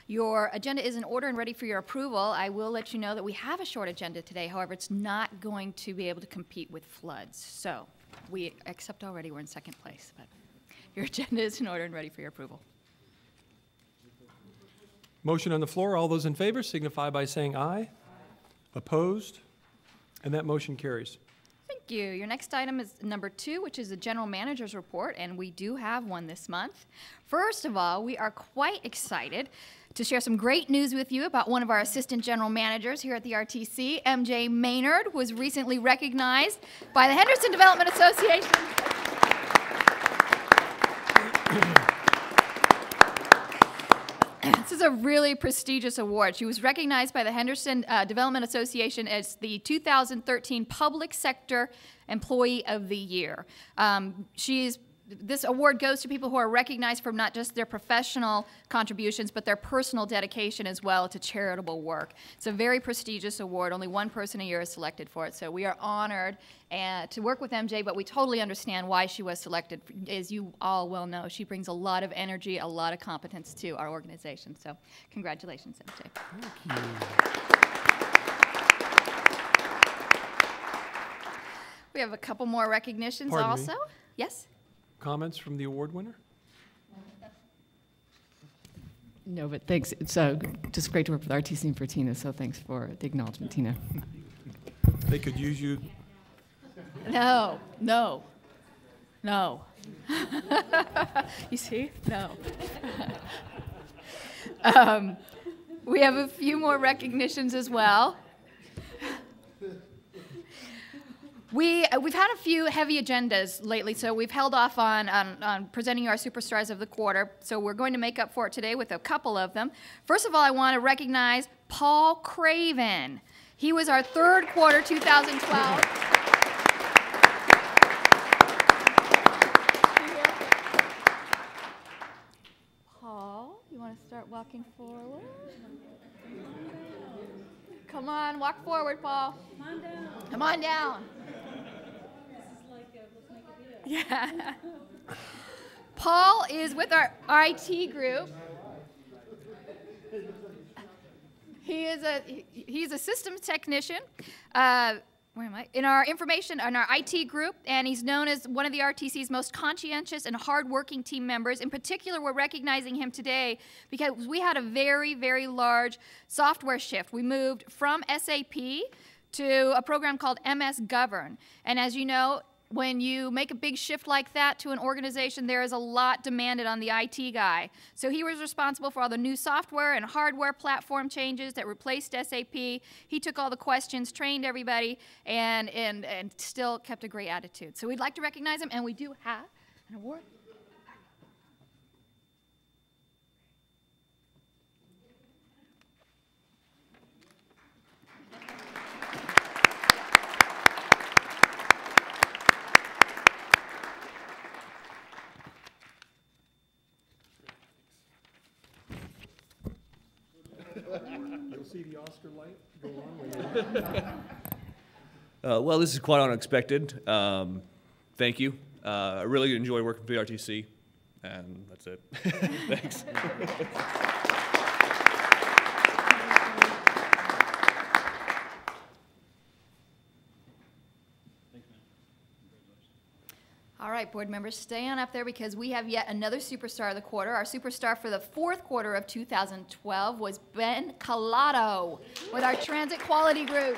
Your agenda is in order and ready for your approval. I will let you know that we have a short agenda today. However, it's not going to be able to compete with floods. So we accept already we're in second place, but your agenda is in order and ready for your approval. Motion on the floor. All those in favor signify by saying aye. Opposed? And that motion carries. Thank you. Your next item is number 2, which is the General Manager's Report, and we do have one this month. First of all, we are quite excited to share some great news with you about one of our Assistant General Managers here at the RTC. MJ Maynard was recently recognized by the Henderson Development Association. This is a really prestigious award. She was recognized by the Henderson Development Association as the 2013 Public Sector Employee of the Year. This award goes to people who are recognized for not just their professional contributions, but their personal dedication as well to charitable work. It's a very prestigious award. Only one person a year is selected for it. So we are honored to work with MJ, but we totally understand why she was selected. As you all well know, she brings a lot of energy, a lot of competence to our organization. So congratulations, MJ. Thank you. We have a couple more recognitions Pardon also. me. Yes? Comments from the award winner? No, but thanks. It's just great to work with RTC and for Tina, so thanks for the acknowledgement, Tina. They could use you. No, no, no. You see? No. We have a few more recognitions as well. We've had a few heavy agendas lately, so we've held off on presenting our superstars of the quarter. So we're going to make up for it today with a couple of them. First of all, I want to recognize Paul Craven. He was our third quarter 2012. Paul, you want to start walking forward? Come on, walk forward, Paul. Come on down. Come on down. This is like let's make a deal. Yeah. Paul is with our IT group. He's a systems technician. Where am I? In our IT group, and he's known as one of the RTC's most conscientious and hardworking team members. In particular, we're recognizing him today because we had a very, very large software shift. We moved from SAP to a program called MS Govern. And as you know, when you make a big shift like that to an organization, there is a lot demanded on the IT guy. So he was responsible for all the new software and hardware platform changes that replaced SAP. He took all the questions, trained everybody, and still kept a great attitude. So we'd like to recognize him, and we do have an award. You'll see the Oscar light go on. Well, this is quite unexpected. Thank you. I really enjoy working for the RTC, and that's it. Thanks. All right, board members, stay on up there because we have yet another superstar of the quarter. Our superstar for the fourth quarter of 2012 was Ben Collado with our Transit Quality Group.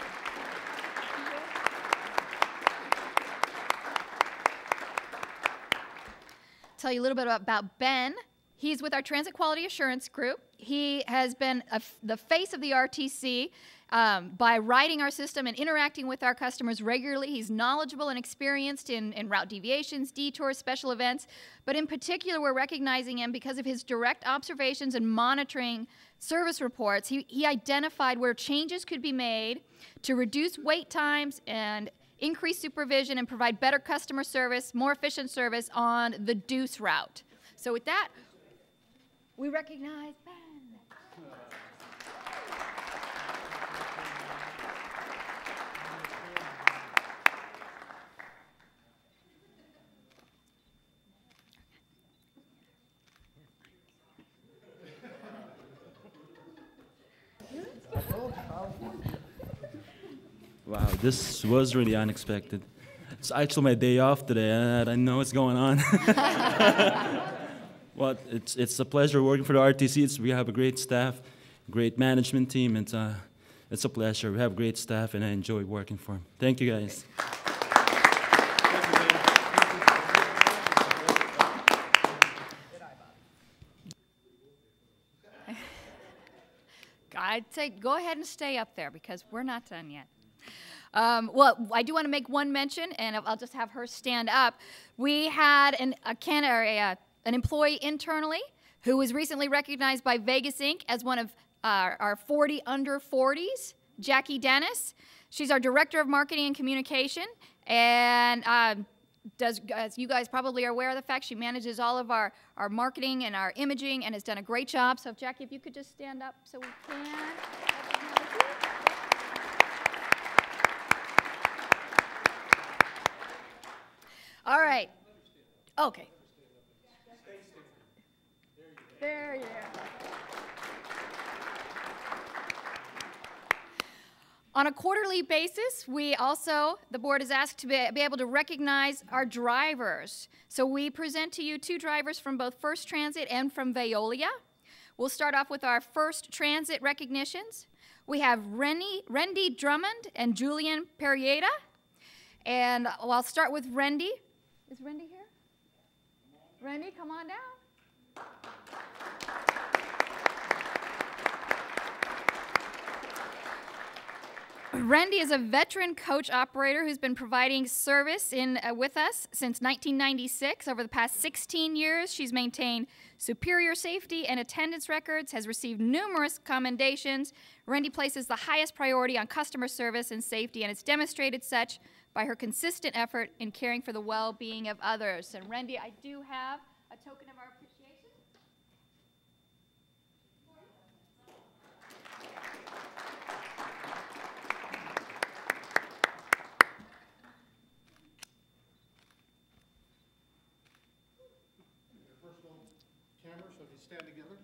Tell you a little bit about Ben. He's with our Transit Quality Assurance Group. He has been the face of the RTC by writing our system and interacting with our customers regularly. He's knowledgeable and experienced in route deviations, detours, special events. But in particular, we're recognizing him because of his direct observations and monitoring service reports. He identified where changes could be made to reduce wait times and increase supervision and provide better customer service, more efficient service on the Deuce route. So with that, we recognize Ben. Wow, this was really unexpected. It's actually my day off today, and I know what's going on. Well, it's a pleasure working for the RTC. We have a great staff, great management team, and it's a pleasure. We have great staff, and I enjoy working for them. Thank you, guys. I'd say go ahead and stay up there because we're not done yet. Well, I do want to make one mention, and I'll just have her stand up. We had an employee internally who was recently recognized by Vegas Inc. as one of our 40 under 40s, Jackie Dennis. She's our Director of Marketing and Communication, and as you guys probably are aware of the fact, she manages all of our marketing and our imaging and has done a great job. So, Jackie, if you could just stand up so we can. All right. Okay. There you go. On a quarterly basis, the board is asked to be able to recognize our drivers. So we present to you 2 drivers from both First Transit and from Veolia. We'll start off with our First Transit recognitions. We have Rendy Drummond and Julian Perrieta. And I'll start with Rendy. Is Rendy here? Rendy, come on down. Rendy is a veteran coach operator who's been providing service with us since 1996. Over the past 16 years, she's maintained superior safety and attendance records, has received numerous commendations. Rendy places the highest priority on customer service and safety, and it's demonstrated such by her consistent effort in caring for the well-being of others. And Rendy, I do have a token of our appreciation. Camera, so if you stand together.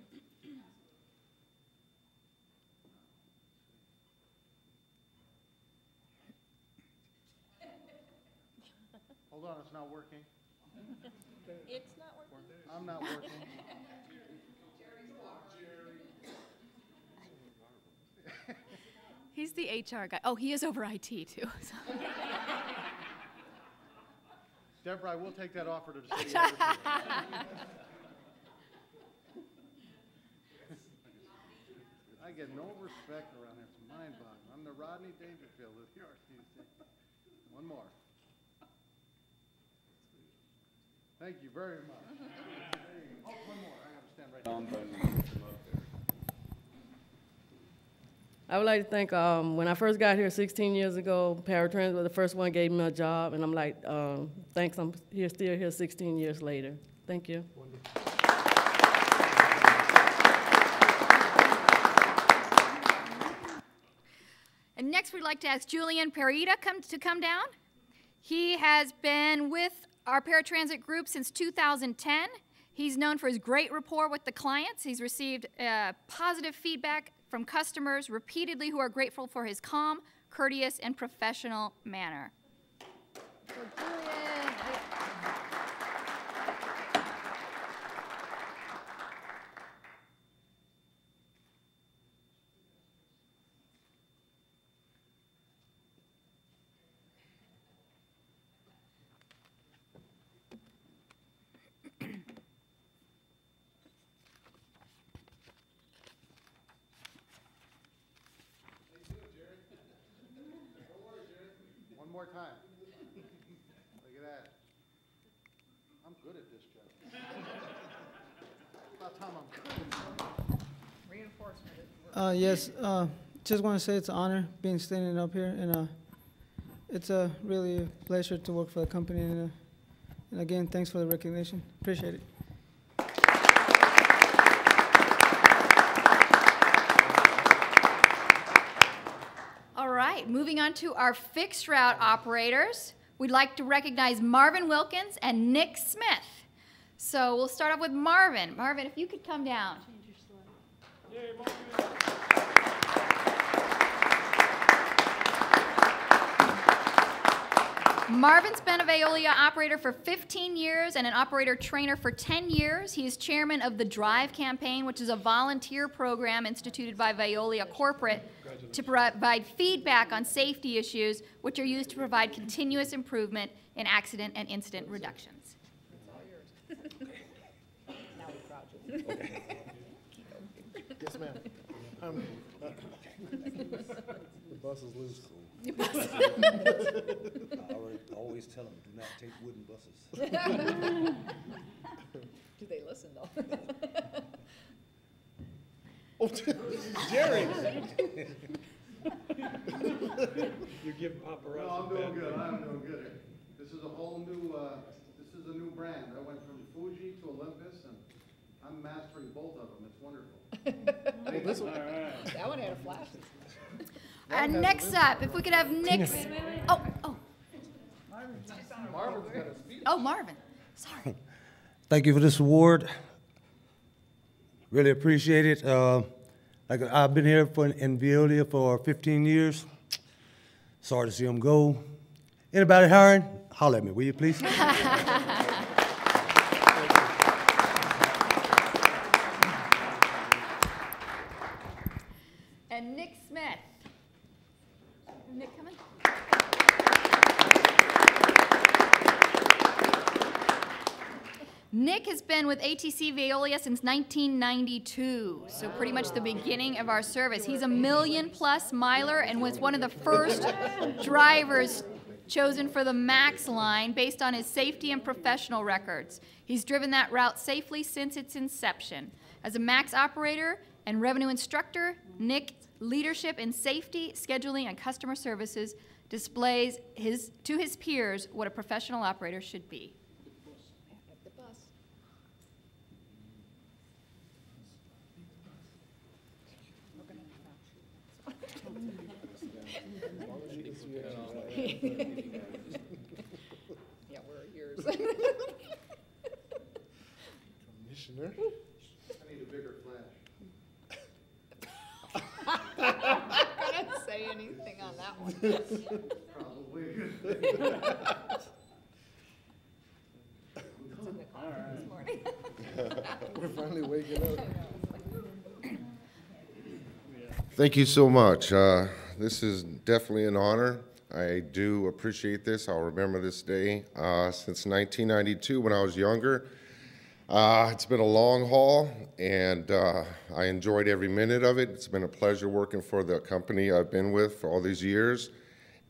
Hold on, it's not working. It's not working. I'm not working. He's the HR guy. Oh, he is over IT, too. So. Deborah, I will take that offer to the city editor. I get no respect around here. It's mind-boggling. I'm the Rodney Dangerfield of the RTC. One more. Thank you very much. Oh, one more. I got to stand right there. I would like to thank, when I first got here 16 years ago, Paratransit was the first one gave me a job, and I'm like, thanks, I'm still here 16 years later. Thank you. And next, we'd like to ask Julian Perrieta to come down. He has been with our paratransit group since 2010. He's known for his great rapport with the clients. He's received positive feedback from customers repeatedly who are grateful for his calm, courteous, and professional manner. So Julian, One more time. Look at that. I'm good at this job. About time I'm good. Reinforcement. Yes, just want to say it's an honor being standing up here, and it's a really pleasure to work for the company. And again, thanks for the recognition. Appreciate it. all right, moving on to our fixed route operators. We'd like to recognize Marvin Wilkins and Nick Smith. So we'll start off with Marvin. Marvin, if you could come down. Yay, Marvin. Marvin's been a Veolia operator for 15 years and an operator trainer for 10 years. He is chairman of the Drive Campaign, which is a volunteer program instituted by Veolia Corporate to provide feedback on safety issues, which are used to provide continuous improvement in accident and incident reductions. Yes, ma'am. The bus is loose. I always tell them, do not take wooden buses. Do they listen though? Oh, Jerry! You give paparazzi. No, I'm doing good. I'm doing good. This is a whole new, this is a new brand. I went from Fuji to Olympus, and I'm mastering both of them. It's wonderful. That one had a flash. Next up, if we could have Nick's. Oh. Marvin's got a speech. Oh, Marvin. Sorry. Thank you for this award. Really appreciate it. Like I've been here in Veolia for 15 years. Sorry to see them go. Anybody hiring? Holler at me, will you please? And Nick Smith. Nick coming? Nick has been with RTC Veolia since 1992, so pretty much the beginning of our service. He's a million-plus miler and was one of the first drivers chosen for the MAX line based on his safety and professional records. He's driven that route safely since its inception. As a MAX operator and revenue instructor, Nick's leadership in safety, scheduling, and customer services displays to his peers what a professional operator should be. Yeah, where are yours? Commissioner? I need a bigger flash. I'm not gonna say anything on that one. Probably. It's in the car this morning. We're finally waking up. Thank you so much. This is definitely an honor. I do appreciate this. I'll remember this day since 1992 when I was younger. It's been a long haul, and I enjoyed every minute of it. It's been a pleasure working for the company I've been with for all these years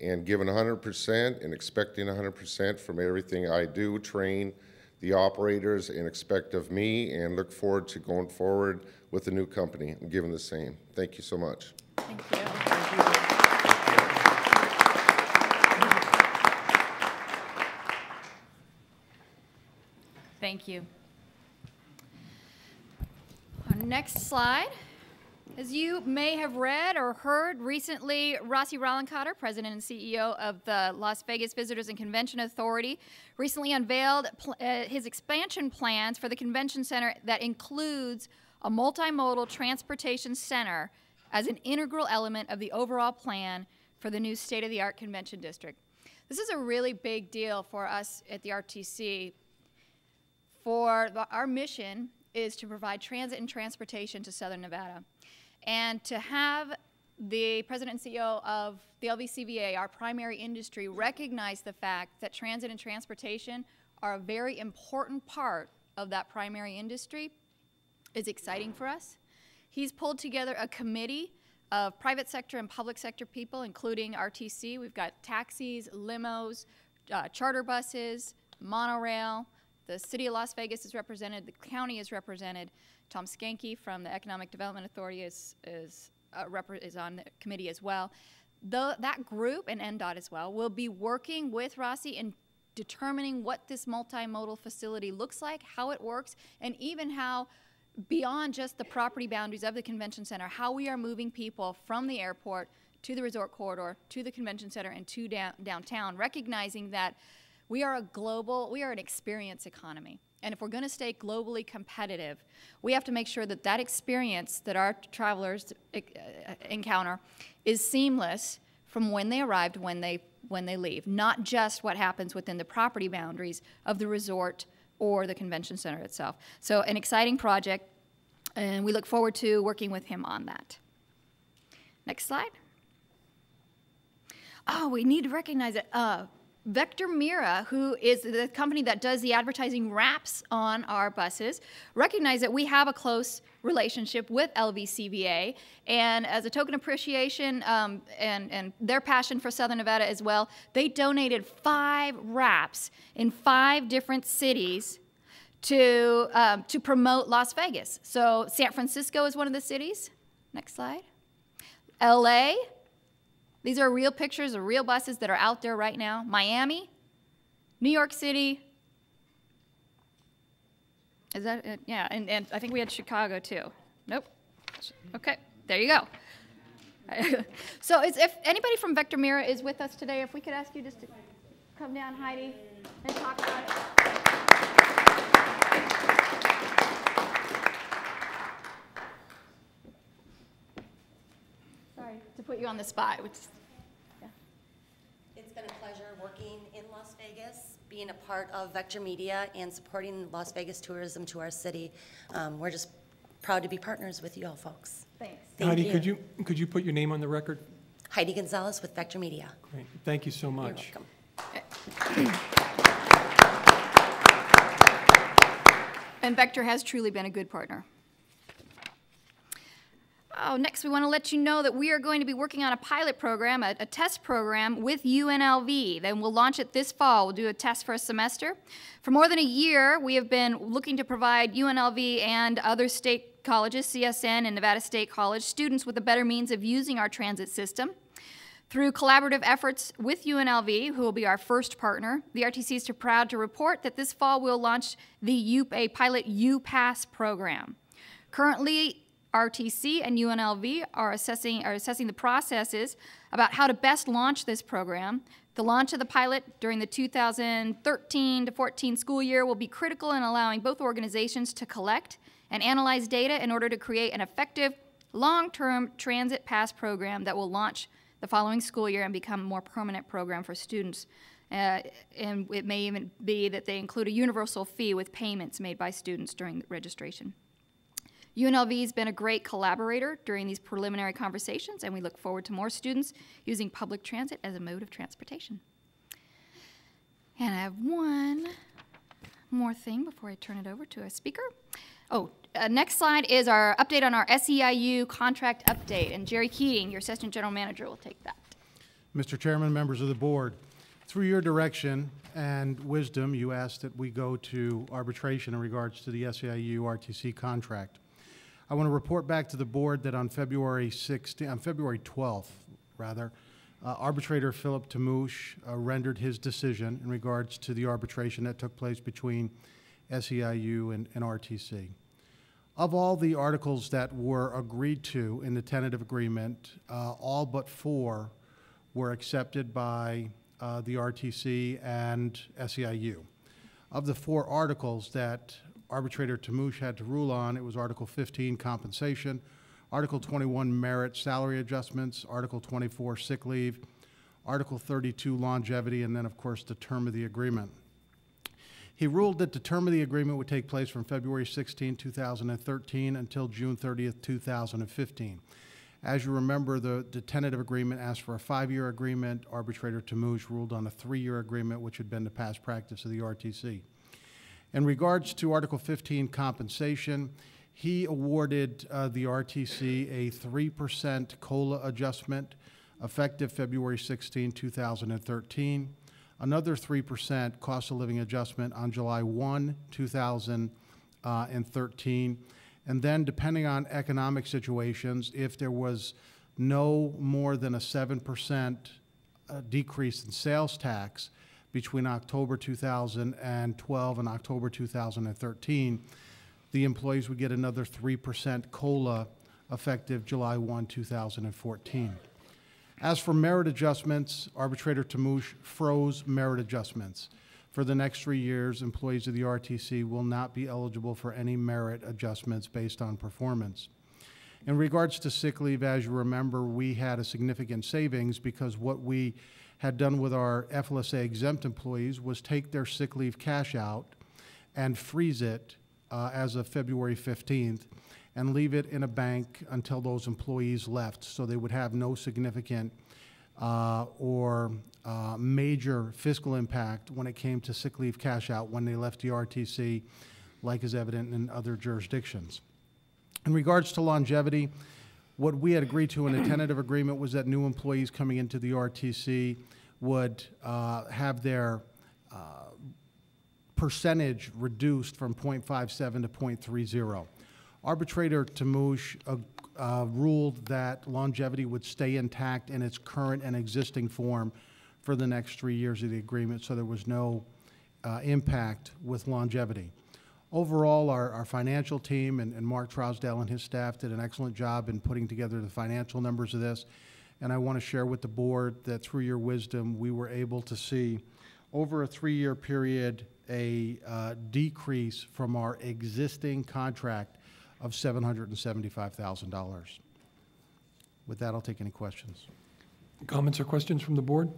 and giving 100% and expecting 100% from everything I do, train the operators and expect of me, and look forward to going forward with the new company and giving the same. Thank you so much. Thank you. Thank you. Our next slide. As you may have read or heard recently, Rossi Rollencotter, President and CEO of the Las Vegas Visitors and Convention Authority, recently unveiled his expansion plans for the convention center that includes a multimodal transportation center as an integral element of the overall plan for the new state-of-the-art convention district. This is a really big deal for us at the RTC. Our mission is to provide transit and transportation to Southern Nevada. And to have the President and CEO of the LVCVA, our primary industry, recognize the fact that transit and transportation are a very important part of that primary industry is exciting for us. He's pulled together a committee of private sector and public sector people, including RTC. We've got taxis, limos, charter buses, monorail. The city of Las Vegas is represented. The county is represented. Tom Skanke from the Economic Development Authority is on the committee as well. That group, and NDOT as well, will be working with Rossi in determining what this multimodal facility looks like, how it works, and even how, beyond just the property boundaries of the convention center, how we are moving people from the airport to the resort corridor, to the convention center, and to downtown, recognizing that we are an experience economy. And if we're going to stay globally competitive, we have to make sure that that experience that our travelers encounter is seamless from when they arrive to when they when they leave, not just what happens within the property boundaries of the resort or the convention center itself. So an exciting project, and we look forward to working with him on that. Next slide. Oh, we need to recognize it. Vector Mira, who is the company that does the advertising wraps on our buses, recognize that we have a close relationship with LVCVA, and as a token of appreciation and their passion for Southern Nevada as well, they donated 5 wraps in 5 different cities to promote Las Vegas. So San Francisco is one of the cities. Next slide. LA. These are real pictures of real buses that are out there right now. Miami, New York City. Is that it? Yeah, and I think we had Chicago too. Nope. Okay, there you go. So if anybody from Vector Mira is with us today, if we could ask you just to come down, Heidi, and talk about it. Sorry to put you on the spot. Which, yeah. It's been a pleasure working in Las Vegas, being a part of Vector Media and supporting Las Vegas tourism to our city. We're just proud to be partners with you all folks. Thanks. Heidi, could you put your name on the record? Heidi Gonzalez with Vector Media. Great. Thank you so much. You're welcome. And Vector has truly been a good partner. Oh, next we want to let you know that we are going to be working on a pilot program, a test program with UNLV. Then we'll launch it this fall. We'll do a test for a semester. For more than a year, we have been looking to provide UNLV and other state colleges, CSN and Nevada State College, students with a better means of using our transit system. Through collaborative efforts with UNLV, who will be our first partner, the RTC is proud to report that this fall we'll launch a pilot U-Pass program. Currently, RTC and UNLV are assessing the processes about how to best launch this program. The launch of the pilot during the 2013 to 14 school year will be critical in allowing both organizations to collect and analyze data in order to create an effective long-term transit pass program that will launch the following school year and become a more permanent program for students. And it may even be that they include a universal fee with payments made by students during the registration. UNLV has been a great collaborator during these preliminary conversations, and we look forward to more students using public transit as a mode of transportation. And I have one more thing before I turn it over to a speaker. Next slide is our update on our SEIU contract update, and Jerry Keating, your Assistant General Manager, will take that. Mr. Chairman, members of the board, through your direction and wisdom, you asked that we go to arbitration in regards to the SEIU RTC contract. I want to report back to the board that on February 12th, arbitrator Philip Tamouche rendered his decision in regards to the arbitration that took place between SEIU and RTC. Of all the articles that were agreed to in the tentative agreement, all but 4 were accepted by the RTC and SEIU. Of the 4 articles that Arbitrator Tamouche had to rule on, it was Article 15, compensation, Article 21, merit salary adjustments, Article 24, sick leave, Article 32, longevity, and then, of course, the term of the agreement. He ruled that the term of the agreement would take place from February 16, 2013 until June 30th, 2015. As you remember, the tentative agreement asked for a 5-year agreement. Arbitrator Tamouche ruled on a 3-year agreement, which had been the past practice of the RTC. In regards to Article 15, compensation, he awarded the RTC a 3% COLA adjustment effective February 16, 2013, another 3% cost of living adjustment on July 1, 2013, and then depending on economic situations, if there was no more than a 7% decrease in sales tax between October 2012 and October 2013, the employees would get another 3% COLA effective July 1, 2014. As for merit adjustments, Arbitrator Tamouche froze merit adjustments. For the next 3 years, employees of the RTC will not be eligible for any merit adjustments based on performance. In regards to sick leave, as you remember, we had a significant savings because what we had done with our FLSA exempt employees was take their sick leave cash out and freeze it as of February 15th and leave it in a bank until those employees left, so they would have no significant or major fiscal impact when it came to sick leave cash out when they left the RTC, like is evident in other jurisdictions. In regards to longevity, what we had agreed to in a tentative agreement was that new employees coming into the RTC would have their percentage reduced from 0.57 to 0.30. Arbitrator Tamouche ruled that longevity would stay intact in its current and existing form for the next 3 years of the agreement, so there was no impact with longevity. Overall, our financial team and Mark Trousdale and his staff did an excellent job in putting together the financial numbers of this, and I want to share with the board that through your wisdom, we were able to see over a 3-year period a decrease from our existing contract of $775,000. With that, I'll take any questions. Comments or questions from the board?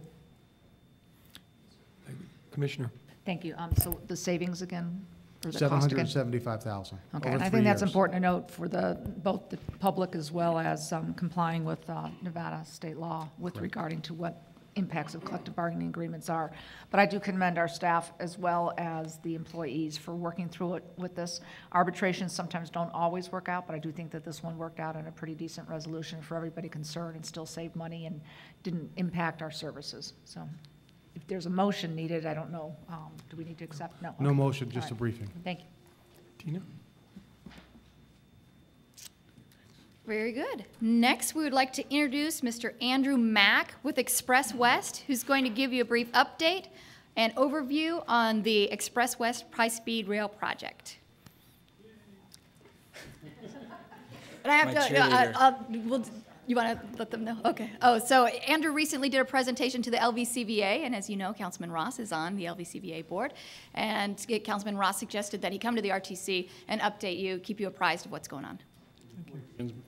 Commissioner. Thank you. So the savings again? Or the cost again? $775,000. Okay, and I think that's important to note for both the public as well as complying with Nevada state law with regarding to what impacts of collective bargaining agreements are. But I do commend our staff as well as the employees for working through it with this. Arbitrations sometimes don't always work out, but I do think that this one worked out in a pretty decent resolution for everybody concerned and still saved money and didn't impact our services. So if there's a motion needed, I don't know, do we need to accept? No. No Okay. motion, just All a right. briefing. Thank you. Tina? Very good. Next, we would like to introduce Mr. Andrew Mack with Express West, who's going to give you a brief update and overview on the Express West high-speed rail project. And I have you want to let them know? Okay. Oh, so Andrew recently did a presentation to the LVCVA, and as you know, Councilman Ross is on the LVCVA board, and Councilman Ross suggested that he come to the RTC and update you, keep you apprised of what's going on.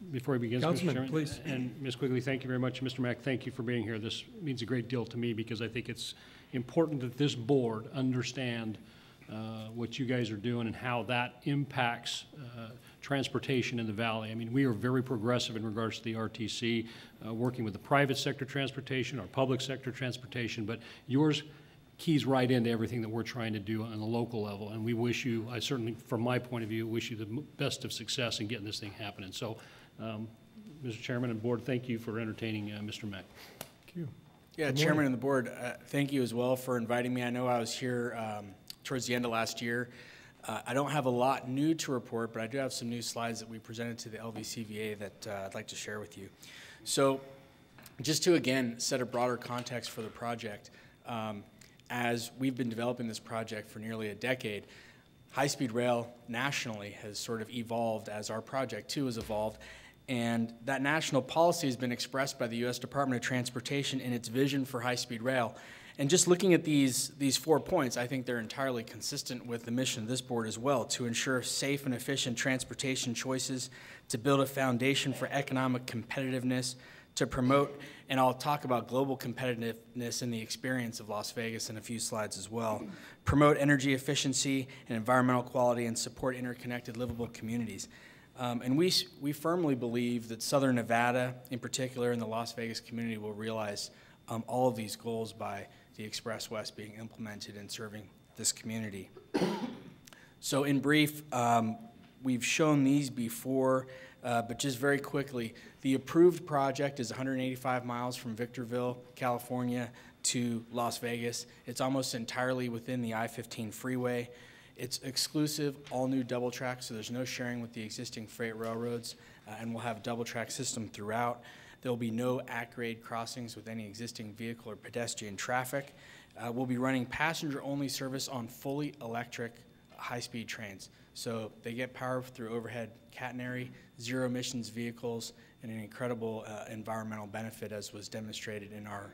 Before he begins, Councilman, Mr. Chairman, please. and Ms. Quigley, thank you very much. Mr. Mack, thank you for being here. This means a great deal to me because I think it's important that this board understand what you guys are doing and how that impacts transportation in the valley. I mean, we are very progressive in regards to the RTC, working with the private sector transportation, our public sector transportation, but yours keys right into everything that we're trying to do on the local level. And we wish you, I certainly, from my point of view, wish you the best of success in getting this thing happening. So, Mr. Chairman and board, thank you for entertaining Mr. Mack. Thank you. Yeah, Chairman and the board, thank you as well for inviting me. I know I was here towards the end of last year. I don't have a lot new to report, but I do have some new slides that we presented to the LVCVA that I'd like to share with you. So just to, again, set a broader context for the project, as we've been developing this project for nearly a decade, high-speed rail nationally has sort of evolved as our project too has evolved, and that national policy has been expressed by the U.S. Department of Transportation in its vision for high-speed rail. And just looking at these 4 points, I think they're entirely consistent with the mission of this board as well, to ensure safe and efficient transportation choices, to build a foundation for economic competitiveness, to promote, and I'll talk about global competitiveness in the experience of Las Vegas in a few slides as well, promote energy efficiency and environmental quality, and support interconnected, livable communities. And we firmly believe that Southern Nevada, in particular, and the Las Vegas community will realize all of these goals by the Express West being implemented and serving this community. So in brief, we've shown these before, but just very quickly, the approved project is 185 miles from Victorville, California to Las Vegas. It's almost entirely within the I-15 freeway. It's exclusive, all new double track, so there's no sharing with the existing freight railroads, and we'll have a double track system throughout. There will be no at-grade crossings with any existing vehicle or pedestrian traffic. We'll be running passenger-only service on fully electric high-speed trains. So they get power through overhead catenary, zero emissions vehicles, and an incredible environmental benefit as was demonstrated in our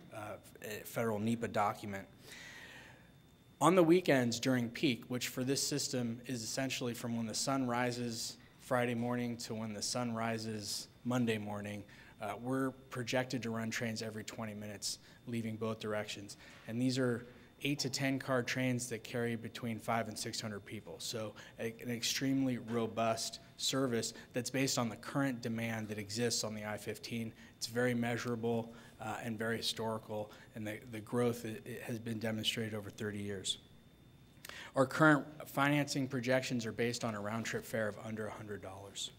federal NEPA document. On the weekends during peak, which for this system is essentially from when the sun rises Friday morning to when the sun rises Monday morning, We're projected to run trains every 20 minutes, leaving both directions. And these are 8 to 10 car trains that carry between 500 and 600 people. So an extremely robust service that's based on the current demand that exists on the I-15. It's very measurable and very historical, and the growth it has been demonstrated over 30 years. Our current financing projections are based on a round-trip fare of under $100.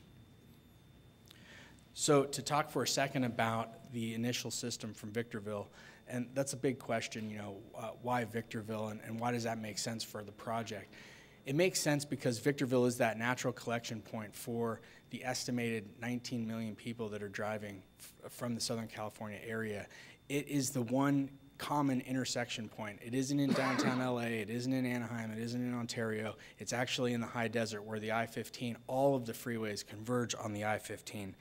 So to talk for a second about the initial system from Victorville, and that's a big question, you know, why Victorville and why does that make sense for the project? It makes sense because Victorville is that natural collection point for the estimated 19 million people that are driving from the Southern California area. It is the one common intersection point. It isn't in downtown LA, it isn't in Anaheim, it isn't in Ontario. It's actually in the high desert where the I-15, all of the freeways converge on the I-15.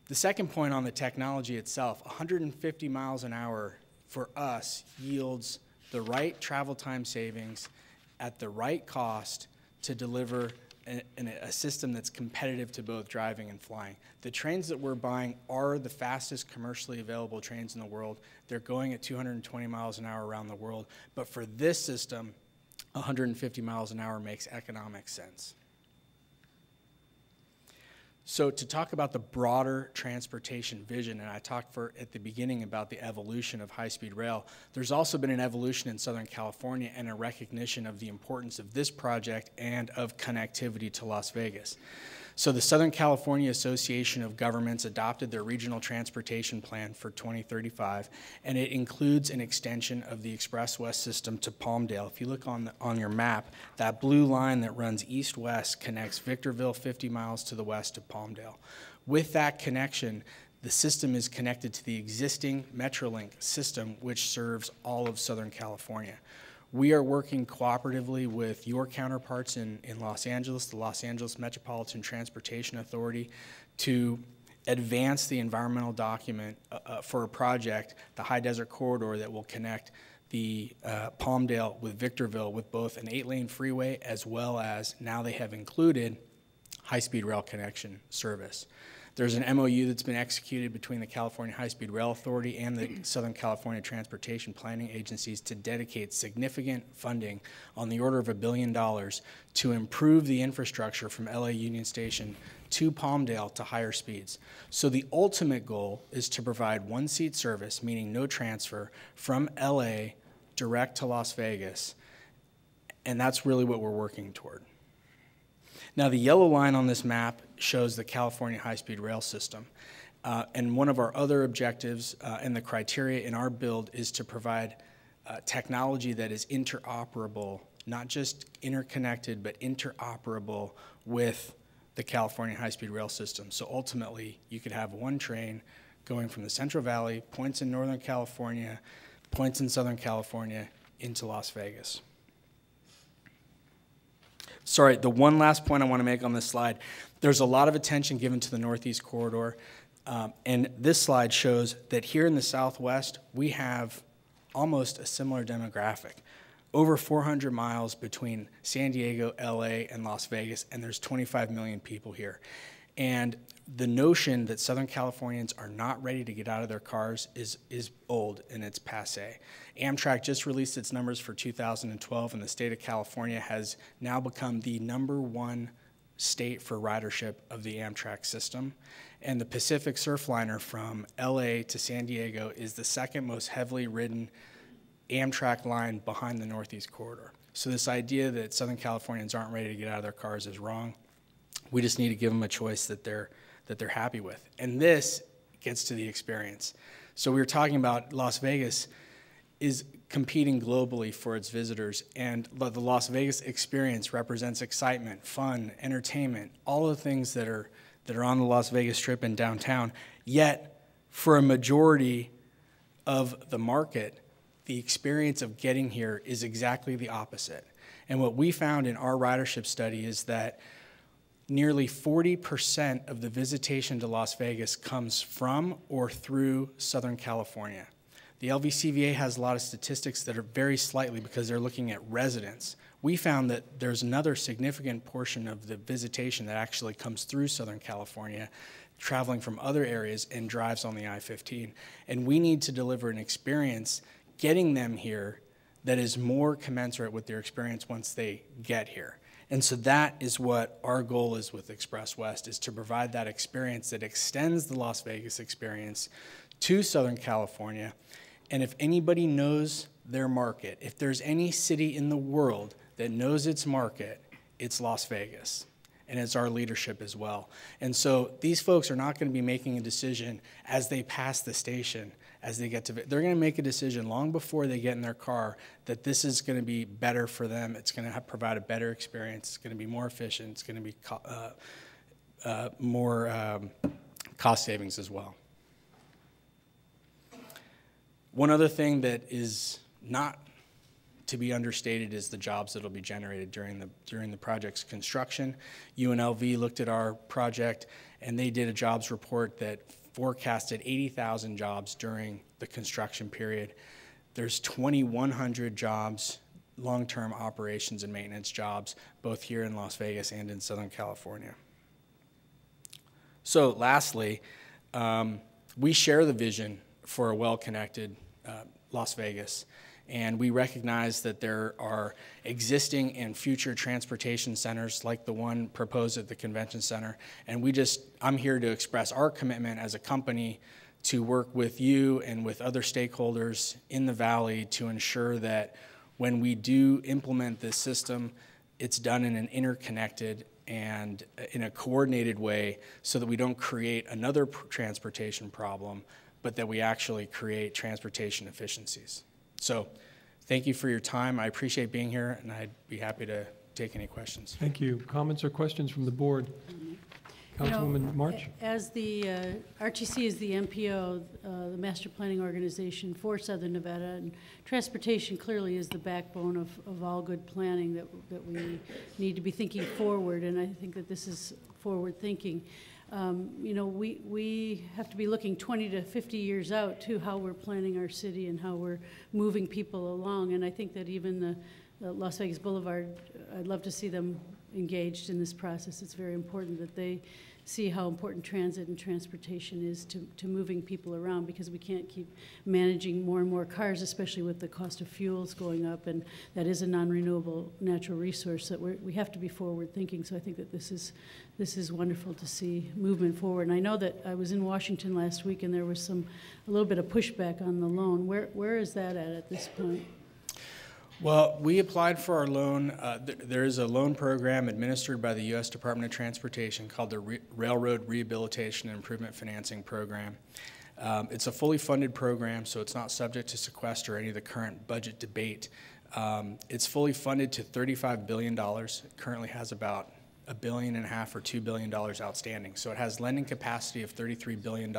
The second point on the technology itself, 150 miles an hour for us yields the right travel time savings at the right cost to deliver a system that's competitive to both driving and flying. The trains that we're buying are the fastest commercially available trains in the world. They're going at 220 miles an hour around the world. But for this system, 150 miles an hour makes economic sense. So to talk about the broader transportation vision, and I talked at the beginning about the evolution of high-speed rail, there's also been an evolution in Southern California and a recognition of the importance of this project and of connectivity to Las Vegas. So the Southern California Association of Governments adopted their regional transportation plan for 2035, and it includes an extension of the Express West system to Palmdale. If you look on your map, that blue line that runs east-west connects Victorville 50 miles to the west of Palmdale. With that connection, the system is connected to the existing Metrolink system, which serves all of Southern California. We are working cooperatively with your counterparts in Los Angeles, the Los Angeles Metropolitan Transportation Authority, to advance the environmental document for a project, the High Desert Corridor, that will connect the Palmdale with Victorville with both an 8-lane freeway as well as, now they have included, high-speed rail connection service. There's an MOU that's been executed between the California High-Speed Rail Authority and the Southern California Transportation Planning Agencies to dedicate significant funding on the order of $1 billion to improve the infrastructure from LA Union Station to Palmdale to higher speeds. So the ultimate goal is to provide one-seat service, meaning no transfer, from LA direct to Las Vegas, and that's really what we're working toward. Now, the yellow line on this map shows the California high-speed rail system. And one of our other objectives and the criteria in our build is to provide technology that is interoperable, not just interconnected, but interoperable with the California high-speed rail system. So ultimately, you could have one train going from the Central Valley, points in Northern California, points in Southern California, into Las Vegas. Sorry, the one last point I want to make on this slide, there's a lot of attention given to the Northeast Corridor, and this slide shows that here in the Southwest, we have almost a similar demographic. Over 400 miles between San Diego, LA, and Las Vegas, and there's 25 million people here. And the notion that Southern Californians are not ready to get out of their cars is old and it's passé. Amtrak just released its numbers for 2012, and the state of California has now become the #1 state for ridership of the Amtrak system. And the Pacific Surfliner from LA to San Diego is the second most heavily ridden Amtrak line behind the Northeast Corridor. So this idea that Southern Californians aren't ready to get out of their cars is wrong. We just need to give them a choice that they're happy with. And this gets to the experience. So we were talking about Las Vegas is competing globally for its visitors, and the Las Vegas experience represents excitement, fun, entertainment, all the things that are on the Las Vegas Strip and downtown. Yet, for a majority of the market, the experience of getting here is exactly the opposite. And what we found in our ridership study is that nearly 40% of the visitation to Las Vegas comes from or through Southern California. The LVCVA has a lot of statistics that are very slightly because they're looking at residents. We found that there's another significant portion of the visitation that actually comes through Southern California traveling from other areas and drives on the I-15. And we need to deliver an experience getting them here that is more commensurate with their experience once they get here. And so that is what our goal is with Express West, is to provide that experience that extends the Las Vegas experience to Southern California. And if anybody knows their market, if there's any city in the world that knows its market, it's Las Vegas. And it's our leadership as well. And so these folks are not going to be making a decision as they pass the station, as they get to, they're going to make a decision long before they get in their car that this is going to be better for them. It's going to provide a better experience. It's going to be more efficient. It's going to be more cost savings as well. One other thing that is not to be understated is the jobs that will be generated during the project's construction. UNLV looked at our project, and they did a jobs report that forecasted 80,000 jobs during the construction period. There's 2,100 jobs, long-term operations and maintenance jobs, both here in Las Vegas and in Southern California. So lastly, we share the vision for a well-connected Las Vegas. And we recognize that there are existing and future transportation centers like the one proposed at the convention center. And I'm here to express our commitment as a company to work with you and with other stakeholders in the valley to ensure that when we do implement this system, it's done in an interconnected and in a coordinated way so that we don't create another transportation problem, but that we actually create transportation efficiencies. So thank you for your time. I appreciate being here, and I'd be happy to take any questions. Thank you. Comments or questions from the board? Councilwoman March? As the RTC is the MPO, the Master Planning Organization for Southern Nevada, and transportation clearly is the backbone of all good planning that we need to be thinking forward, and I think that this is forward thinking. You know, we have to be looking 20 to 50 years out to how we're planning our city and how we're moving people along. And I think that even the Las Vegas Boulevard, I'd love to see them engaged in this process. It's very important that they see how important transit and transportation is to moving people around, because we can't keep managing more and more cars, especially with the cost of fuels going up, and that is a non-renewable natural resource that we have to be forward thinking. So I think that this is wonderful to see movement forward. And I know that I was in Washington last week and there was a little bit of pushback on the loan. Where is that at this point? Well, we applied for our loan. There is a loan program administered by the U.S. Department of Transportation called the Railroad Rehabilitation and Improvement Financing Program. It's a fully funded program, so it's not subject to sequester or any of the current budget debate. It's fully funded to $35 billion. It currently has about $1.5 billion or $2 billion outstanding. So it has lending capacity of $33 billion.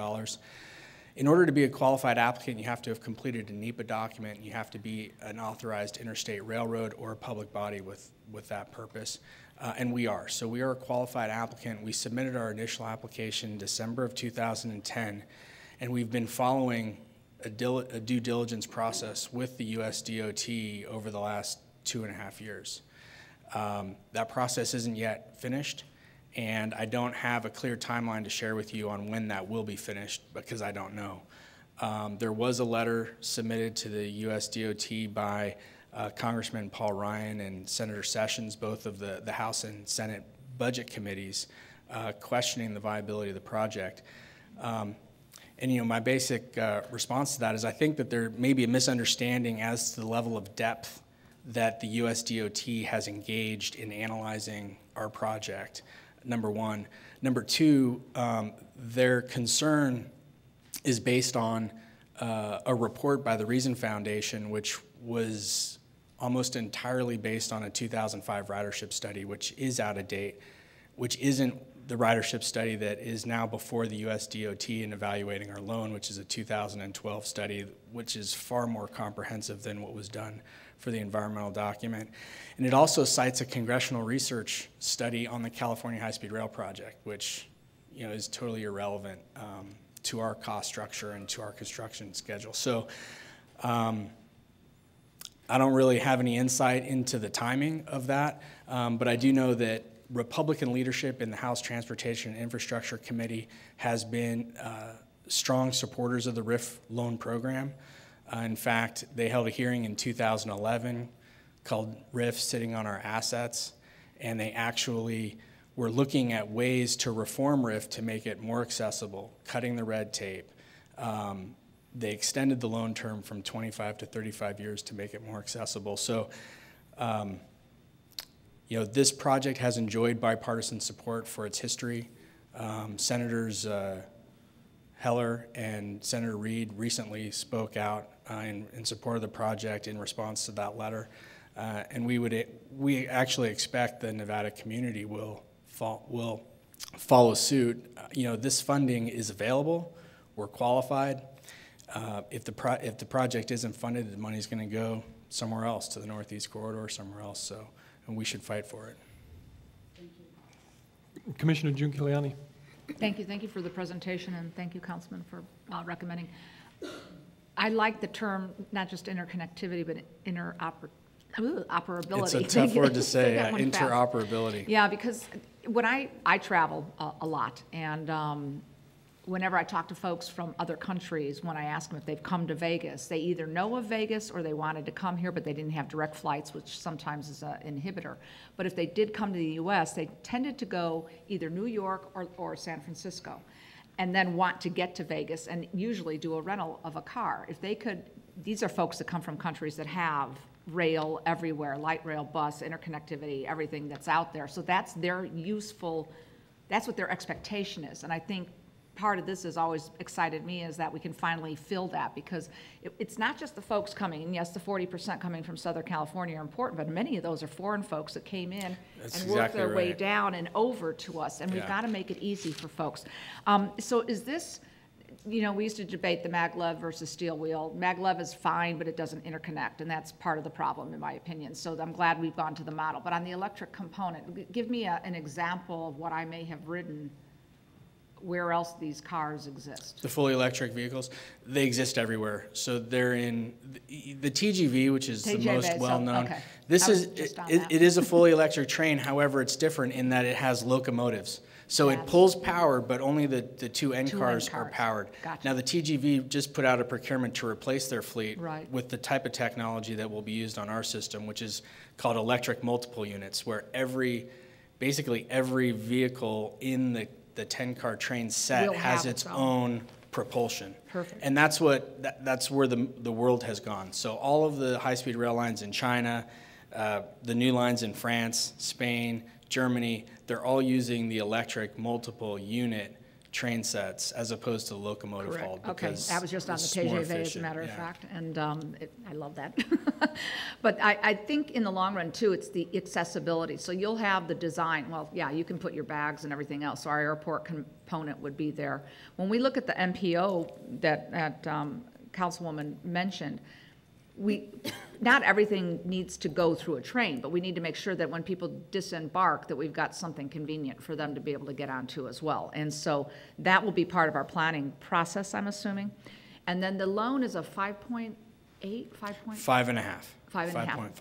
In order to be a qualified applicant, you have to have completed a NEPA document. You have to be an authorized interstate railroad or a public body with that purpose, and we are. So we are a qualified applicant. We submitted our initial application in December of 2010, and we've been following a due diligence process with the U.S. DOT over the last 2.5 years. That process isn't yet finished, and I don't have a clear timeline to share with you on when that will be finished because I don't know. There was a letter submitted to the U.S. DOT by Congressman Paul Ryan and Senator Sessions, both of the House and Senate budget committees, questioning the viability of the project. And you know, my basic response to that is I think that there may be a misunderstanding as to the level of depth that the U.S. DOT has engaged in analyzing our project. Number one. Number two, their concern is based on a report by the Reason Foundation, which was almost entirely based on a 2005 ridership study, which is out of date, which isn't the ridership study that is now before the U.S. DOT in evaluating our loan, which is a 2012 study, which is far more comprehensive than what was done for the environmental document. And it also cites a congressional research study on the California High-Speed Rail project, which is totally irrelevant to our cost structure and to our construction schedule. So I don't really have any insight into the timing of that, but I do know that Republican leadership in the House Transportation and Infrastructure Committee has been strong supporters of the RIF loan program. In fact, they held a hearing in 2011 called RIF Sitting on Our Assets, and they actually were looking at ways to reform RIF to make it more accessible, cutting the red tape. They extended the loan term from 25 to 35 years to make it more accessible. So, you know, this project has enjoyed bipartisan support for its history. Senators Heller and Senator Reed recently spoke out in support of the project in response to that letter. And we actually expect the Nevada community will follow suit. You know, this funding is available. We're qualified. If the project isn't funded, the money's going to go somewhere else, to the Northeast Corridor, somewhere else. So, and we should fight for it. Commissioner Giuliani. Thank you for the presentation, and thank you, Councilman, for recommending. I like the term, not just interconnectivity, but interoperability. It's a tough word to say, interoperability. Yeah, because when I travel a lot, and whenever I talk to folks from other countries, when I ask them if they've come to Vegas, they either know of Vegas or they wanted to come here, but they didn't have direct flights, which sometimes is an inhibitor. But if they did come to the U.S., they tended to go either New York or San Francisco, and then want to get to Vegas and usually do a rental of a car. If they could, these are folks that come from countries that have rail everywhere, light rail, bus, interconnectivity, everything that's out there. So that's their that's what their expectation is. And I think part of this has always excited me is that we can finally fill that, because it's not just the folks coming, and yes, the 40% coming from Southern California are important, but many of those are foreign folks that came in and worked their way down and over to us, and we've got to make it easy for folks. So is this, you know, we used to debate the maglev versus steel wheel. Maglev is fine, but it doesn't interconnect, and that's part of the problem, in my opinion. So I'm glad we've gone to the model. But on the electric component, give me an example of what I may have ridden where else these cars exist. The fully electric vehicles, they exist everywhere. So they're in the TGV, which is the most well-known. Okay. This it is a fully electric train. However, it's different in that it has locomotives. So it pulls power, but only the two end cars are powered. Gotcha. Now the TGV just put out a procurement to replace their fleet with the type of technology that will be used on our system, which is called electric multiple units, where basically every vehicle in the 10-car train set has its own propulsion. Perfect. And that's where the world has gone. So all of the high-speed rail lines in China, the new lines in France, Spain, Germany, they're all using the electric multiple unit train sets as opposed to locomotive hauled. Okay, that was just on the TGV, as a matter of fact, and I love that. But I think in the long run, too, it's the accessibility. So you'll have the design. Well, yeah, you can put your bags and everything else, so our airport component would be there. When we look at the MPO that Councilwoman mentioned, not everything needs to go through a train, but we need to make sure that when people disembark that we've got something convenient for them to be able to get onto as well. And so that will be part of our planning process, I'm assuming. And then the loan is a 5.8, 5.5? 5.5. 5.5. 5.5.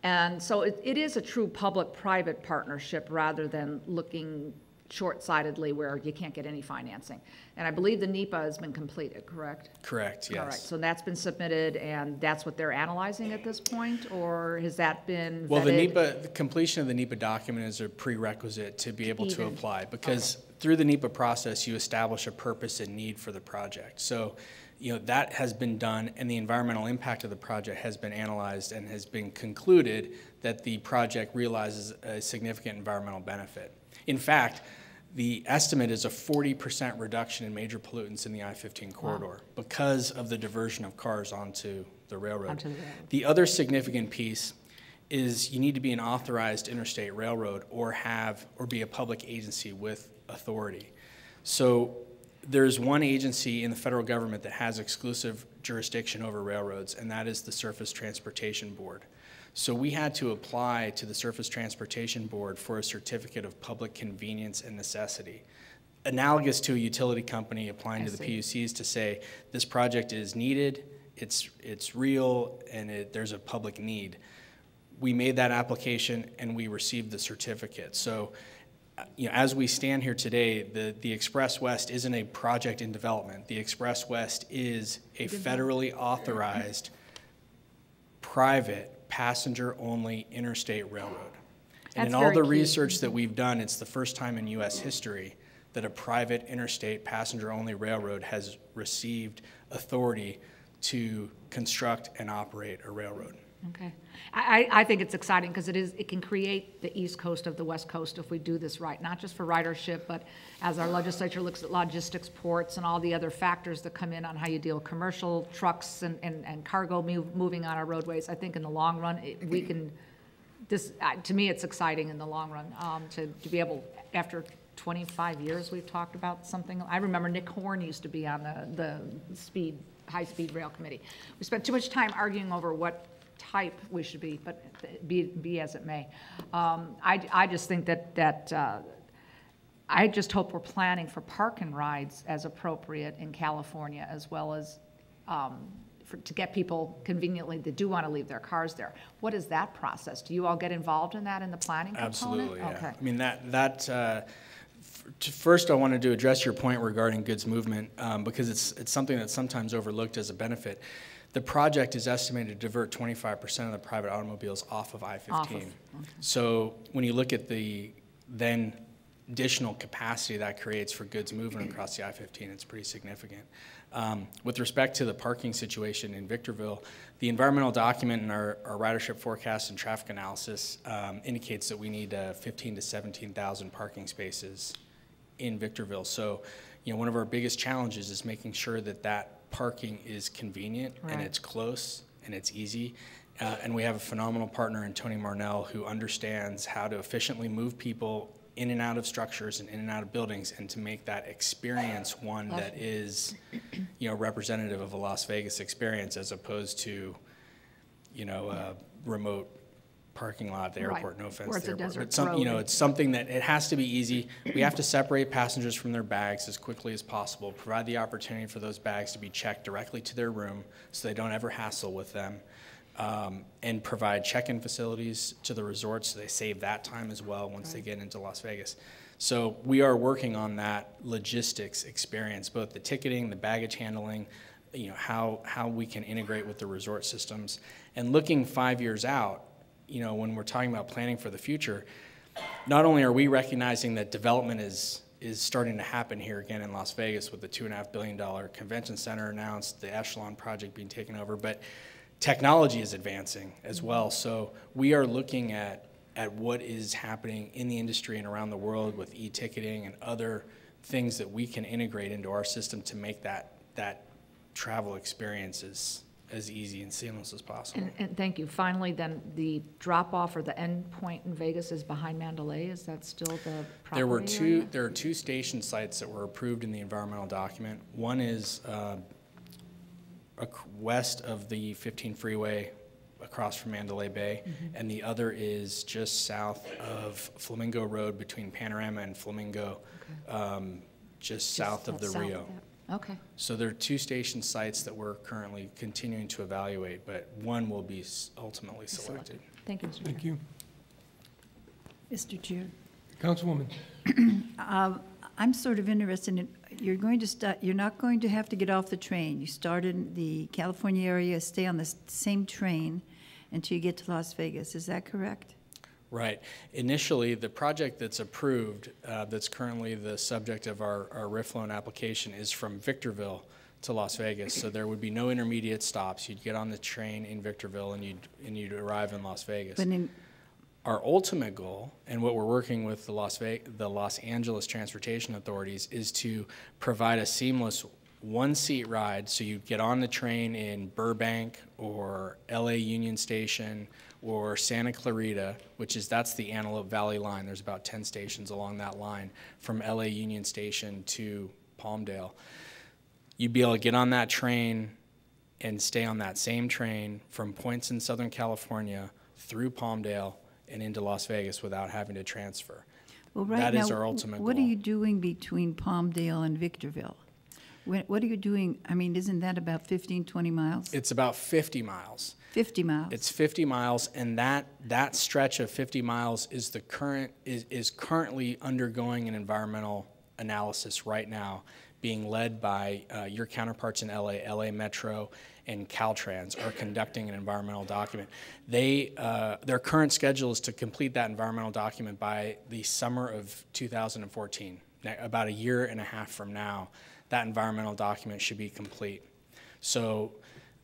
And so it is a true public-private partnership rather than looking short-sightedly where you can't get any financing. And I believe the NEPA has been completed, correct? Correct, yes. All right, so that's been submitted, and that's what they're analyzing at this point, or has that been vetted? Well, the completion of the NEPA document is a prerequisite to be able to apply, because through the NEPA process, you establish a purpose and need for the project. So, you know, that has been done, and the environmental impact of the project has been analyzed and has been concluded that the project realizes a significant environmental benefit. In fact, the estimate is a 40% reduction in major pollutants in the I-15 corridor because of the diversion of cars onto the railroad. The other significant piece is you need to be an authorized interstate railroad or be a public agency with authority. So there's one agency in the federal government that has exclusive jurisdiction over railroads, and that is the Surface Transportation Board. So we had to apply to the Surface Transportation Board for a certificate of public convenience and necessity, analogous to a utility company applying to the PUCs to say this project is needed, it's real, and there's a public need. We made that application and we received the certificate. So as we stand here today, the Express West isn't a project in development. The Express West is a federally authorized private passenger-only interstate railroad. And in all the research that we've done, it's the first time in U.S. history that a private interstate passenger-only railroad has received authority to construct and operate a railroad. Okay. I think it's exciting because it can create the East Coast of the West Coast if we do this right, not just for ridership, but as our legislature looks at logistics, ports, and all the other factors that come in on how you deal with commercial trucks and cargo moving on our roadways. I think in the long run, we can, to me, it's exciting in the long run to be able, after 25 years we've talked about something. I remember Nick Horn used to be on the high-speed rail committee. We spent too much time arguing over what type we should be, but be as it may. I just think that I just hope we're planning for park and rides as appropriate in California, as well as to get people conveniently that do want to leave their cars there. What is that process? Do you all get involved in that in the planning component? Absolutely, yeah. Okay. I mean, first I wanted to address your point regarding goods movement because it's something that's sometimes overlooked as a benefit. The project is estimated to divert 25% of the private automobiles off of I-15. Okay. So when you look at the then additional capacity that creates for goods moving across the I-15, it's pretty significant. With respect to the parking situation in Victorville, the environmental document in our ridership forecast and traffic analysis indicates that we need 15,000 to 17,000 parking spaces in Victorville. So, one of our biggest challenges is making sure that parking is convenient, right, and it's close and it's easy. And we have a phenomenal partner in Tony Marnell who understands how to efficiently move people in and out of structures and in and out of buildings, and to make that experience one that is, representative of a Las Vegas experience, as opposed to, a remote parking lot at the airport. Right. No offense to the airport. But it's something that it has to be easy. We have to separate passengers from their bags as quickly as possible, provide the opportunity for those bags to be checked directly to their room so they don't ever hassle with them, and provide check-in facilities to the resorts so they save that time as well once they get into Las Vegas. So we are working on that logistics experience, both the ticketing, the baggage handling, how we can integrate with the resort systems. And looking 5 years out, when we're talking about planning for the future, not only are we recognizing that development is starting to happen here again in Las Vegas with the $2.5 billion convention center announced, the Echelon project being taken over, but technology is advancing as well. So we are looking at what is happening in the industry and around the world with e-ticketing and other things that we can integrate into our system to make that travel experience as easy and seamless as possible. And thank you. Finally, then, the drop-off or the end point in Vegas is behind Mandalay. Is that still the property area? There are two station sites that were approved in the environmental document. One is west of the 15 freeway across from Mandalay Bay, and the other is just south of Flamingo Road between Panorama and Flamingo, just south of the Rio. Okay. So there are two station sites that we're currently continuing to evaluate, but one will be ultimately selected. Thank you, Mr. Thank you. Mr. Chair. Councilwoman. I'm sort of interested in, you're not going to have to get off the train. You start in the California area, stay on the same train until you get to Las Vegas. Is that correct? Right. Initially, the project that's approved, that's currently the subject of our RIF loan application, is from Victorville to Las Vegas. So there would be no intermediate stops. You'd get on the train in Victorville and you'd arrive in Las Vegas. But our ultimate goal, and what we're working with the Los Angeles transportation authorities, is to provide a seamless one-seat ride. So you get on the train in Burbank or LA Union Station or Santa Clarita, that's the Antelope Valley line. There's about 10 stations along that line from LA Union Station to Palmdale. You'd be able to get on that train and stay on that same train from points in Southern California through Palmdale and into Las Vegas without having to transfer. Well, right that now, is our ultimate what goal. are you doing between Palmdale and Victorville? What are you doing? I mean, isn't that about 15, 20 miles? It's about 50 miles. 50 miles. It's 50 miles, and that stretch of 50 miles is currently undergoing an environmental analysis right now, being led by your counterparts in LA Metro and Caltrans are conducting an environmental document. Their current schedule is to complete that environmental document by the summer of 2014. About a year and a half from now, that environmental document should be complete. So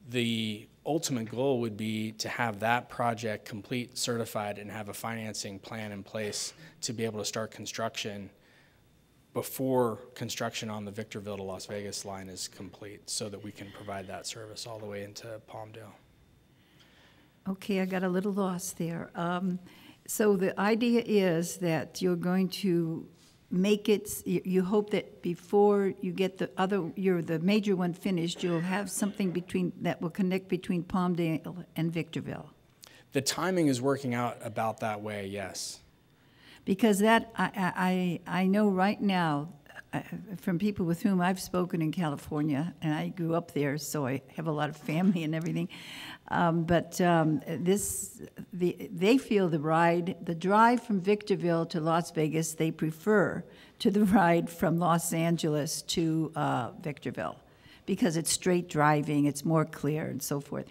the ultimate goal would be to have that project complete, certified, and have a financing plan in place to be able to start construction before construction on the Victorville to Las Vegas line is complete, so that we can provide that service all the way into Palmdale. Okay, I got a little lost there. So the idea is that you're going to make it, you hope that before you get the major one finished, you'll have something that will connect between Palmdale and Victorville. The timing is working out about that way, yes. Because that, I know right now, from people with whom I've spoken in California, and I grew up there, so I have a lot of family and everything, they feel the drive from Victorville to Las Vegas, they prefer to the ride from Los Angeles to Victorville, because it's straight driving, it's more clear and so forth.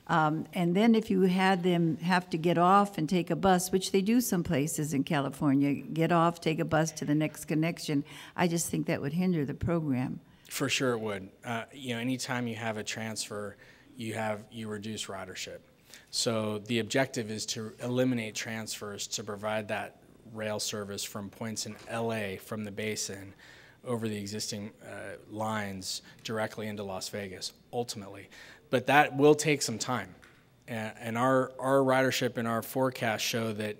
And then if you had them have to get off and take a bus, which they do some places in California, get off, take a bus to the next connection, I just think that would hinder the program. For sure it would. Anytime you have a transfer, you reduce ridership. So the objective is to eliminate transfers to provide that rail service from points in LA from the basin over the existing lines directly into Las Vegas, ultimately. But that will take some time. And our ridership and our forecast show that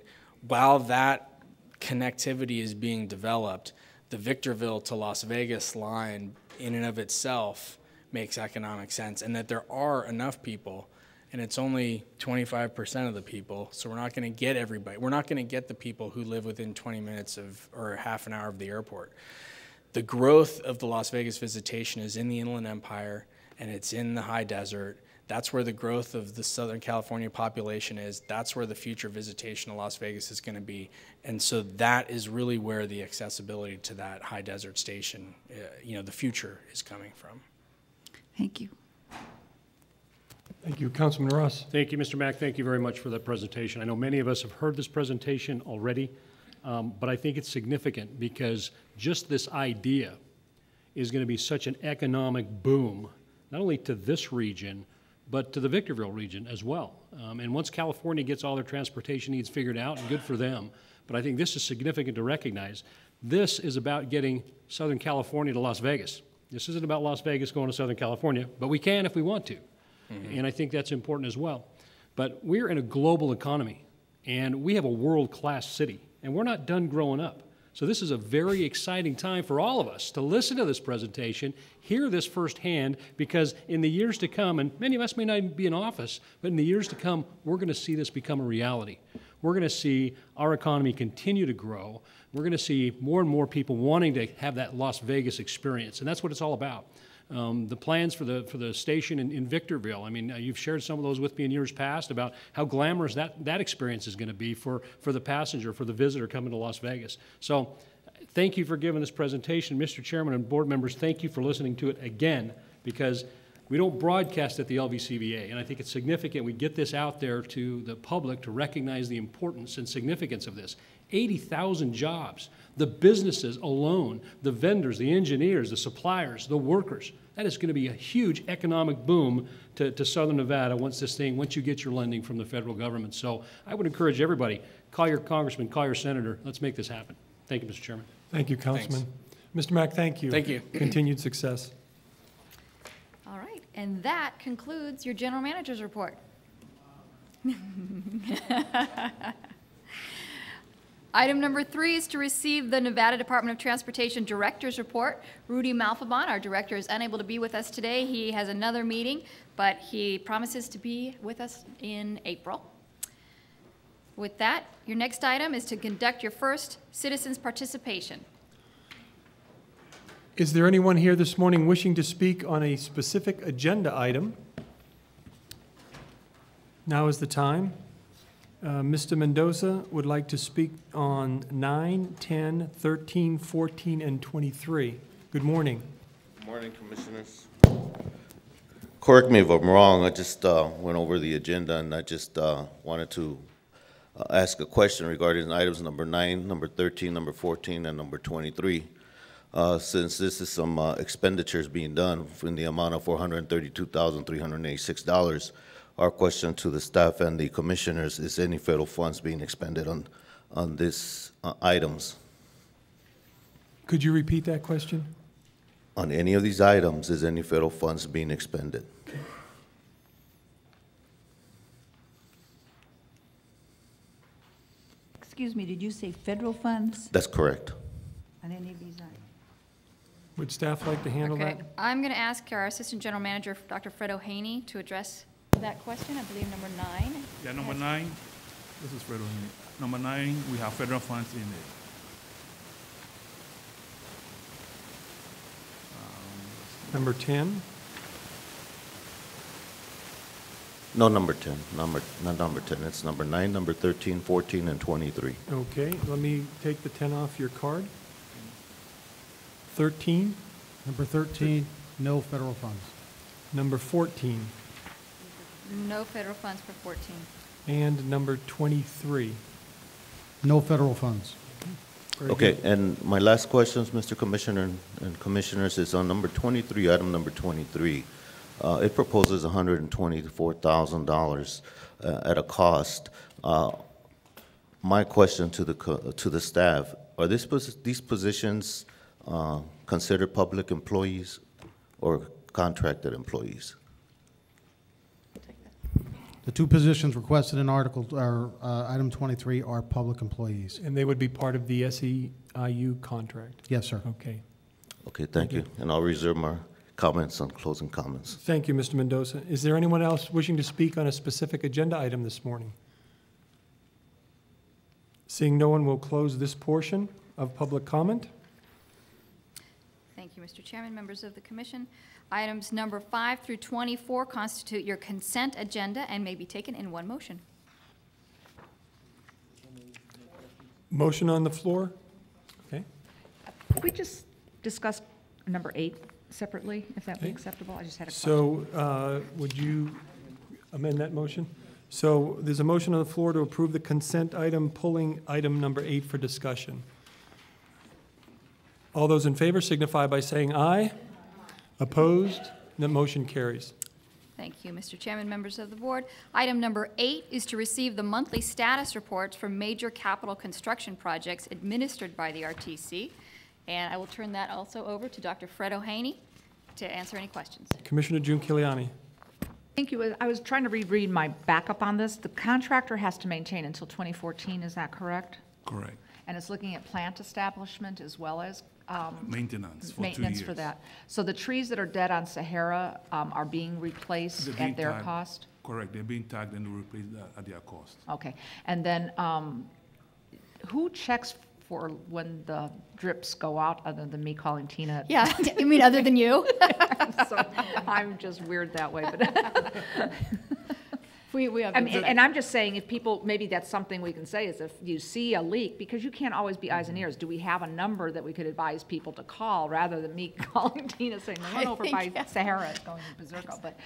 while that connectivity is being developed, the Victorville to Las Vegas line in and of itself makes economic sense, and that there are enough people, and it's only 25% of the people, so we're not going to get everybody. We're not going to get the people who live within 20 minutes or half an hour of the airport. The growth of the Las Vegas visitation is in the Inland Empire, and it's in the high desert. That's where the growth of the Southern California population is. That's where the future visitation of Las Vegas is going to be. And so that is really where the accessibility to that high desert station, the future is coming from. Thank you. Thank you. Councilman Ross. Thank you, Mr. Mack. Thank you very much for that presentation. I know many of us have heard this presentation already, but I think it's significant because just this idea is going to be such an economic boom, not only to this region, but to the Victorville region as well. And once California gets all their transportation needs figured out, and good for them, but I think this is significant to recognize. This is about getting Southern California to Las Vegas. This isn't about Las Vegas going to Southern California, but we can if we want to. Mm-hmm. And I think that's important as well. But we're in a global economy, and we have a world-class city, and we're not done growing up. So this is a very exciting time for all of us to listen to this presentation, hear this firsthand, because in the years to come, and many of us may not even be in office, but in the years to come, we're going to see this become a reality. We're going to see our economy continue to grow. We're going to see more and more people wanting to have that Las Vegas experience, and that's what it's all about. The plans for the station in Victorville, I mean, you've shared some of those with me in years past about how glamorous that experience is going to be for the passenger, for the visitor coming to Las Vegas. So thank you for giving this presentation. Mr. Chairman and board members, thank you for listening to it again, because we don't broadcast at the LVCVA, and I think it's significant we get this out there to the public to recognize the importance and significance of this. 80,000 jobs. The businesses alone, the vendors, the engineers, the suppliers, the workers. That is going to be a huge economic boom to Southern Nevada once you get your lending from the federal government. So I would encourage everybody, call your congressman, call your senator. Let's make this happen. Thank you, Mr. Chairman. Thank you, Councilman. Thanks. Mr. Mack, thank you. Thank you. Continued success. All right, and that concludes your general manager's report. Item number 3 is to receive the Nevada Department of Transportation Director's Report. Rudy Malfabon, our director, is unable to be with us today. He has another meeting, but he promises to be with us in April. With that, your next item is to conduct your first citizens participation. Is there anyone here this morning wishing to speak on a specific agenda item? Now is the time. Mr. Mendoza would like to speak on 9, 10, 13, 14, and 23. Good morning. Good morning, Commissioners. Correct me if I'm wrong. I just went over the agenda, and I just wanted to ask a question regarding items number 9, number 13, number 14, and number 23. Since this is some expenditures being done in the amount of $432,386, our question to the staff and the commissioners is any federal funds being expended on these items? Could you repeat that question? On any of these items, is any federal funds being expended? Excuse me, did you say federal funds That's correct. on any of these items? Would staff like to handle Okay, that? I'm going to ask our Assistant General Manager, Dr. Fred O'Haney, to address that question. I believe number 9. Yeah, number 9, this is Fred O'Haney. Number 9, we have federal funds in it. Number 10? No, number 10, not number 10. It's number 9, number 13, 14, and 23. Okay, let me take the 10 off your card. 13? Number 13, no federal funds. Number 14? No federal funds for 14. And number 23? No federal funds. Very Okay, good. and my last questions, Mr. Commissioner and Commissioners, is on number 23, item number 23. It proposes $124,000 at a cost. My question to the staff, are these positions considered public employees or contracted employees? The two positions requested in item 23 are public employees. And they would be part of the SEIU contract? Yes, sir. Okay. Okay, thank you. And I'll reserve my comments on closing comments. Thank you, Mr. Mendoza. Is there anyone else wishing to speak on a specific agenda item this morning? Seeing no one, we'll close this portion of public comment. Thank you, Mr. Chairman, members of the Commission. Items number 5 through 24 constitute your consent agenda and may be taken in one motion. Motion on the floor? Okay. Could we just discuss number 8 separately, if that would be acceptable? I just had a question. So would you amend that motion? So there's a motion on the floor to approve the consent item, pulling item number 8 for discussion. All those in favor signify by saying aye. Opposed? The motion carries. Thank you, Mr. Chairman, members of the board. Item number 8 is to receive the monthly status reports for major capital construction projects administered by the RTC. And I will turn that also over to Dr. Fred O'Haney to answer any questions. Commissioner June Kiliani. Thank you. I was trying to reread my backup on this. The contractor has to maintain until 2014, is that correct? Correct. And it's looking at plant establishment as well as maintenance for 2 maintenance years. for that. So the trees that are dead on Sahara are being replaced They're being at their tagged. cost? Correct. They're being tagged and replaced at their cost. Okay. And then who checks for when the drips go out other than me calling Tina? Yeah, you mean other than you? So I'm just weird that way, but. We have. I mean, and I'm just saying, if people, maybe that's something we can say, is if you see a leak, because you can't always be eyes and ears, do we have a number that we could advise people to call, rather than me calling Tina saying, the one over by Sahara is going to berserk? But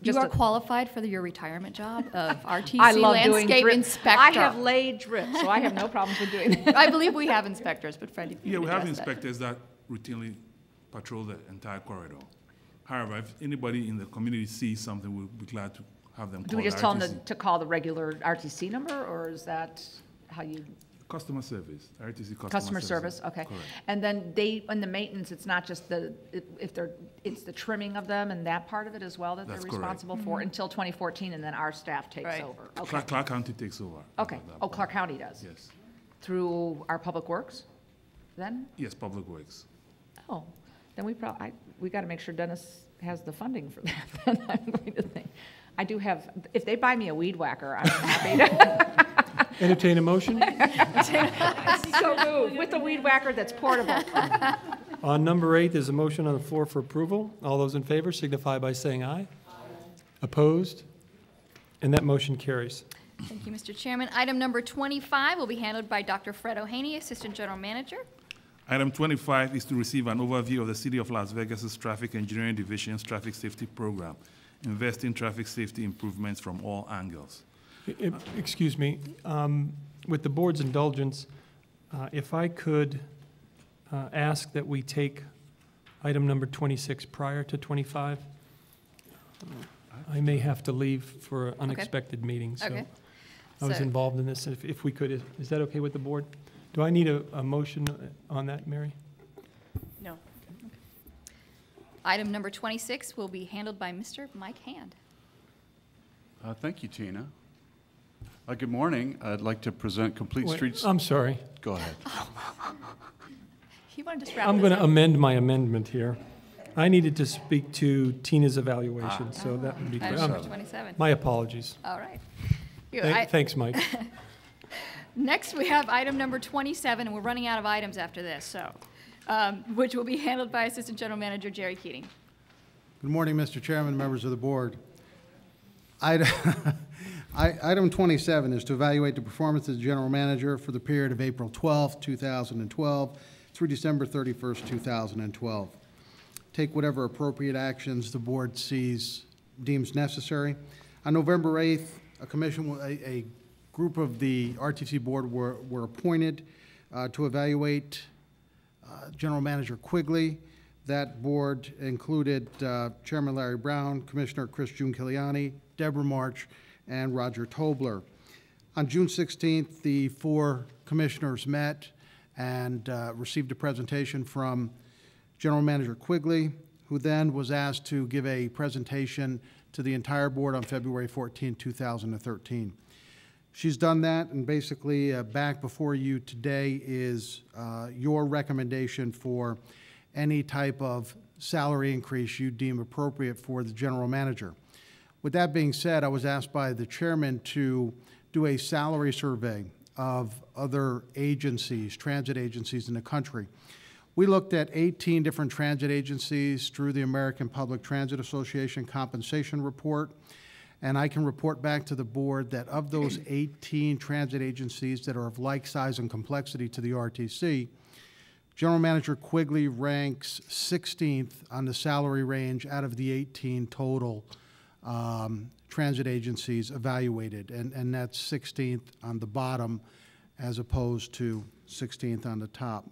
You are qualified for your retirement job of RTC I love doing landscape drip. inspector. I have laid drips, so I have no problems with doing that. I believe we have inspectors, but Freddie, Yeah, we have inspectors that routinely patrol the entire corridor. However, if anybody in the community sees something, we'll be glad to have them call Do we just tell RTC. them to call the regular RTC number, or is that how you? Customer service, RTC Customer service, okay. Correct. And then in the maintenance, it's not just it's the trimming of them and that part of it as well that they're That's correct. responsible for until 2014, and then our staff takes over. Okay. Clark County takes over. Okay. Oh, Clark County does? Yes. Through our Public Works, then? Yes, Public Works. Oh, then we got to make sure Dennis has the funding for that, then I'm going to think. I do have, if they buy me a weed whacker, I'm happy to. Entertain a motion? So moved, with a weed whacker that's portable. On number 8, there's a motion on the floor for approval. All those in favor signify by saying aye. Opposed? And that motion carries. Thank you, Mr. Chairman. Item number 25 will be handled by Dr. Fred O'Haney, Assistant General Manager. Item 25 is to receive an overview of the City of Las Vegas's Traffic Engineering Division's Traffic Safety Program, investing traffic safety improvements from all angles. Excuse me, with the board's indulgence, if I could ask that we take item number 26 prior to 25. I may have to leave for an unexpected meeting, so Okay. I was So- involved in this. If we could, is that okay with the board? Do I need a motion on that, Mary? No. Item number 26 will be handled by Mr. Mike Hand. Thank you, Tina. Good morning. I'd like to present Complete Wait, Streets. I'm sorry. Go ahead. You want to just wrap I'm this going up? to amend my amendment here. I needed to speak to Tina's evaluation, so that would be Item clear. number 27. My apologies. All right. Thanks, Mike. Next, we have item number 27, and we're running out of items after this, so, which will be handled by Assistant General Manager Jerry Keating. Good morning, Mr. Chairman, members of the board. Item 27 is to evaluate the performance of the general manager for the period of April 12th, 2012 through December 31st, 2012. Take whatever appropriate actions the board deems necessary. On November 8th, a group of the RTC board were appointed to evaluate General Manager Quigley. That board included Chairman Larry Brown, Commissioner Chris Giunciliani, Deborah March, and Roger Tobler. On June 16th, the 4 commissioners met and received a presentation from General Manager Quigley, who then was asked to give a presentation to the entire board on February 14, 2013. She's done that, and basically back before you today is your recommendation for any type of salary increase you deem appropriate for the general manager. With that being said, I was asked by the chairman to do a salary survey of other agencies, transit agencies in the country. We looked at 18 different transit agencies through the American Public Transit Association compensation report, and I can report back to the board that of those 18 transit agencies that are of like size and complexity to the RTC, General Manager Quigley ranks 16th on the salary range out of the 18 total transit agencies evaluated, and that's 16th on the bottom as opposed to 16th on the top.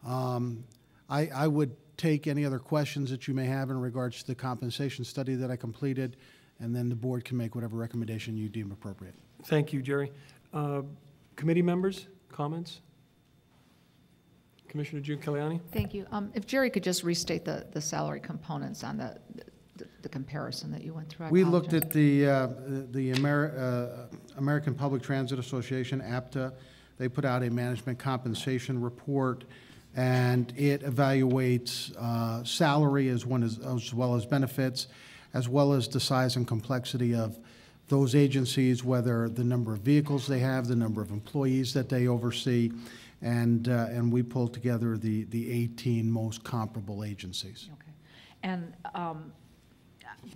I would take any other questions that you may have in regards to the compensation study that I completed, and then the board can make whatever recommendation you deem appropriate. Thank you, Jerry. Committee members, comments? Commissioner Giunciliani? Thank you. If Jerry could just restate the salary components on the comparison that you went through. I We apologize. looked at the American Public Transit Association, APTA. They put out a management compensation report, and it evaluates salary as well as benefits, as well as the size and complexity of those agencies, whether the number of vehicles they have, the number of employees that they oversee, and we pulled together the 18 most comparable agencies. Okay. And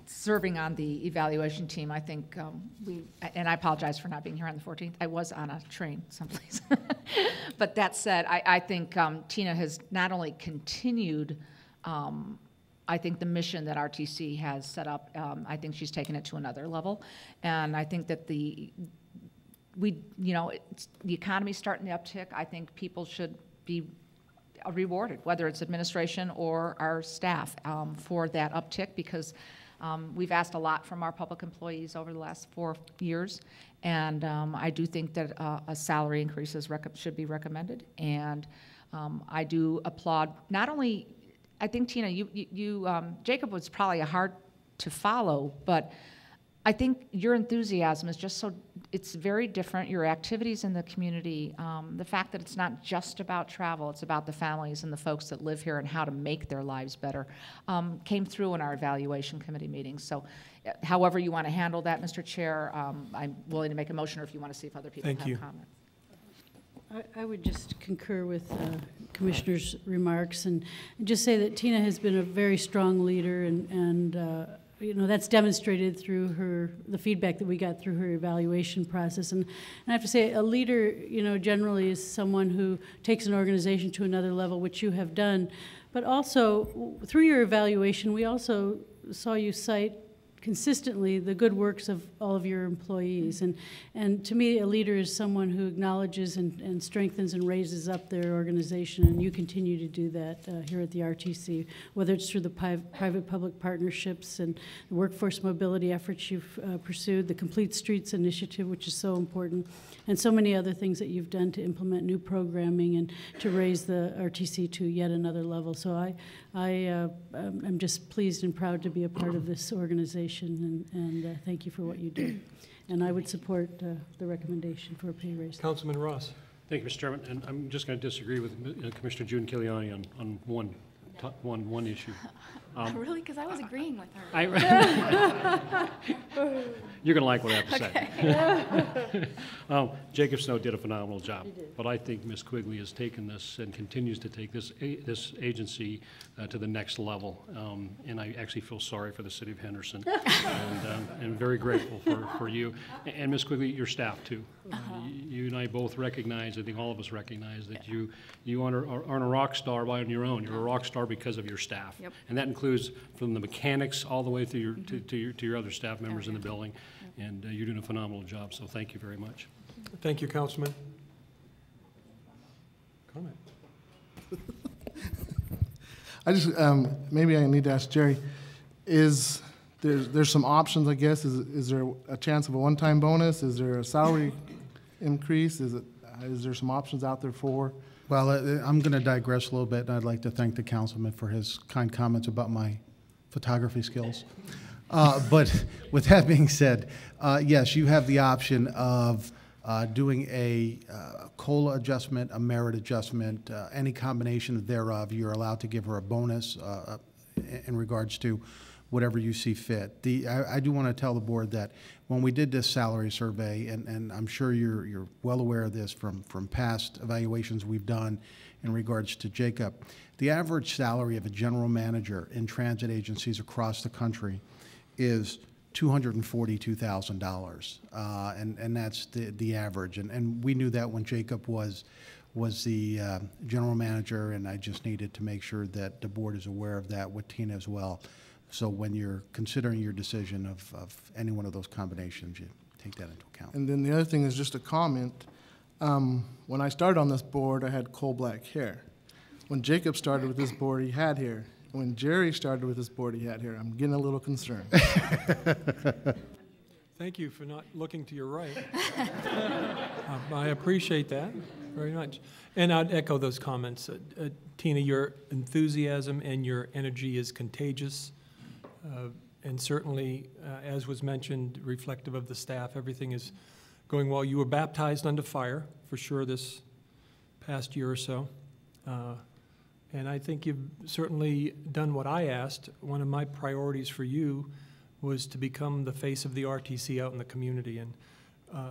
serving on the evaluation team, I think and I apologize for not being here on the 14th. I was on a train someplace. But that said, I think Tina has not only continued, I think the mission that RTC has set up, I think she's taken it to another level. And I think that the economy's starting to uptick. I think people should be rewarded, whether it's administration or our staff, for that uptick, because we've asked a lot from our public employees over the last 4 years, and I do think that a salary increase should be recommended. And I do applaud not only, I think, Tina, Jacob was probably hard to follow, but I think your enthusiasm is just it's very different. Your activities in the community, the fact that it's not just about travel, it's about the families and the folks that live here and how to make their lives better, came through in our evaluation committee meetings. So however you want to handle that, Mr. Chair, I'm willing to make a motion, or if you want to see if other people have comments. I would just concur with Commissioner's remarks and just say that Tina has been a very strong leader, and you know, that's demonstrated through the feedback that we got through her evaluation process. And I have to say, a leader, you know, generally is someone who takes an organization to another level, which you have done. But also, through your evaluation, we also saw you cite consistently the good works of all of your employees. And to me, a leader is someone who acknowledges and strengthens and raises up their organization, and you continue to do that here at the RTC, whether it's through the private-public partnerships and the workforce mobility efforts you've pursued, the Complete Streets Initiative, which is so important, and so many other things that you've done to implement new programming and to raise the RTC to yet another level. So I'm just pleased and proud to be a part of this organization, and thank you for what you do. And I would support the recommendation for a pay raise. Councilman Ross. Thank you, Mr. Chairman. And I'm just going to disagree with Commissioner June Kiliani on one issue. Really? Because I was agreeing with her. You're going to like what I have to say. Jacob Snow did a phenomenal job, but I think Ms. Quigley has taken this and continues to take this agency to the next level. And I actually feel sorry for the city of Henderson, and very grateful for you. And Ms. Quigley, your staff too. You and I both recognize, I think all of us recognize, that you aren't a rock star on your own. You're a rock star because of your staff. Yep. And that includes from the mechanics all the way through to your other staff members in the building. And you're doing a phenomenal job, so thank you very much. Thank you, Councilman. Comment. I just, maybe I need to ask Jerry, there's some options, I guess. Is there a chance of a one-time bonus? Is there a salary increase? Is there some options out there for? Well, I'm going to digress a little bit, and I'd like to thank the councilman for his kind comments about my photography skills. But with that being said, yes, you have the option of doing a COLA adjustment, a merit adjustment, any combination thereof. You're allowed to give her a bonus in regards to whatever you see fit. I do want to tell the board that when we did this salary survey, and I'm sure you're well aware of this from past evaluations we've done in regards to Jacob, the average salary of a general manager in transit agencies across the country is $242,000, and that's the average. And we knew that when Jacob was the general manager, and I just needed to make sure that the board is aware of that with Tina as well. So when you're considering your decision of any one of those combinations, you take that into account. And then the other thing is just a comment. When I started on this board, I had coal black hair. When Jacob started with this board, he had hair. When Jerry started with this board, he had hair. I'm getting a little concerned. Thank you for not looking to your right. I appreciate that very much. And I'd echo those comments. Tina, your enthusiasm and your energy is contagious. And certainly, as was mentioned, reflective of the staff, everything is going well. You were baptized under fire, for sure, this past year or so. And I think you've certainly done what I asked. One of my priorities for you was to become the face of the RTC out in the community. And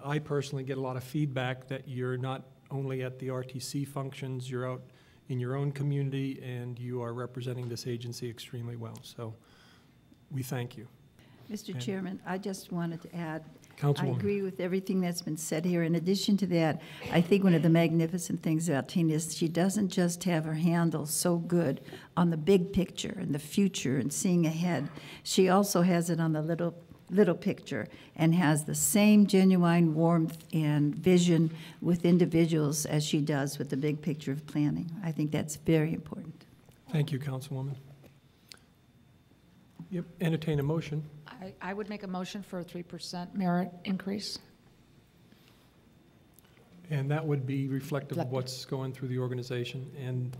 I personally get a lot of feedback that you're not only at the RTC functions, you're out in your own community, and you are representing this agency extremely well. So we thank you. Mr. Chairman, I just wanted to add, Councilwoman. I agree with everything that's been said here. In addition to that, I think one of the magnificent things about Tina is she doesn't just have her handle so good on the big picture and the future and seeing ahead. She also has it on the little picture and has the same genuine warmth and vision with individuals as she does with the big picture of planning. I think that's very important. Thank you, Councilwoman. Yep, entertain a motion. I would make a motion for a 3% merit increase. And that would be reflective of what's going through the organization. And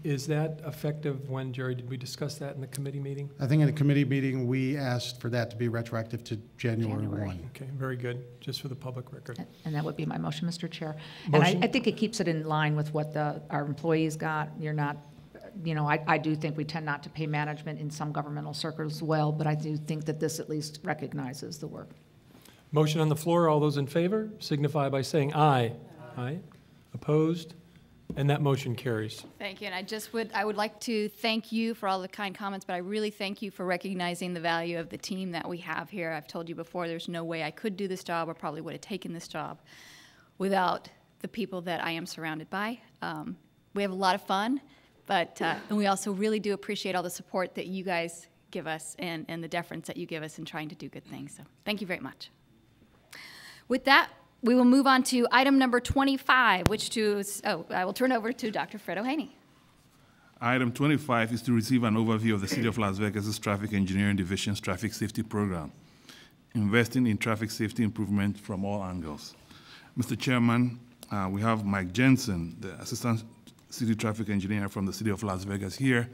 is that effective when, Jerry, did we discuss that in the committee meeting? I think in the committee meeting, we asked for that to be retroactive to January 1. Okay, very good, just for the public record. And that would be my motion, Mr. Chair. Motion? And I think it keeps it in line with what our employees got. You're not, you know, I do think we tend not to pay management in some governmental circles as well, but I do think that this at least recognizes the work. Motion on the floor. All those in favor signify by saying aye. Aye. Opposed? And that motion carries. Thank you, and I would like to thank you for all the kind comments, but I really thank you for recognizing the value of the team that we have here. I've told you before, there's no way I could do this job, or probably would have taken this job, without the people that I am surrounded by. We have a lot of fun, but and we also really do appreciate all the support that you guys give us and the deference that you give us in trying to do good things. So thank you very much. With that, we will move on to item number 25, I will turn over to Dr. Fred O'Haney. Item 25 is to receive an overview of the City of Las Vegas's Traffic Engineering Division's Traffic Safety Program, investing in traffic safety improvement from all angles. Mr. Chairman, we have Mike Jensen, the Assistant City Traffic Engineer from the City of Las Vegas, here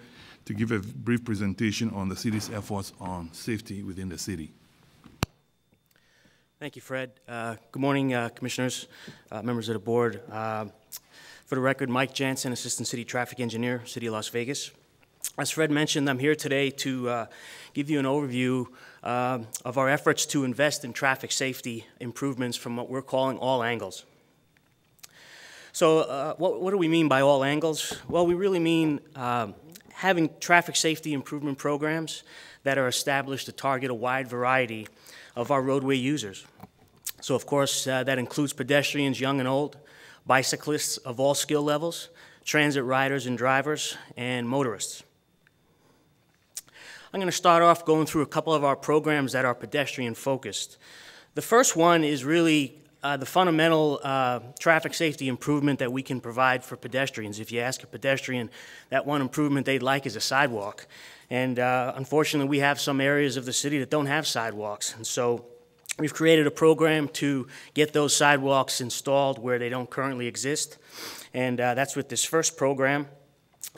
to give a brief presentation on the city's efforts on safety within the city. Thank you, Fred. Good morning, Commissioners, members of the board. For the record, Mike Jansen, Assistant City Traffic Engineer, City of Las Vegas. As Fred mentioned, I'm here today to give you an overview of our efforts to invest in traffic safety improvements from what we're calling all angles. So what do we mean by all angles? Well, we really mean having traffic safety improvement programs that are established to target a wide variety of our roadway users. So of course, that includes pedestrians, young and old, bicyclists of all skill levels, transit riders and drivers, and motorists. I'm going to start off going through a couple of our programs that are pedestrian focused. The first one is really the fundamental traffic safety improvement that we can provide for pedestrians. If you ask a pedestrian, that one improvement they'd like is a sidewalk. And unfortunately, we have some areas of the city that don't have sidewalks. And so we've created a program to get those sidewalks installed where they don't currently exist. And that's with this first program.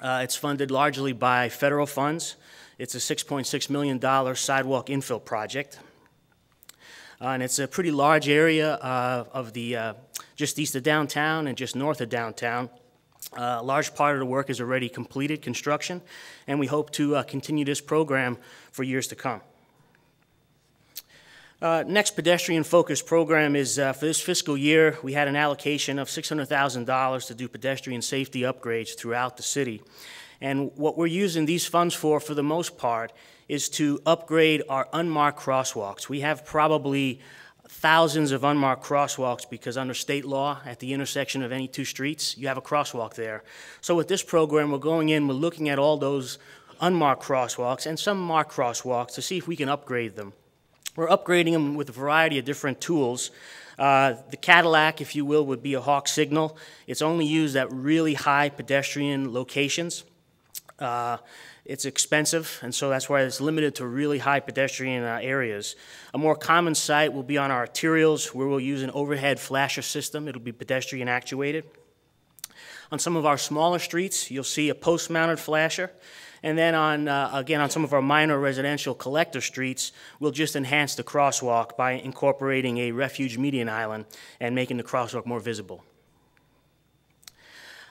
It's funded largely by federal funds. It's a $6.6 million sidewalk infill project. And it's a pretty large area of the just east of downtown and just north of downtown. A large part of the work is already completed construction, and we hope to continue this program for years to come. Next pedestrian-focused program is for this fiscal year, we had an allocation of $600,000 to do pedestrian safety upgrades throughout the city. And what we're using these funds for the most part, is to upgrade our unmarked crosswalks. We have probably thousands of unmarked crosswalks because under state law, at the intersection of any two streets, you have a crosswalk there. So with this program, we're going in, we're looking at all those unmarked crosswalks and some marked crosswalks to see if we can upgrade them. We're upgrading them with a variety of different tools. The Cadillac, if you will, would be a hawk signal. It's only used at really high pedestrian locations. It's expensive, and so that's why it's limited to really high pedestrian areas. A more common site will be on our arterials, where we'll use an overhead flasher system. It'll be pedestrian actuated. On some of our smaller streets, you'll see a post-mounted flasher. And then on, again, on some of our minor residential collector streets, we'll just enhance the crosswalk by incorporating a refuge median island and making the crosswalk more visible.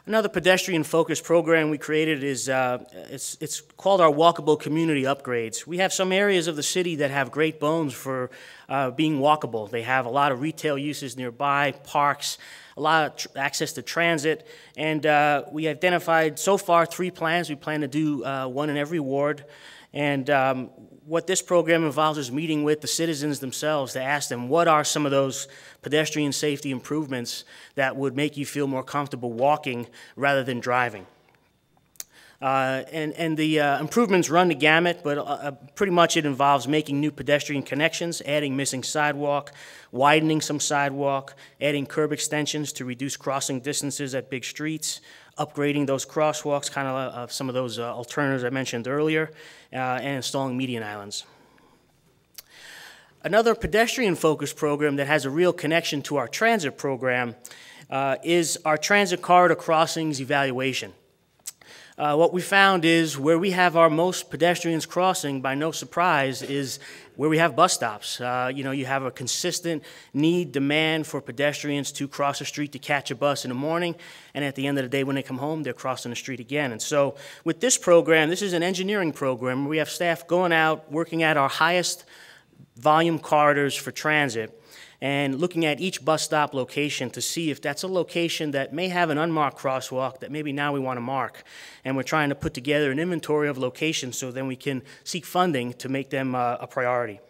Another pedestrian-focused program we created is, it's called our Walkable Community Upgrades. We have some areas of the city that have great bones for being walkable. They have a lot of retail uses nearby, parks, a lot of access to transit, and we identified so far 3 plans. We plan to do one in every ward, and what this program involves is meeting with the citizens themselves to ask them what are some of those pedestrian safety improvements that would make you feel more comfortable walking rather than driving. And the improvements run the gamut, but pretty much it involves making new pedestrian connections, adding missing sidewalk, widening some sidewalk, adding curb extensions to reduce crossing distances at big streets, upgrading those crosswalks, kind of some of those alternatives I mentioned earlier, and installing median islands. Another pedestrian-focused program that has a real connection to our transit program is our transit corridor crossings evaluation. What we found is where we have our most pedestrians crossing, by no surprise, is where we have bus stops. You know, you have a consistent need, demand for pedestrians to cross the street to catch a bus in the morning, and at the end of the day when they come home, they're crossing the street again. And so with this program, this is an engineering program where we have staff going out, working at our highest volume corridors for transit, and looking at each bus stop location to see if that's a location that may have an unmarked crosswalk that maybe now we want to mark. And we're trying to put together an inventory of locations so then we can seek funding to make them a priority.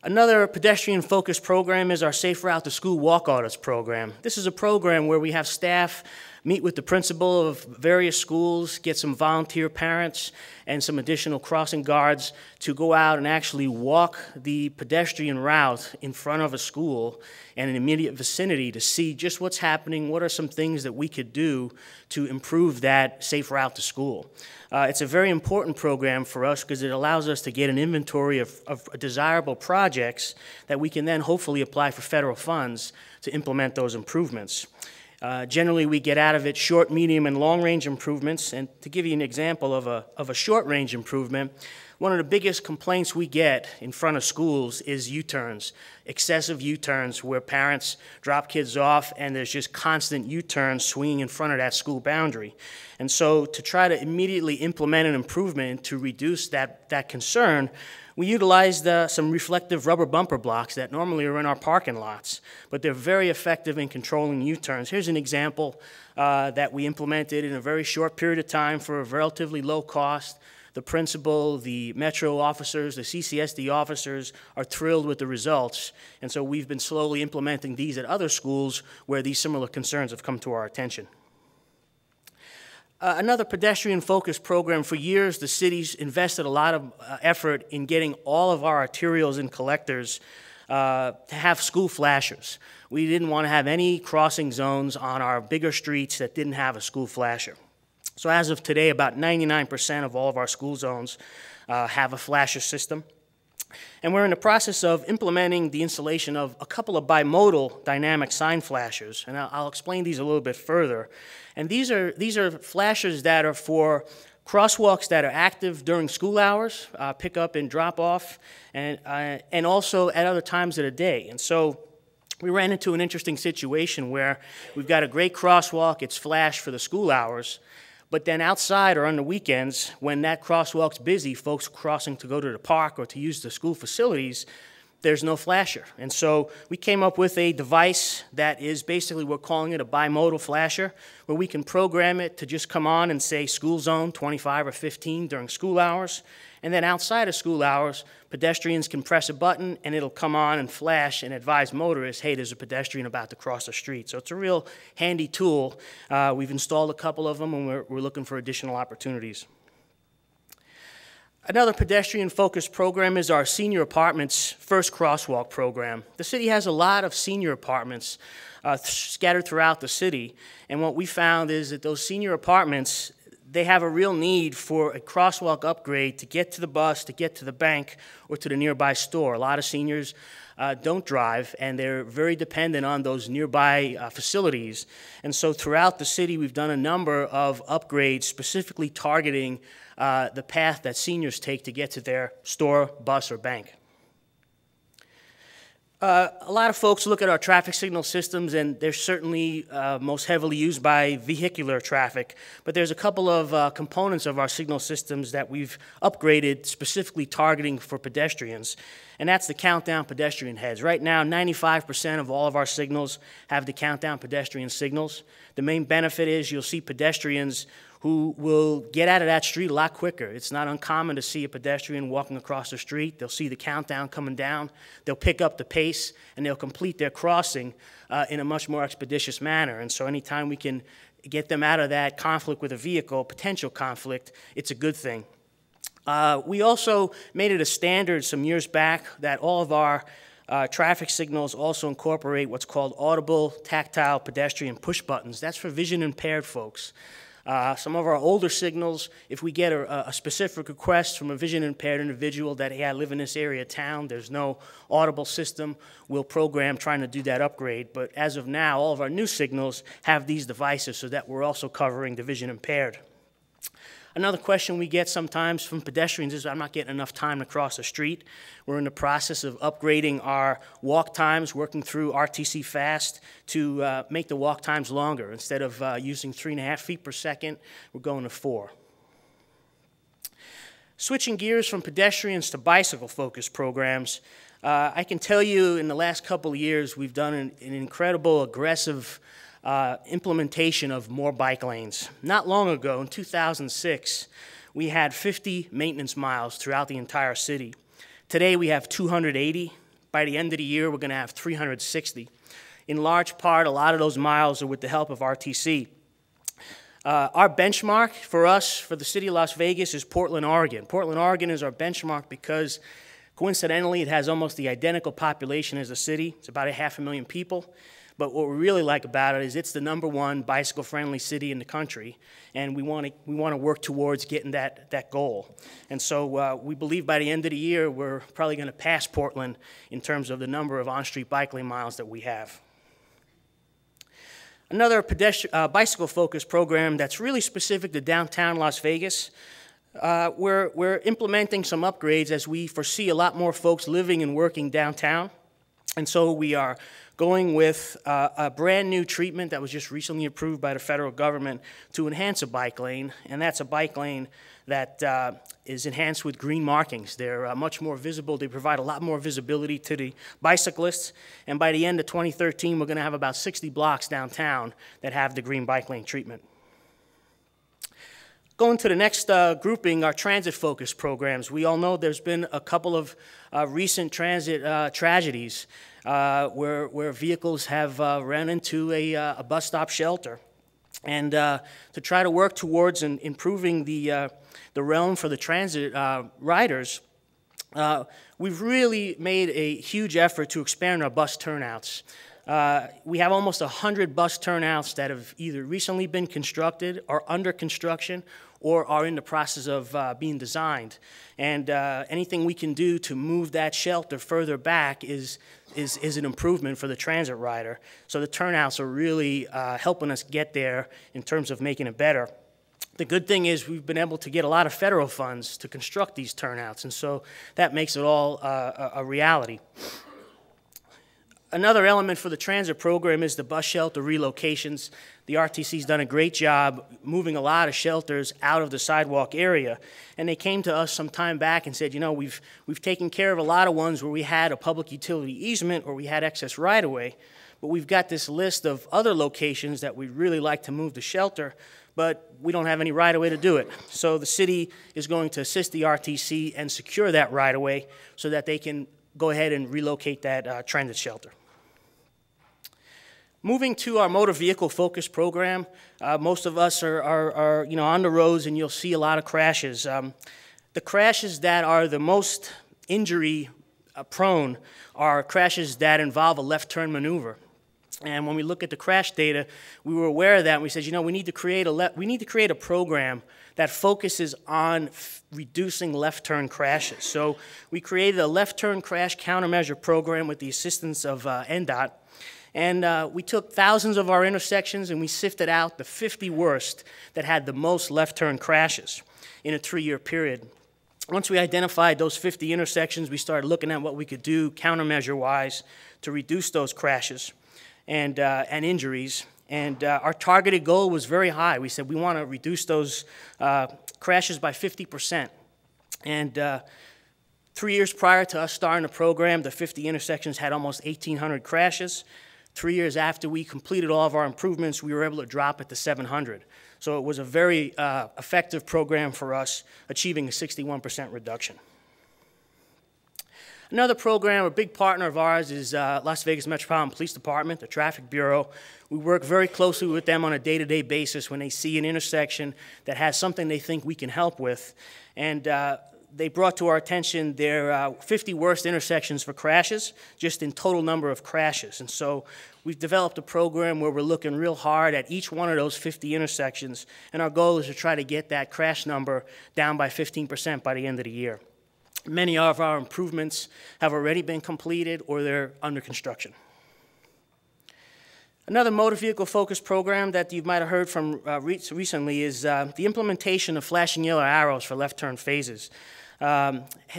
Another pedestrian-focused program is our Safe Route to School Walk Audits program. This is a program where we have staff meet with the principal of various schools, get some volunteer parents and some additional crossing guards to go out and actually walk the pedestrian route in front of a school and an immediate vicinity to see just what's happening, what are some things that we could do to improve that safe route to school. It's a very important program for us because it allows us to get an inventory of desirable projects that we can then hopefully apply for federal funds to implement those improvements. Generally, we get out of it short, medium, and long-range improvements. And to give you an example of a short-range improvement, one of the biggest complaints we get in front of schools is U-turns, excessive U-turns where parents drop kids off and there's just constant U-turns swinging in front of that school boundary. And so to try to immediately implement an improvement to reduce that concern, we utilized some reflective rubber bumper blocks that normally are in our parking lots, but they're very effective in controlling U-turns. Here's an example that we implemented in a very short period of time for a relatively low cost. The principal, the Metro officers, the CCSD officers are thrilled with the results, and so we've been slowly implementing these at other schools where these similar concerns have come to our attention. Another pedestrian-focused program. For years, the city's invested a lot of effort in getting all of our arterials and collectors to have school flashers. We didn't want to have any crossing zones on our bigger streets that didn't have a school flasher. So as of today, about 99% of all of our school zones have a flasher system. And we're in the process of implementing the installation of a couple of bimodal dynamic sign flashers, and I'll explain these a little bit further. And these are flashers that are for crosswalks that are active during school hours, pick up and drop off, and also at other times of the day. And so we ran into an interesting situation where we've got a great crosswalk, it's flashed for the school hours, but then outside or on the weekends, when that crosswalk's busy, folks crossing to go to the park or to use the school facilities, there's no flasher. And so we came up with a device that is basically, we're calling it a bimodal flasher, where we can program it to just come on and say school zone 25 or 15 during school hours. And then outside of school hours, pedestrians can press a button and it'll come on and flash and advise motorists, hey, there's a pedestrian about to cross the street. So it's a real handy tool. We've installed a couple of them and we're looking for additional opportunities. Another pedestrian-focused program is our senior apartments first crosswalk program. The city has a lot of senior apartments scattered throughout the city, and what we found is that those senior apartments, they have a real need for a crosswalk upgrade to get to the bus, to get to the bank, or to the nearby store. A lot of seniors don't drive, and they're very dependent on those nearby facilities. And so throughout the city, we've done a number of upgrades specifically targeting the path that seniors take to get to their store, bus, or bank. A lot of folks look at our traffic signal systems, and they're certainly most heavily used by vehicular traffic, but there's a couple of components of our signal systems that we've upgraded specifically targeting for pedestrians, and that's the countdown pedestrian heads. Right now, 95% of all of our signals have the countdown pedestrian signals. The main benefit is you'll see pedestrians who will get out of that street a lot quicker. It's not uncommon to see a pedestrian walking across the street. They'll see the countdown coming down. They'll pick up the pace, and they'll complete their crossing in a much more expeditious manner. And so anytime we can get them out of that conflict with a vehicle, potential conflict, it's a good thing. We also made it a standard some years back that all of our traffic signals also incorporate what's called audible tactile pedestrian push buttons. That's for vision impaired folks. Some of our older signals, if we get a specific request from a vision-impaired individual that, hey, I live in this area of town, there's no audible system, we'll program trying to do that upgrade. But as of now, all of our new signals have these devices so that we're also covering the vision-impaired. Another question we get sometimes from pedestrians is, I'm not getting enough time to cross the street. We're in the process of upgrading our walk times, working through RTC Fast to make the walk times longer. Instead of using 3.5 feet per second, we're going to 4. Switching gears from pedestrians to bicycle-focused programs, I can tell you in the last couple of years we've done an incredible, aggressive implementation of more bike lanes. Not long ago, in 2006, we had 50 maintenance miles throughout the entire city. Today we have 280. By the end of the year, we're going to have 360. In large part, a lot of those miles are with the help of RTC. Our benchmark for us, for the city of Las Vegas, is Portland, Oregon. Portland, Oregon is our benchmark because, coincidentally, it has almost the identical population as the city. It's about 500,000 people. But what we really like about it is it's the #1 bicycle-friendly city in the country, and we want to work towards getting that goal. And so we believe by the end of the year, we're probably going to pass Portland in terms of the number of on-street bike lane miles that we have. Another bicycle-focused program that's really specific to downtown Las Vegas, we're implementing some upgrades as we foresee a lot more folks living and working downtown. And so we are going with a brand new treatment that was just recently approved by the federal government to enhance a bike lane, and that's a bike lane that is enhanced with green markings. They're much more visible. They provide a lot more visibility to the bicyclists, and by the end of 2013, we're going to have about 60 blocks downtown that have the green bike lane treatment. Going to the next grouping, our transit-focused programs. We all know there's been a couple of recent transit tragedies where vehicles have run into a bus stop shelter. And to try to work towards improving the realm for the transit riders, we've really made a huge effort to expand our bus turnouts. We have almost 100 bus turnouts that have either recently been constructed or under construction or are in the process of being designed. And anything we can do to move that shelter further back is an improvement for the transit rider. So the turnouts are really helping us get there in terms of making it better. The good thing is we've been able to get a lot of federal funds to construct these turnouts, and so that makes it all a reality. Another element for the transit program is the bus shelter relocations. The RTC's done a great job moving a lot of shelters out of the sidewalk area. And they came to us some time back and said, you know, we've taken care of a lot of ones where we had a public utility easement or we had excess right-of-way, but we've got this list of other locations that we'd really like to move the shelter, but we don't have any right-of-way to do it. So the city is going to assist the RTC and secure that right-of-way so that they can go ahead and relocate that transit shelter. Moving to our motor vehicle focused program, most of us are on the roads and you'll see a lot of crashes. The crashes that are the most injury prone are crashes that involve a left turn maneuver. And when we look at the crash data, we were aware of that and we said, you know, we need to create a program that focuses on reducing left turn crashes. So we created a left turn crash countermeasure program with the assistance of NDOT. And we took thousands of our intersections and we sifted out the 50 worst that had the most left turn crashes in a 3-year period. Once we identified those 50 intersections, we started looking at what we could do countermeasure-wise to reduce those crashes and injuries. And our targeted goal was very high. We said we want to reduce those crashes by 50%. And 3 years prior to us starting the program, the 50 intersections had almost 1,800 crashes. 3 years after we completed all of our improvements, we were able to drop it to 700. So it was a very effective program for us, achieving a 61% reduction. Another program, a big partner of ours, is Las Vegas Metropolitan Police Department, the Traffic Bureau. We work very closely with them on a day-to-day basis when they see an intersection that has something they think we can help with. And they brought to our attention their 50 worst intersections for crashes, just in total number of crashes. And so we've developed a program where we're looking real hard at each one of those 50 intersections, and our goal is to try to get that crash number down by 15% by the end of the year. Many of our improvements have already been completed or they're under construction. Another motor vehicle focused program that you might have heard from recently is the implementation of flashing yellow arrows for left turn phases.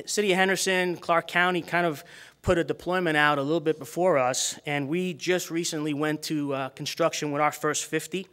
City of Henderson, Clark County kind of put a deployment out a little bit before us, and we just recently went to construction with our first 50.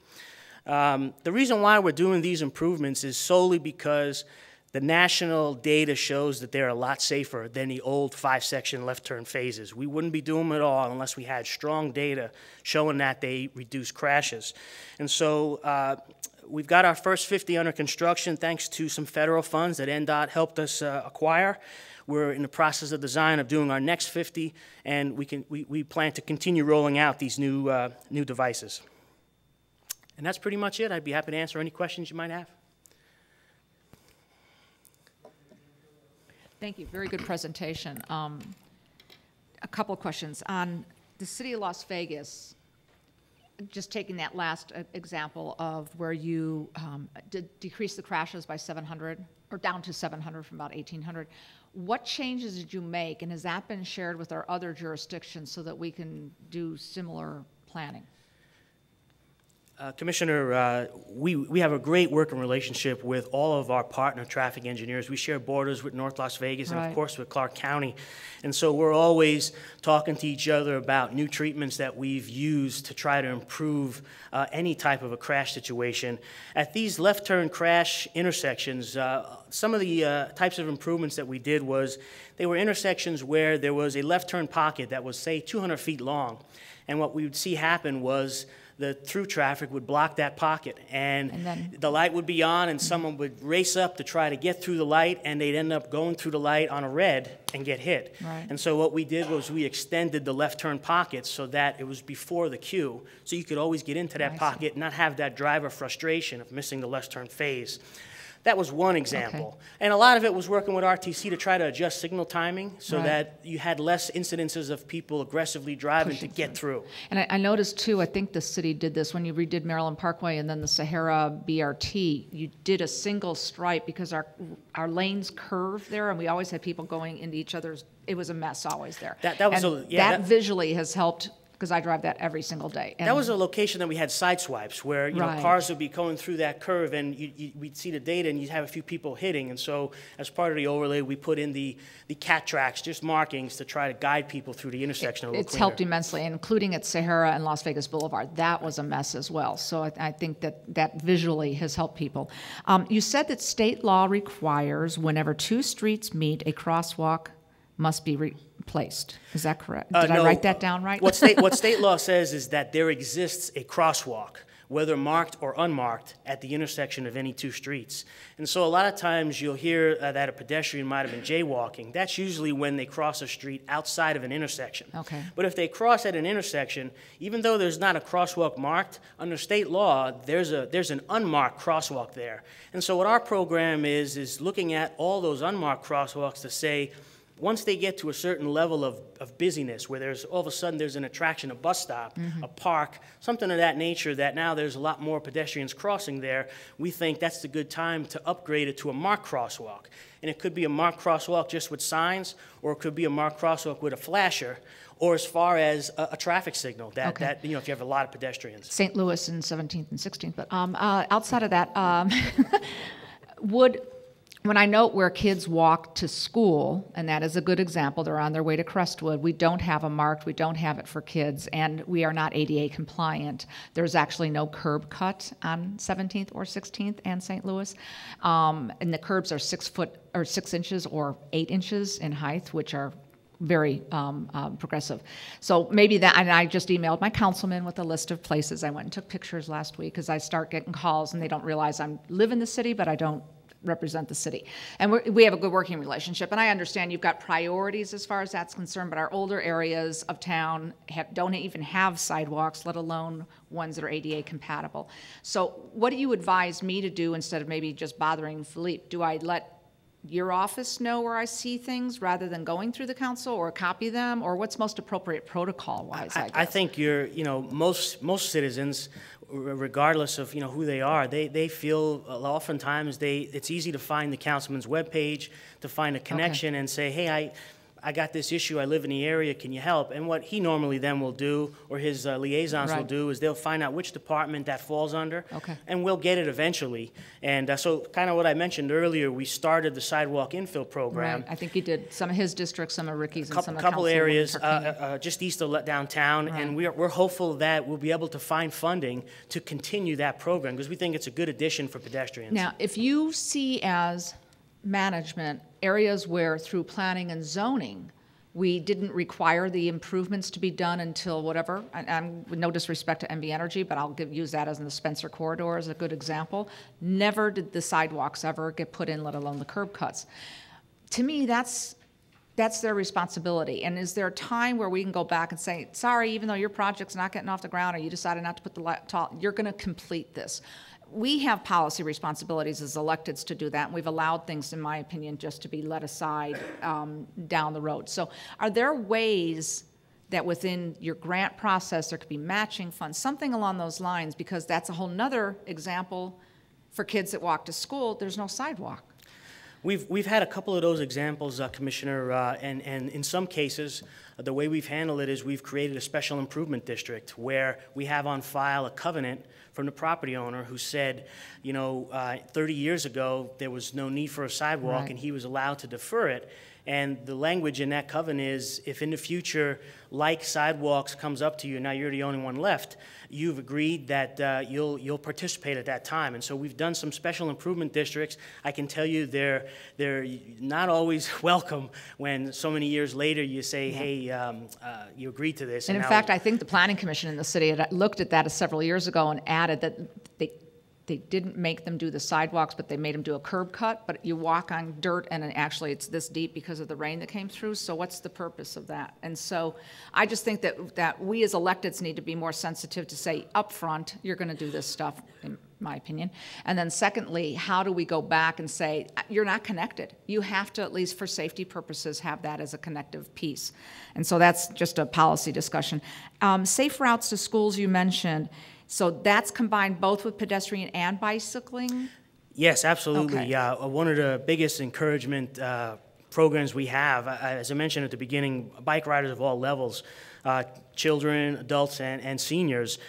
The reason why we're doing these improvements is solely because The national data shows that they're a lot safer than the old 5-section left turn phases. We wouldn't be doing them at all unless we had strong data showing that they reduce crashes. And so we've got our first 50 under construction thanks to some federal funds that NDOT helped us acquire. We're in the process of design of doing our next 50, and we plan to continue rolling out these new devices. And that's pretty much it. I'd be happy to answer any questions you might have. Thank you. Very good presentation. A couple of questions. On the city of Las Vegas, just taking that last example of where you did decrease the crashes by 700, or down to 700 from about 1,800, what changes did you make, and has that been shared with our other jurisdictions so that we can do similar planning? Commissioner, we have a great working relationship with all of our partner traffic engineers. We share borders with North Las Vegas and, of course, with Clark County. And so we're always talking to each other about new treatments that we've used to try to improve any type of a crash situation. At these left turn crash intersections, some of the types of improvements that we did was they were intersections where there was a left turn pocket that was, say, 200 feet long. And what we would see happen was the through traffic would block that pocket, and the light would be on, and someone would race up to try to get through the light, and they'd end up going through the light on a red and get hit. Right. And so what we did was we extended the left turn pocket so that it was before the queue, so you could always get into that pocket and not have that driver frustration of missing the left turn phase. That was one example. Okay. And a lot of it was working with RTC to try to adjust signal timing so that you had less incidences of people aggressively driving to get through. And I noticed, too, I think the city did this when you redid Maryland Parkway and then the Sahara BRT. You did a single stripe because our lanes curve there, and we always had people going into each other's. It was a mess always there. That visually has helped, because I drive that every single day. And that was a location that we had side swipes where you know, cars would be going through that curve, and we'd see the data and you'd have a few people hitting. And so as part of the overlay, we put in the cat tracks, just markings to try to guide people through the intersection a little It's cleaner. helped immensely, including at Sahara and Las Vegas Boulevard. That was a mess as well. So I think that visually has helped people. You said that state law requires whenever two streets meet, a crosswalk must be replaced. Is that correct? Did I write that down right? What state law says is that there exists a crosswalk, whether marked or unmarked, at the intersection of any two streets. And so a lot of times you'll hear that a pedestrian might have been jaywalking. That's usually when they cross a street outside of an intersection. Okay. But if they cross at an intersection, even though there's not a crosswalk marked, under state law, there's an unmarked crosswalk there. And so what our program is looking at all those unmarked crosswalks to say, once they get to a certain level of busyness, where there's all of a sudden there's an attraction, a bus stop, a park, something of that nature, that now there's a lot more pedestrians crossing there, we think that's the good time to upgrade it to a marked crosswalk. And it could be a marked crosswalk just with signs, or it could be a marked crosswalk with a flasher, or as far as a traffic signal that you know, if you have a lot of pedestrians. St. Louis in 17th and 16th. But outside of that, when I note where kids walk to school, and that is a good example, they're on their way to Crestwood, we don't have a marked, we don't have it for kids, and we are not ADA compliant. There's actually no curb cut on 17th or 16th and St. Louis. And the curbs are 6 inches or 8 inches in height, which are very progressive. So maybe that, and I just emailed my councilman with a list of places. I went and took pictures last week because I start getting calls and they don't realize I live in the city, but I don't represent the city. And we have a good working relationship. And I understand you've got priorities as far as that's concerned, but our older areas of town don't even have sidewalks, let alone ones that are ADA compatible. So what do you advise me to do instead of maybe just bothering Philippe? Do I let your office know where I see things rather than going through the council, or copy them, or what's most appropriate protocol-wise, I guess? I think most citizens, regardless of who they are, they feel oftentimes it's easy to find the councilman's webpage, to find a connection and say, hey, I got this issue, I live in the area, can you help? And what he normally then will do, or his liaisons will do, is they'll find out which department that falls under, and we'll get it eventually. And so kind of what I mentioned earlier, we started the sidewalk infill program. Right. I think he did some of his districts, some of Ricky's, and some of couple areas Councilwoman just east of downtown, and we're hopeful that we'll be able to find funding to continue that program, because we think it's a good addition for pedestrians. Now, if you see as management areas where through planning and zoning, we didn't require the improvements to be done until whatever, and with no disrespect to MB Energy, but I'll use that as in the Spencer corridor as a good example. Never did the sidewalks ever get put in, let alone the curb cuts. To me, that's their responsibility. And is there a time where we can go back and say, sorry, even though your project's not getting off the ground or you decided not to put the you're going to complete this? We have policy responsibilities as electeds to do that, and we've allowed things, in my opinion, just to be let aside down the road. So are there ways that within your grant process there could be matching funds, something along those lines, because that's a whole nother example for kids that walk to school, there's no sidewalk. We've had a couple of those examples, Commissioner, and in some cases, the way we've handled it is we've created a special improvement district where we have on file a covenant from the property owner who said, you know, 30 years ago there was no need for a sidewalk, and he was allowed to defer it. And the language in that covenant is, if in the future, like sidewalks comes up to you, now you're the only one left, you've agreed that you'll participate at that time. And so we've done some special improvement districts. I can tell you they're not always welcome when so many years later you say, hey, you agreed to this. And in fact, I think the Planning Commission in the city had looked at that several years ago and added that they didn't make them do the sidewalks, but they made them do a curb cut, but you walk on dirt and actually it's this deep because of the rain that came through, so what's the purpose of that? And so I just think that we as electeds need to be more sensitive to say up front, you're going to do this stuff, in my opinion. And then secondly, how do we go back and say, you're not connected. You have to, at least for safety purposes, have that as a connective piece. And so that's just a policy discussion. Safe routes to schools you mentioned. So that's combined both with pedestrian and bicycling? Yes, absolutely. Okay. One of the biggest encouragement programs we have, as I mentioned at the beginning, bike riders of all levels, children, adults, and seniors.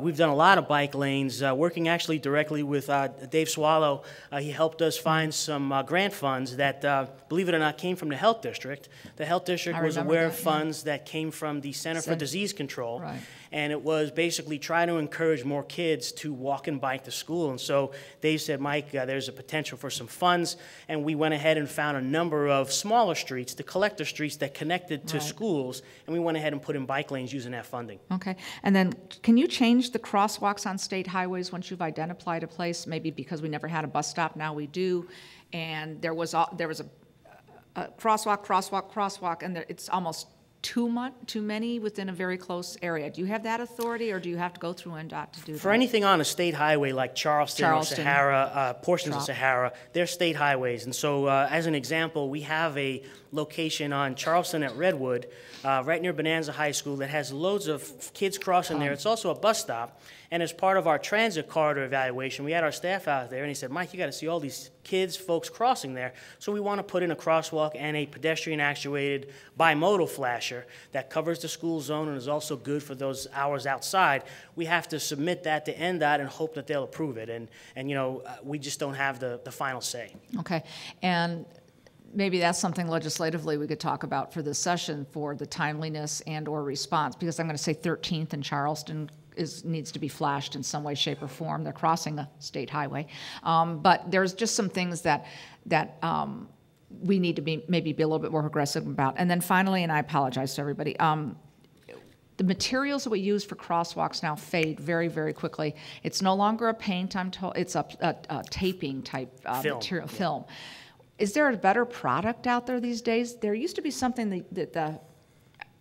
We've done a lot of bike lanes, working actually directly with Dave Swallow. He helped us find some grant funds that, believe it or not, came from the Health District. The Health District was aware of funds that came from the Center for Disease Control. Right. And it was basically trying to encourage more kids to walk and bike to school. And so Dave said, Mike, there's a potential for some funds. And we went ahead and found a number of smaller streets, the collector streets that connected to schools. And we went ahead and put in bike lanes using that funding. Okay. And then can you change the crosswalks on state highways once you've identified a place? Maybe because we never had a bus stop, now we do. And there was a crosswalk, and it's almost too many within a very close area. Do you have that authority, or do you have to go through NDOT to do that? For anything on a state highway like Charleston or Sahara, portions of Sahara, they're state highways. And so as an example, we have a location on Charleston at Redwood, right near Bonanza High School, that has loads of kids crossing there. It's also a bus stop. And as part of our transit corridor evaluation, we had our staff out there, and he said, Mike, you got to see all these kids, folks crossing there. So we want to put in a crosswalk and a pedestrian-actuated bimodal flasher that covers the school zone and is also good for those hours outside. We have to submit that to NDOT and hope that they'll approve it. And you know, we just don't have the final say. Okay. And maybe that's something legislatively we could talk about for this session for the timeliness and or response, because I'm going to say 13th in Charleston needs to be flashed in some way, shape, or form. They're crossing a state highway. But there's just some things that we need to maybe be a little bit more aggressive about. And then finally, and I apologize to everybody, the materials that we use for crosswalks now fade very, very quickly. It's no longer a paint, I'm told. It's a taping type material, film. Is there a better product out there these days? There used to be something that the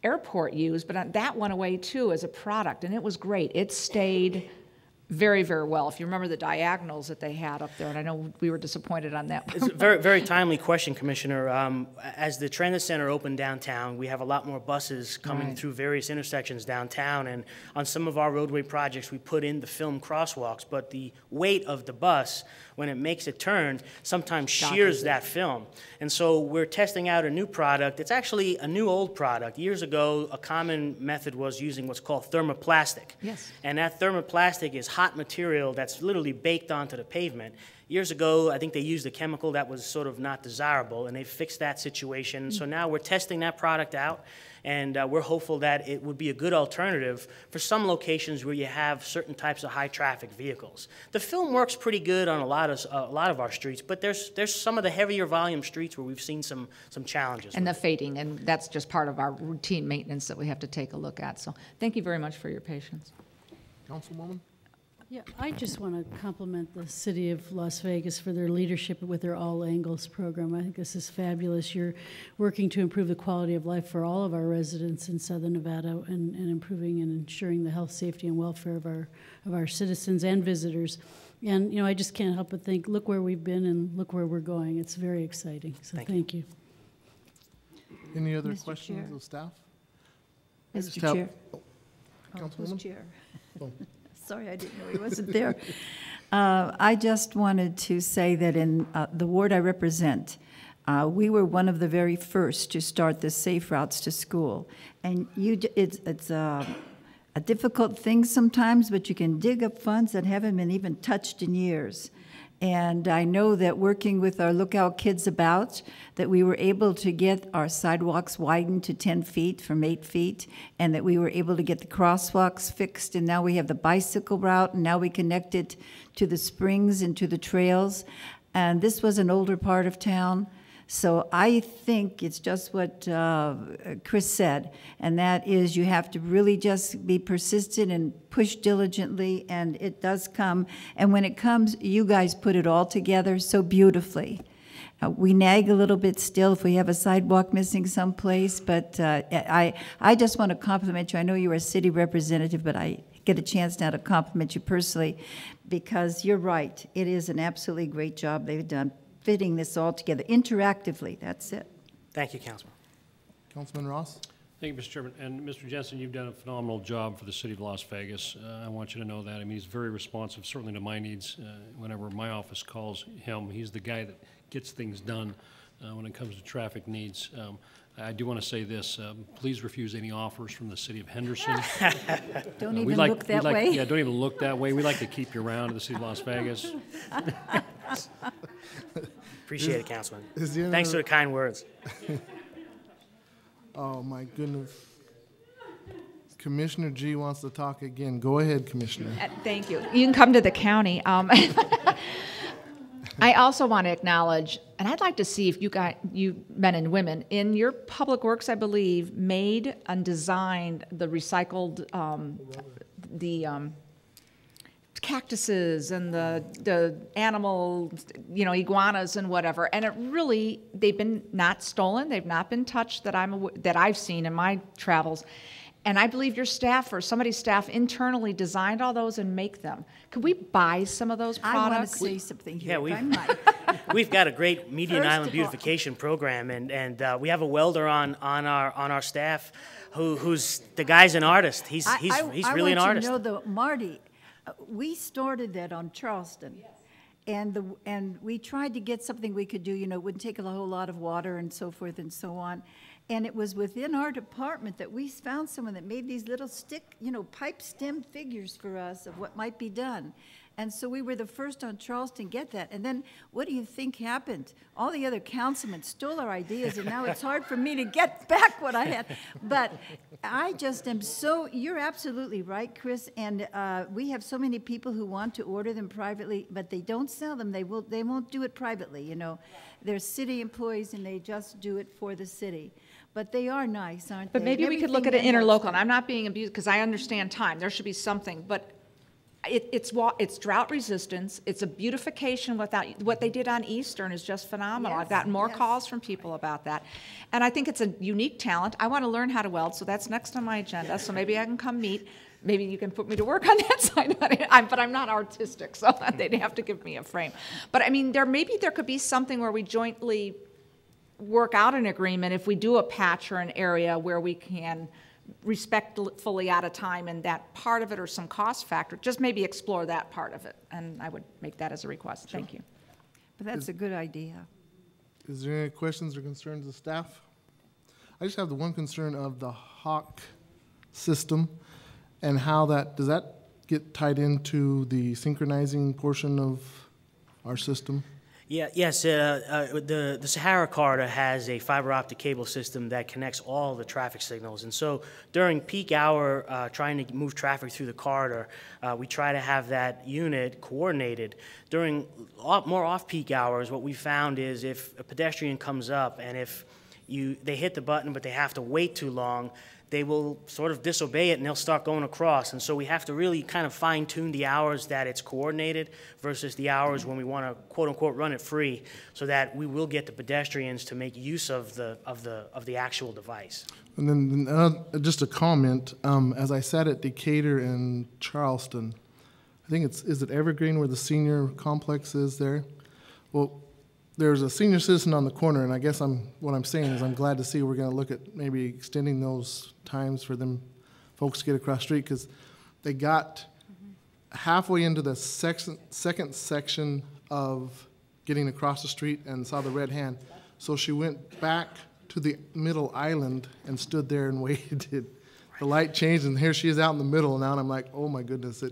airport used, but that went away too as a product, and it was great. It stayed very, very well. If you remember the diagonals that they had up there, and I know we were disappointed on that. It's a very, very timely question, Commissioner. As the transit center opened downtown, we have a lot more buses coming through various intersections downtown, and on some of our roadway projects, we put in the film crosswalks, but the weight of the bus, when it makes a turn, sometimes shears that film. And so we're testing out a new product. It's actually a new old product. Years ago, a common method was using what's called thermoplastic. Yes. And that thermoplastic is hot material that's literally baked onto the pavement. Years ago, I think they used a chemical that was sort of not desirable, and they fixed that situation. So now we're testing that product out, and we're hopeful that it would be a good alternative for some locations where you have certain types of high-traffic vehicles. The film works pretty good on a lot of our streets, but there's some of the heavier volume streets where we've seen some challenges. And the fading, and that's just part of our routine maintenance that we have to take a look at. So thank you very much for your patience. Councilwoman? Yeah, I just want to compliment the city of Las Vegas for their leadership with their All Angles program. I think this is fabulous. You're working to improve the quality of life for all of our residents in Southern Nevada and improving and ensuring the health, safety, and welfare of our citizens and visitors. And, you know, I just can't help but think, look where we've been and look where we're going. It's very exciting. So thank you. Any other Mr. questions Chair. of staff? Mr. Chair. Councilwoman? Who's chair? Sorry, I didn't know he wasn't there. I just wanted to say that in the ward I represent, we were one of the very first to start the Safe Routes to School. And it's a difficult thing sometimes, but you can dig up funds that haven't been even touched in years. And I know that working with our Lookout Kids About, that we were able to get our sidewalks widened to 10 feet from 8 feet, and that we were able to get the crosswalks fixed, and now we have the bicycle route, and now we connect it to the springs and to the trails. And this was an older part of town. So I think it's just what Chris said, and that is you have to really just be persistent and push diligently, and it does come. And when it comes, you guys put it all together so beautifully. We nag a little bit still if we have a sidewalk missing someplace, but I just want to compliment you. I know you're a city representative, but I get a chance now to compliment you personally, because you're right. It is an absolutely great job they've done fitting this all together interactively. That's it. Thank you, Councilman. Councilman Ross? Thank you, Mr. Chairman. And Mr. Jensen, you've done a phenomenal job for the city of Las Vegas. I want you to know that. I mean, he's very responsive, certainly to my needs. Whenever my office calls him, he's the guy that gets things done when it comes to traffic needs. I do want to say this. Please refuse any offers from the city of Henderson. Don't even look that way. Yeah, don't even look that way. We like to keep you around in the city of Las Vegas. Appreciate it, Councilman. Thanks for the kind words. Oh, my goodness. Commissioner G wants to talk again. Go ahead, Commissioner. Thank you. You can come to the county. I also want to acknowledge, and I'd like to see if you men and women, in your public works, I believe, made and designed the recycled, cactuses and the animal, iguanas and whatever. And it really, they've been not stolen, they've not been touched that I've seen in my travels. And I believe your staff or somebody's staff internally designed all those and make them. Could we buy some of those products? I want to say something here. Yeah, we've got a great median island beautification program, and we have a welder on our staff who's the guy's an artist. He's really an artist. I want you to know, though, Marty, we started that on Charleston. And we tried to get something we could do, it wouldn't take a whole lot of water and so forth and so on. And it was within our department that we found someone that made these little pipe stem figures for us of what might be done. And so we were the first on Charleston to get that. And then what do you think happened? All the other councilmen stole our ideas, and now it's hard for me to get back what I had. But I just am you're absolutely right, Chris. And we have so many people who want to order them privately, but they don't sell them. They won't do it privately, They're city employees, and they just do it for the city. But they are nice, aren't they? But maybe we could look at it interlocal. And I'm not being abused because I understand time. There should be something. But it's drought resistance. It's a beautification without what they did on Eastern is just phenomenal. Yes, I've gotten more calls from people about that. And I think it's a unique talent. I want to learn how to weld, so that's next on my agenda. So maybe I can come meet. Maybe you can put me to work on that side. But I'm not artistic, so they'd have to give me a frame. But I mean, there could be something where we jointly work out an agreement if we do a patch or an area where we can respectfully at a time, and that part of it or some cost factor, just maybe explore that part of it. And I would make that as a request. Thank you. But that's a good idea. Is there any questions or concerns of staff? I just have the one concern of the Hawk system and how does that get tied into the synchronizing portion of our system? Yes, the Sahara corridor has a fiber optic cable system that connects all the traffic signals. And so during peak hour, trying to move traffic through the corridor, we try to have that unit coordinated. During more off-peak hours, what we found is if a pedestrian comes up and if they hit the button but they have to wait too long, they will sort of disobey it and they'll start going across. And so we have to really kind of fine-tune the hours that it's coordinated versus the hours when we want to quote-unquote run it free, so that we will get the pedestrians to make use of the actual device. And then just a comment, as I sat at Decatur and Charleston, I think is it Evergreen where the senior complex is there? Well, there's a senior citizen on the corner, and I guess what I'm saying is I'm glad to see we're going to look at maybe extending those times for them folks to get across the street, because they got halfway into the second section of getting across the street and saw the red hand. So she went back to the middle island and stood there and waited. The light changed, and here she is out in the middle now, and I'm like, oh my goodness,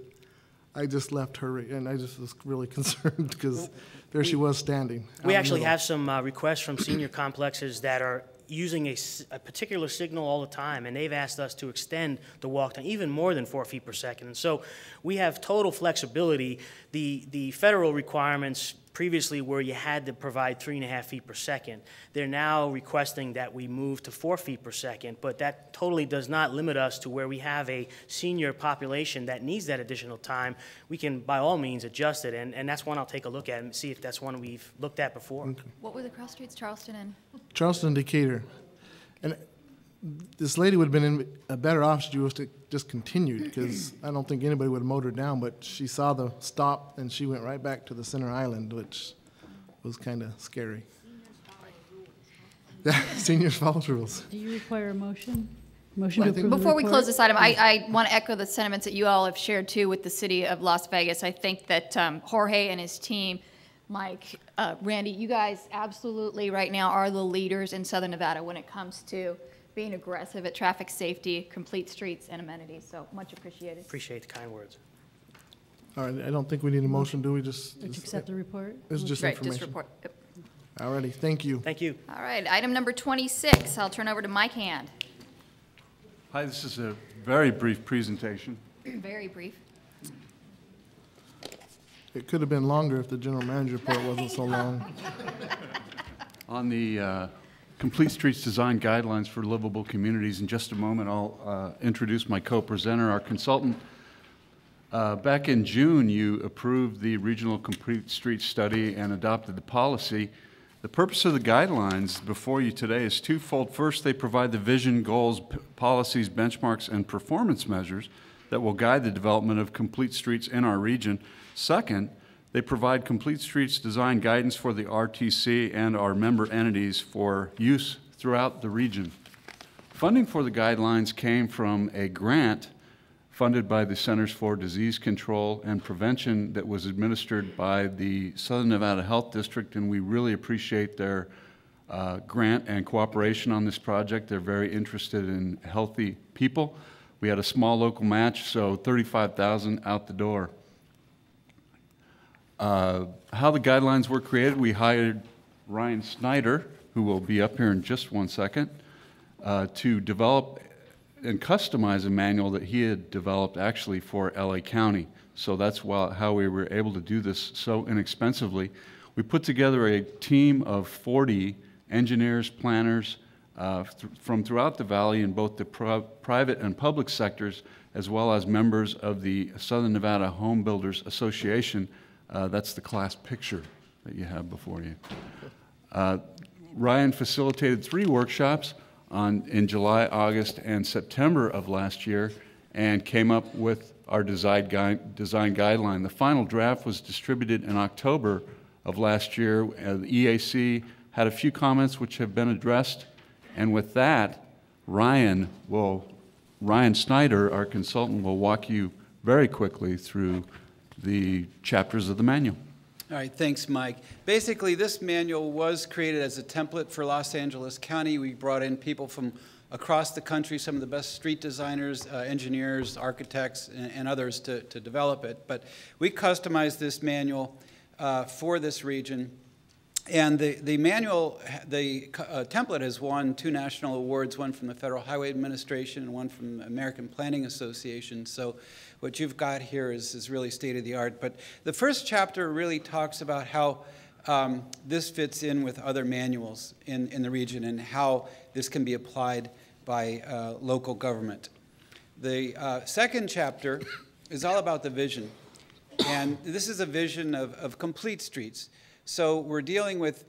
I just left her, and I just was really concerned because there she was standing. We actually have some requests from senior complexes that are using a particular signal all the time, and they've asked us to extend the walk time even more than 4 feet per second. And so we have total flexibility. The federal requirements previously were you had to provide 3.5 feet per second. They're now requesting that we move to 4 feet per second, but that totally does not limit us to where we have a senior population that needs that additional time. We can, by all means, adjust it, and that's one I'll take a look at and see if that's one we've looked at before. Okay. What were the cross streets, Charleston and? Charleston, Decatur. And this lady would have been better off if she was to just continued, because I don't think anybody would have mowed her down, but she saw the stop and she went right back to the center island, which was kind of scary. Seniors follow rules. Do you require a motion? Motion to approve Before we the close report? this item, I want to echo the sentiments that you all have shared too with the city of Las Vegas. I think that Jorge and his team, Mike, Randy, you guys absolutely right now are the leaders in Southern Nevada when it comes to being aggressive at traffic safety, complete streets, and amenities. So much appreciated. Appreciate the kind words. All right, I don't think we need a motion, do we? Just accept the report? It's just Right, information. just report. Yep. All righty, thank you. Thank you. All right, item number 26. I'll turn over to Mike Hand. Hi, this is a very brief presentation. Very brief. It could have been longer if the general manager report wasn't so long. On the Complete Streets Design Guidelines for Livable Communities, in just a moment I'll introduce my co-presenter, our consultant. Back in June, you approved the Regional Complete Streets Study and adopted the policy. The purpose of the guidelines before you today is twofold. First, they provide the vision, goals, policies, benchmarks, and performance measures that will guide the development of complete streets in our region. Second, they provide complete streets design guidance for the RTC and our member entities for use throughout the region. Funding for the guidelines came from a grant funded by the Centers for Disease Control and Prevention that was administered by the Southern Nevada Health District, and we really appreciate their grant and cooperation on this project. They're very interested in healthy people. We had a small local match, so $35,000 out the door. How the guidelines were created, we hired Ryan Snyder, who will be up here in just one second, to develop and customize a manual that he had developed actually for LA County. So that's how we were able to do this so inexpensively. We put together a team of 40 engineers, planners from throughout the valley in both the private and public sectors, as well as members of the Southern Nevada Home Builders Association. That's the class picture that you have before you. Ryan facilitated 3 workshops in July, August, and September of last year and came up with our design guideline. The final draft was distributed in October of last year. The EAC had a few comments which have been addressed, and with that, Ryan Snyder, our consultant, will walk you very quickly through the chapters of the manual. All right, thanks, Mike. Basically, this manual was created as a template for Los Angeles County. We brought in people from across the country, some of the best street designers, engineers, architects, and others to develop it. But we customized this manual for this region. And the manual, the template has won 2 national awards, one from the Federal Highway Administration and one from the American Planning Association. So what you've got here is really state-of-the-art. But the first chapter really talks about how this fits in with other manuals in the region and how this can be applied by local government. The second chapter is all about the vision. And this is a vision of complete streets. So we're dealing with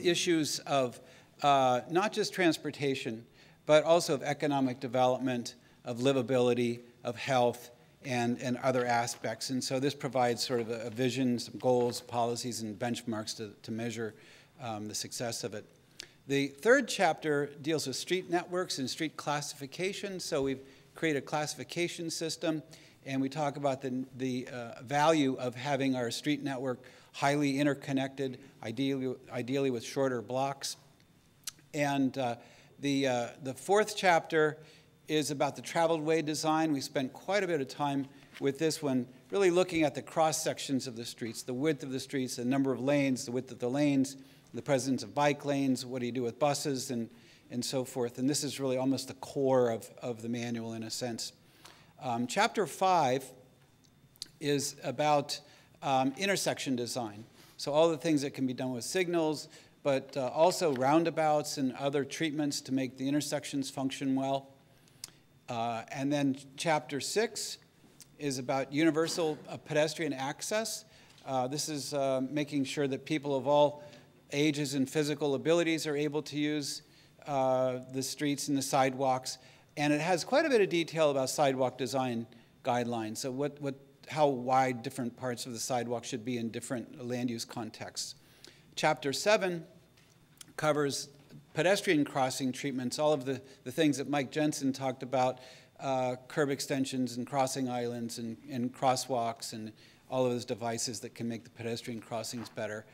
issues of not just transportation, but also of economic development, of livability, of health, and other aspects. And so this provides sort of a vision, some goals, policies, and benchmarks to measure the success of it. The third chapter deals with street networks and street classification. So we've created a classification system, and we talk about the value of having our street network highly interconnected, ideally with shorter blocks. And the fourth chapter is about the traveled way design. We spent quite a bit of time with this one, really looking at the cross sections of the streets, the width of the streets, the number of lanes, the width of the lanes, the presence of bike lanes, what do you do with buses, and so forth. And this is really almost the core of the manual in a sense. Chapter 5 is about intersection design. So all the things that can be done with signals, but also roundabouts and other treatments to make the intersections function well. And then chapter 6 is about universal pedestrian access. This is making sure that people of all ages and physical abilities are able to use the streets and the sidewalks. And it has quite a bit of detail about sidewalk design guidelines. So how wide different parts of the sidewalk should be in different land use contexts. Chapter 7 covers pedestrian crossing treatments, all of the things that Mike Jensen talked about, curb extensions and crossing islands and crosswalks and all of those devices that can make the pedestrian crossings better.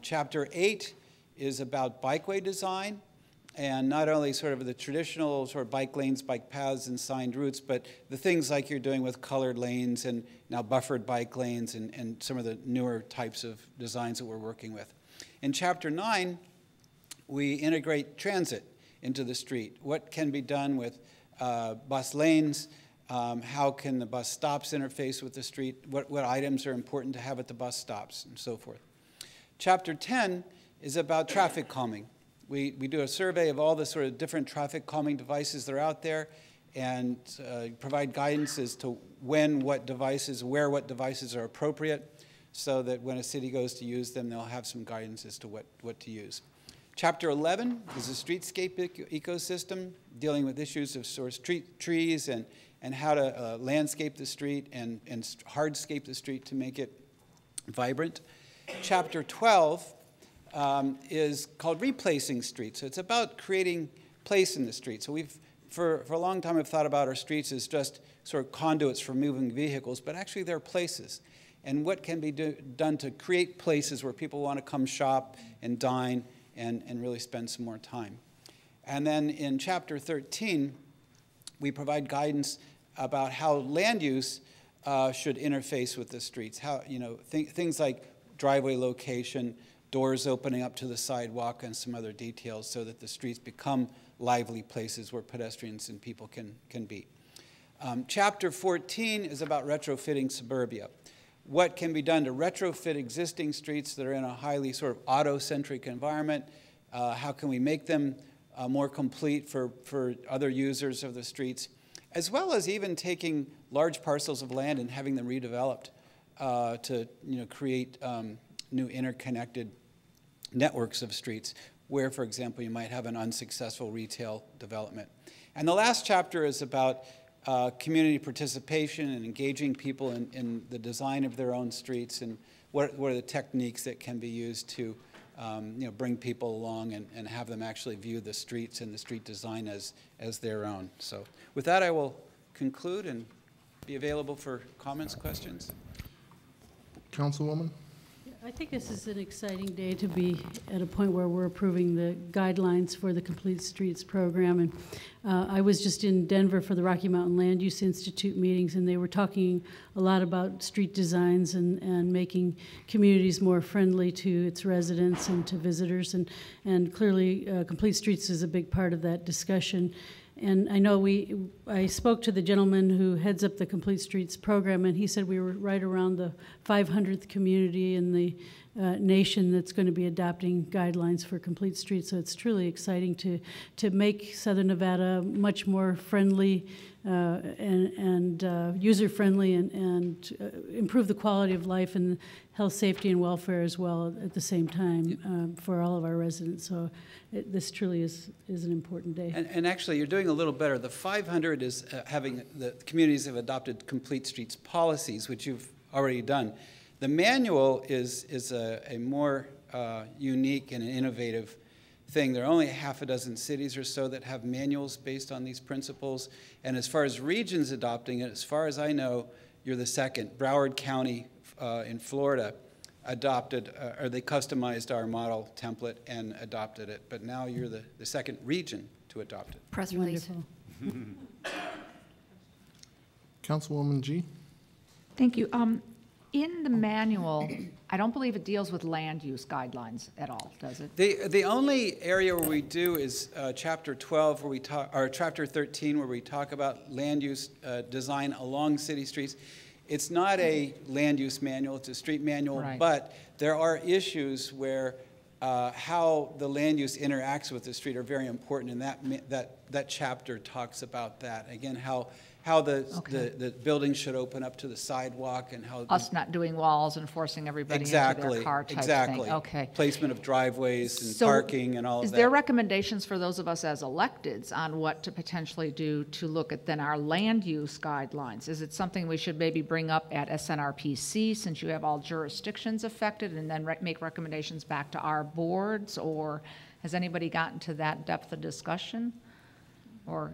Chapter 8 is about bikeway design, and not only sort of the traditional sort of bike lanes, bike paths, and signed routes, but the things like you're doing with colored lanes and now buffered bike lanes and some of the newer types of designs that we're working with. In Chapter 9, we integrate transit into the street. What can be done with bus lanes? How can the bus stops interface with the street? What items are important to have at the bus stops, and so forth. Chapter 10 is about traffic calming. We do a survey of all the sort of different traffic calming devices that are out there and provide guidance as to when what devices, where what devices are appropriate, so that when a city goes to use them, they'll have some guidance as to what to use. Chapter 11 is a streetscape ecosystem, dealing with issues of sort of street trees and how to landscape the street and hardscape the street to make it vibrant. Chapter 12 is called Replacing Streets. So it's about creating place in the street. So we've, for a long time, have thought about our streets as just sort of conduits for moving vehicles, but actually they're places. And what can be done to create places where people want to come shop and dine and really spend some more time. And then in Chapter 13, we provide guidance about how land use should interface with the streets. How, things like driveway location, doors opening up to the sidewalk, and some other details so that the streets become lively places where pedestrians and people can be. Chapter 14 is about retrofitting suburbia. What can be done to retrofit existing streets that are in a highly sort of auto-centric environment? How can we make them more complete for other users of the streets? As well as even taking large parcels of land and having them redeveloped to create new interconnected networks of streets where, for example, you might have an unsuccessful retail development. And the last chapter is about community participation and engaging people in the design of their own streets, and what are the techniques that can be used to bring people along and have them actually view the streets and the street design as their own. So with that, I will conclude and be available for comments, questions. Councilwoman? I think this is an exciting day to be at a point where we're approving the guidelines for the Complete Streets program. And I was just in Denver for the Rocky Mountain Land Use Institute meetings, and they were talking a lot about street designs and making communities more friendly to its residents and to visitors. And clearly, Complete Streets is a big part of that discussion. And I know I spoke to the gentleman who heads up the Complete Streets program, and he said we were right around the 500th community in the nation that's going to be adopting guidelines for Complete Streets. So it's truly exciting to make Southern Nevada much more friendly and user-friendly and improve the quality of life and health, safety, and welfare as well at the same time for all of our residents. So this truly is an important day. And actually, you're doing a little better. The 500 is having the communities have adopted Complete Streets policies, which you've already done. The manual is a more unique and innovative thing. There are only half a dozen cities or so that have manuals based on these principles. And as far as regions adopting it, as far as I know, you're the second. Broward County in Florida adopted, or they customized our model template and adopted it. But now you're the second region to adopt it. Press release. Councilwoman G. Thank you. In the manual, I don't believe it deals with land use guidelines at all, does it? The only area where we do is Chapter 12, where we talk, or Chapter 13, where we talk about land use design along city streets. It's not a land use manual; it's a street manual. Right. But there are issues where how the land use interacts with the street are very important, and that chapter talks about that. Again, how the building should open up to the sidewalk and how us not doing walls and forcing everybody into their car type thing. Okay. Placement of driveways and parking and all of that. Is there recommendations for those of us as electeds on what to potentially do to look at then our land use guidelines? Is it something we should maybe bring up at SNRPC since you have all jurisdictions affected and then make recommendations back to our boards? Or has anybody gotten to that depth of discussion? Or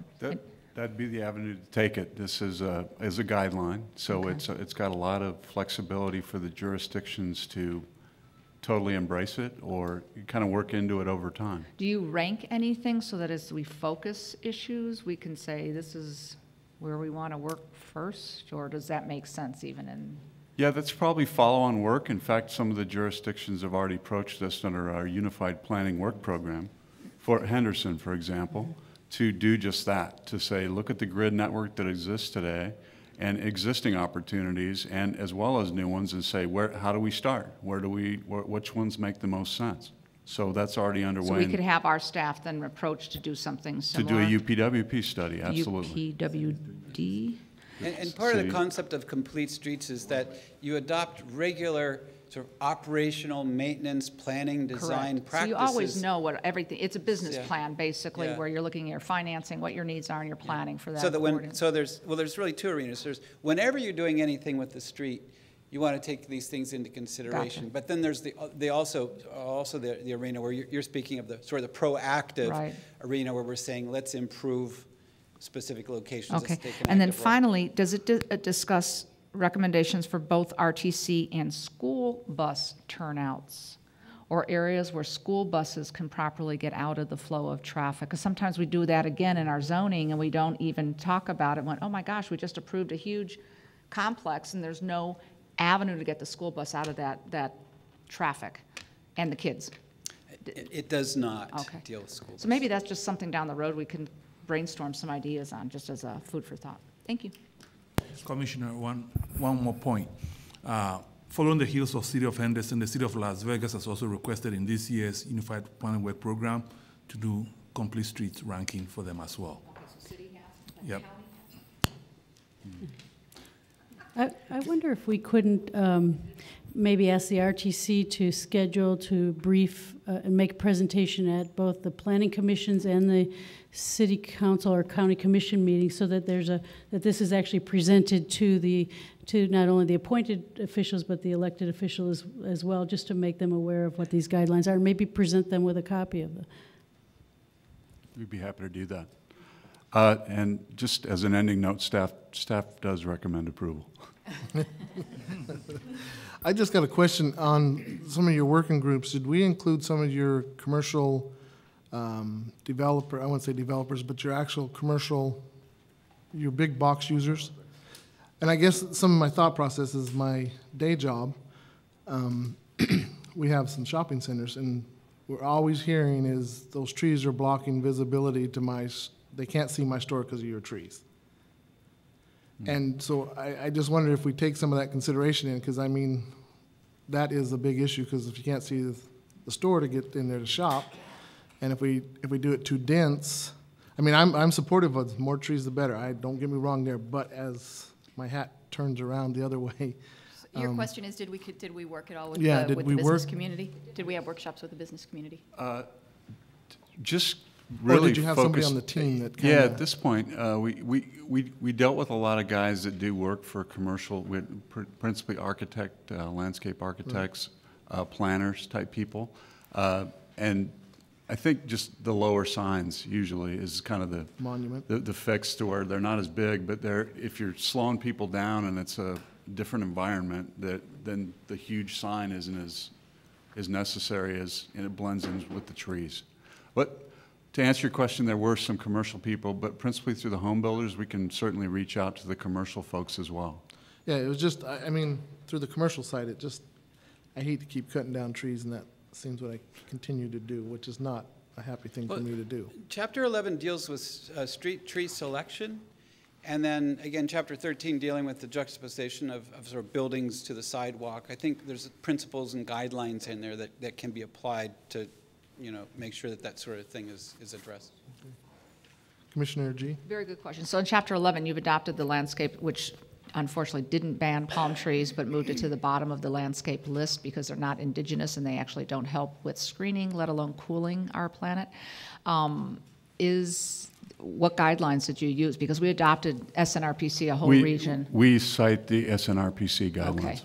That'd be the avenue to take it. This is a guideline, so it's got a lot of flexibility for the jurisdictions to totally embrace it or kind of work into it over time. Do you rank anything so that as we focus issues, we can say this is where we want to work first, or does that make sense even in? Yeah, that's probably follow-on work. In fact, some of the jurisdictions have already approached us under our Unified Planning Work Program, for Henderson, for example, to do just that, to say, look at the grid network that exists today and existing opportunities, and as well as new ones, and say, how do we start? Which ones make the most sense? So that's already underway. So we could have our staff then approach to do something similar? To do a UPWP study, absolutely. UPWD? And part of the concept of Complete Streets is that you adopt regular sort of operational maintenance, planning, design practices. So you always know what everything, it's a business plan basically where you're looking at your financing, what your needs are, and you're planning for that. So there's really two arenas. There's whenever you're doing anything with the street, you want to take these things into consideration. Gotcha. But then there's the arena where you're speaking of the sort of the proactive arena where we're saying let's improve specific locations. Okay, and then finally, does it discuss recommendations for both RTC and school bus turnouts, or areas where school buses can properly get out of the flow of traffic? Because sometimes we do that again in our zoning and we don't even talk about it. Oh my gosh, we just approved a huge complex and there's no avenue to get the school bus out of that traffic and the kids. It does not deal with schools. So maybe that's just something down the road we can brainstorm some ideas on, just as a food for thought. Thank you. Commissioner, one more point. Following the heels of City of Henderson, the City of Las Vegas has also requested in this year's Unified Planning Work Program to do Complete Streets ranking for them as well. Okay, so city has, yep. county? I wonder if we couldn't maybe ask the RTC to schedule to brief and make a presentation at both the planning commissions and the city council or county commission meetings, so that that this is actually presented to not only the appointed officials but the elected officials as well, just to make them aware of what these guidelines are, and maybe present them with a copy of them. We'd be happy to do that. And just as an ending note, staff does recommend approval. I just got a question on some of your working groups. Did we include some of your commercial developer, I wouldn't say developers, but your actual commercial, your big box users? And I guess some of my thought process is my day job. We have some shopping centers, and we're always hearing is those trees are blocking visibility to they can't see my store because of your trees. And so I just wonder if we take some of that consideration in, because I mean, that is a big issue, because if you can't see the store to get in there to shop, and if we do it too dense, I mean, I'm supportive of more trees the better. Don't get me wrong there, but as my hat turns around the other way. Your question is, did we work at all with yeah, the business community? Did we have workshops with the business community? Just really did you have somebody on the team that yeah, at this point, we dealt with a lot of guys that do work for commercial, principally landscape architects, planners type people. And I think just the lower signs usually is kind of the monument, the fix to where they're not as big, but if you're slowing people down and it's a different environment, then the huge sign isn't as necessary and it blends in with the trees. But to answer your question, there were some commercial people, but principally through the home builders, we can certainly reach out to the commercial folks as well. Yeah, it was just, I mean, through the commercial side, I hate to keep cutting down trees, and that seems what I continue to do, which is not a happy thing for me to do. Chapter 11 deals with street tree selection, and then again, Chapter 13 dealing with the juxtaposition of sort of buildings to the sidewalk. I think there's principles and guidelines in there that can be applied to, make sure that sort of thing is addressed. Okay. Commissioner G. Very good question. So in Chapter 11, you've adopted the landscape, which unfortunately didn't ban palm trees, but moved it to the bottom of the landscape list because they're not indigenous and they actually don't help with screening, let alone cooling our planet. What guidelines did you use? Because we adopted SNRPC, a whole region. We cite the SNRPC guidelines. Okay.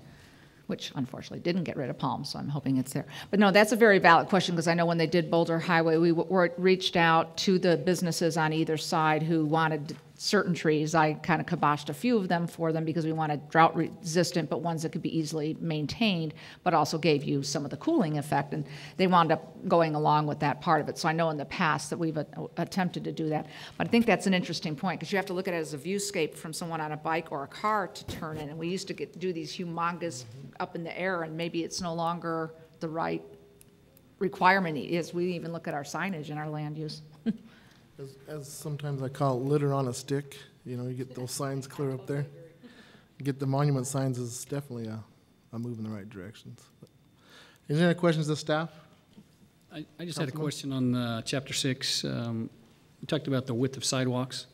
Which unfortunately didn't get rid of palms, so I'm hoping it's there. But no, that's a very valid question, because I know when they did Boulder Highway, we reached out to the businesses on either side who wanted certain trees. I kind of kiboshed a few of them for them because we wanted drought resistant, but ones that could be easily maintained, but also gave you some of the cooling effect, and they wound up going along with that part of it. So I know in the past that we've attempted to do that. But I think that's an interesting point, because you have to look at it as a viewscape from someone on a bike or a car to turn in, and we used to do these humongous up in the air, and maybe it's no longer the right requirement. We even look at our signage and our land use. As sometimes I call it litter on a stick, you get those signs clear up there. Get the monument signs is definitely a move in the right directions. Is there any questions of staff? I just had a question on Chapter 6. You talked about the width of sidewalks,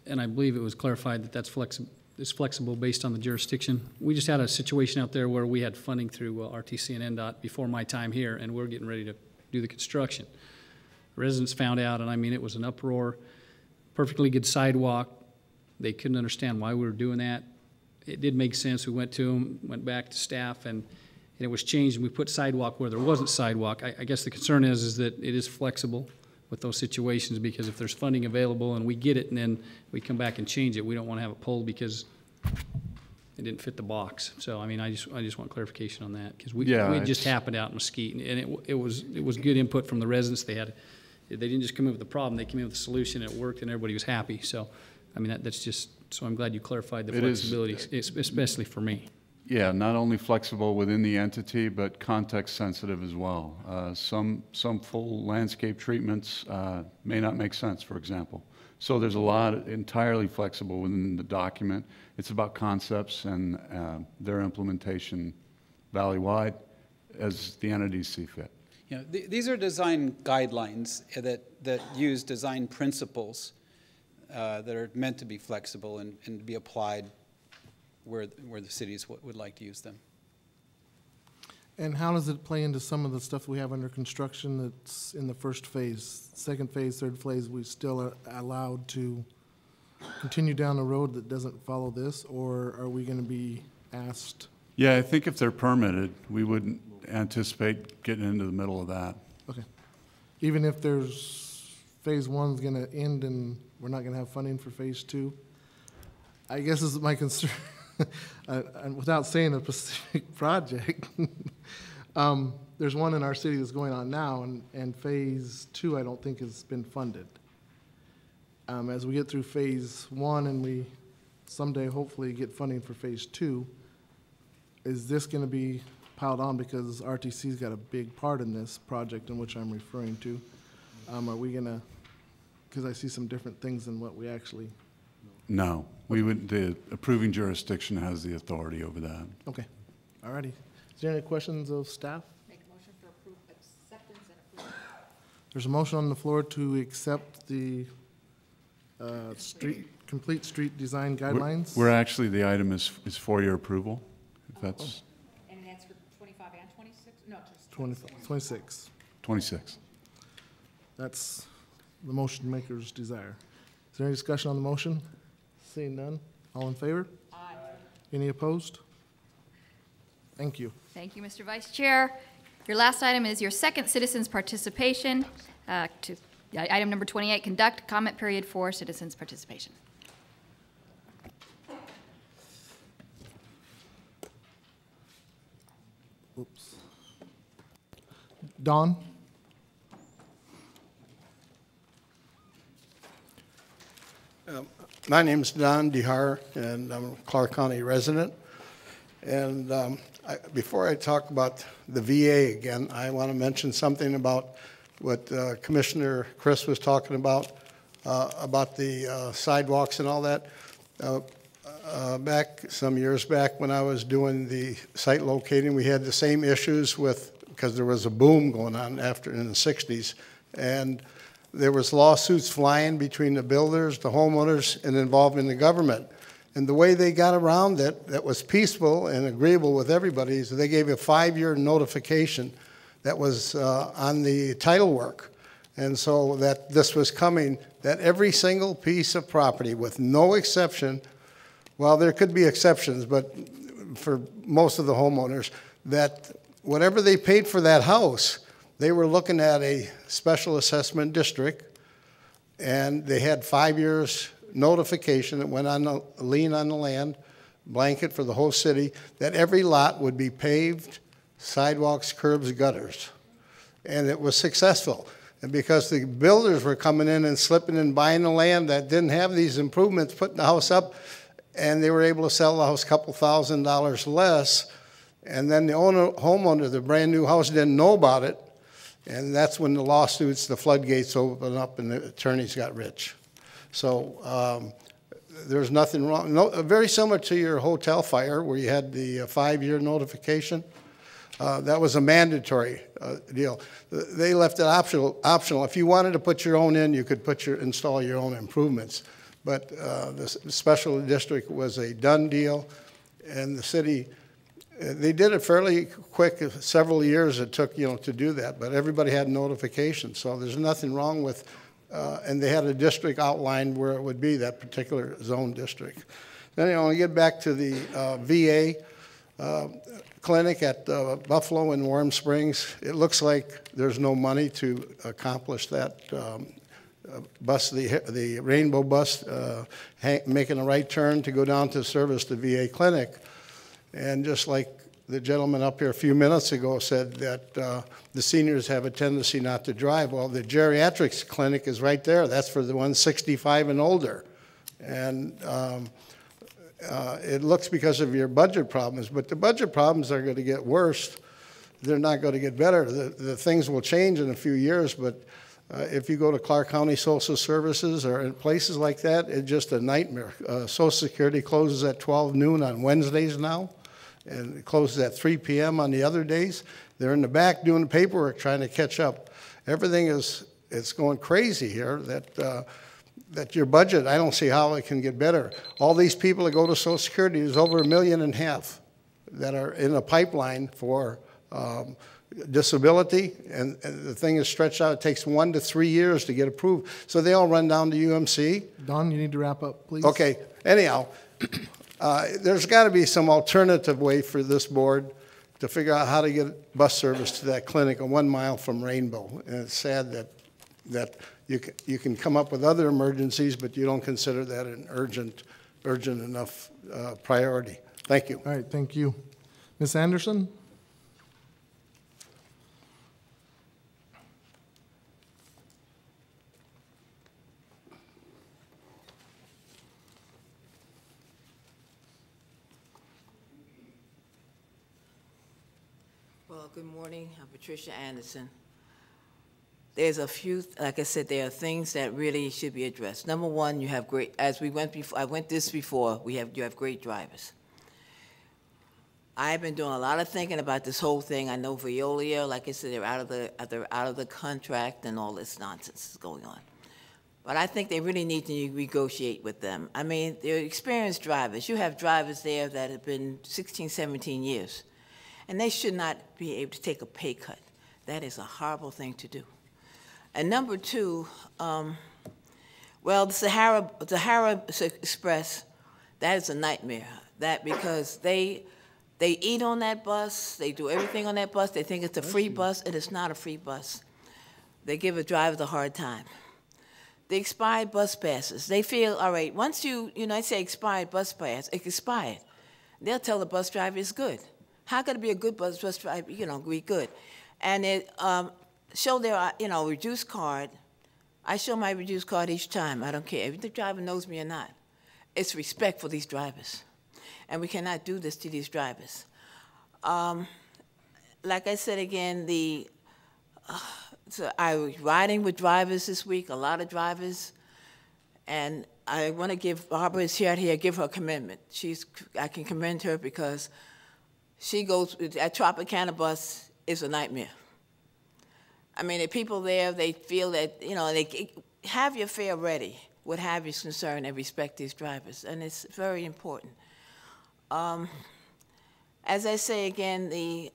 and I believe it was clarified that that's flexible based on the jurisdiction. We just had a situation out there where we had funding through RTC and NDOT before my time here, and we're getting ready to do the construction. Residents found out, and I mean, it was an uproar. Perfectly good sidewalk. They couldn't understand why we were doing that. It did make sense. We went to them, went back to staff, and it was changed, and we put sidewalk where there wasn't sidewalk. I guess the concern is that it is flexible with those situations, because if there's funding available and we get it and then we come back and change it, we don't want to have it pulled because it didn't fit the box. So I mean, I just want clarification on that, because we just happened out in Mesquite, and it was good input from the residents. They didn't just come in with the problem; they came in with a solution. It worked, and everybody was happy. So, I mean, that's just. So I'm glad you clarified the flexibility, especially for me. Yeah, not only flexible within the entity, but context sensitive as well. Some full landscape treatments may not make sense, for example. So there's a lot entirely flexible within the document. It's about concepts and their implementation valley-wide as the entities see fit. These are design guidelines that use design principles that are meant to be flexible and be applied where the cities would like to use them. And how does it play into some of the stuff we have under construction that's in the first phase? Second phase, third phase, we still are allowed to continue down a road that doesn't follow this, or are we going to be asked? Yeah, I think if they're permitted, we wouldn't anticipate getting into the middle of that. Okay. Even if there's phase one's going to end and we're not going to have funding for phase two? I guess is my concern. and without saying a specific project, there's one in our city that's going on now, and phase 2 I don't think has been funded. As we get through phase 1 and we someday hopefully get funding for phase 2, is this going to be piled on because RTC's got a big part in this project in which I'm referring to? Are we going to, because I see some different things than what we actually. No, we would, the approving jurisdiction has the authority over that. Okay, all righty. Is there any questions of staff? Make a motion for acceptance and approval. There's a motion on the floor to accept the complete street design guidelines. We're actually, the item is for your approval, if that's. And that's for 25 and 26? No, just 26. 26. That's the motion maker's desire. Is there any discussion on the motion? Seeing none, all in favor? Aye. Any opposed? Thank you. Thank you, Mr. Vice Chair. Your last item is your second citizens' participation. Item number 28, conduct comment period for citizens' participation. Oops. Don? My name is Don DeHar, and I'm a Clark County resident. And before I talk about the VA again, I want to mention something about what Commissioner Chris was talking about the sidewalks and all that. Back some years back when I was doing the site locating, we had the same issues because there was a boom going on in the 60s. And there was lawsuits flying between the builders, the homeowners, and involving the government. And the way they got around it, that was peaceful and agreeable with everybody, is they gave a 5-year notification that was on the title work. And so that this was coming, that every single piece of property, with no exception, well, there could be exceptions, but for most of the homeowners, that whatever they paid for that house, they were looking at a special assessment district, and they had 5 years notification that went on a lien on the land, blanket for the whole city, that every lot would be paved, sidewalks, curbs, gutters. And it was successful. And because the builders were coming in and slipping and buying the land that didn't have these improvements, putting the house up, and they were able to sell the house a couple $1,000s less, and then the homeowner, the brand new house, didn't know about it. And that's when the lawsuits, the floodgates opened up and the attorneys got rich. So there's nothing wrong. Very similar to your hotel fire where you had the 5-year notification. That was a mandatory deal. They left it optional. If you wanted to put your own in, you could install your own improvements. But the special district was a done deal, and the city, they did it fairly quick. Several years it took, to do that, but everybody had notification. So there's nothing wrong with, and they had a district outlined where it would be, that particular zone district. Then I want to get back to the VA clinic at Buffalo and Warm Springs. It looks like there's no money to accomplish that. Bus, the Rainbow bus, making a right turn to go down to service the VA clinic. And just like the gentleman up here a few minutes ago said that the seniors have a tendency not to drive. Well, the geriatrics clinic is right there. That's for the ones 65 and older. And it looks because of your budget problems, but the budget problems are going to get worse. They're not going to get better. The things will change in a few years, but if you go to Clark County Social Services or in places like that, it's just a nightmare. Social Security closes at 12 noon on Wednesdays now, and it closes at 3 p.m. on the other days. They're in the back doing the paperwork, trying to catch up. Everything it's going crazy here. That your budget, I don't see how it can get better. All these people that go to Social Security, there's over 1.5 million that are in a pipeline for disability, and the thing is stretched out. It takes 1 to 3 years to get approved. So they all run down to UMC. Don, you need to wrap up, please. Okay. Anyhow, there's got to be some alternative way for this board to figure out how to get bus service to that clinic 1 mile from Rainbow. And it's sad that you can come up with other emergencies, but you don't consider that an urgent urgent enough priority. Thank you. All right, thank you. Ms. Anderson? Well, good morning. I'm Patricia Anderson. There's a few, like I said, there are things that really should be addressed. Number one, you have great, as we went before, I went this before, you have great drivers. I've been doing a lot of thinking about this whole thing. I know Veolia, like I said, they're out of the contract and all this nonsense is going on. But I think they really need to negotiate with them. I mean, they're experienced drivers. You have drivers there that have been 16, 17 years, and they should not be able to take a pay cut. That is a horrible thing to do. And number two, well, the Sahara Express, that is a nightmare. That because they eat on that bus, they do everything on that bus, they think it's a free bus, and it's not a free bus. They give the drivers a hard time. The expired bus passes, they feel, all right, once I say expired bus pass, it's expired. They'll tell the bus driver it's good. How could it be a good bus driver, be good? And it, show their, reduced card. I show my reduced card each time. I don't care if the driver knows me or not. It's respect for these drivers. And we cannot do this to these drivers. Like I said again, so I was riding with drivers this week, a lot of drivers. And I want to give, Barbara is here, give her a commitment. I can commend her because she goes, that Tropicana bus is a nightmare. I mean, the people there, they feel that, they have your fare ready, would have your concern and respect these drivers, and it's very important. As I say again, the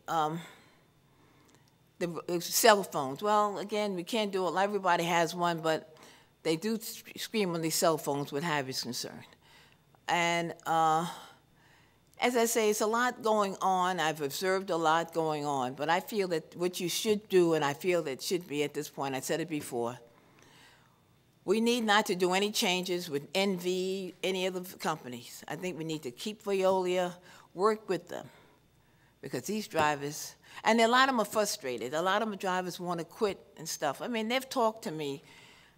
cell phones. Well, again, we can't do it. Everybody has one, but they do scream on these cell phones would have your concern. And as I say, it's a lot going on. I've observed a lot going on, but I feel that what you should do, and I feel that should be at this point, I said it before, we need not to do any changes with NV, any other companies. I think we need to keep Veolia, work with them, because these drivers, and a lot of them are frustrated. A lot of them drivers want to quit and stuff. I mean, they've talked to me,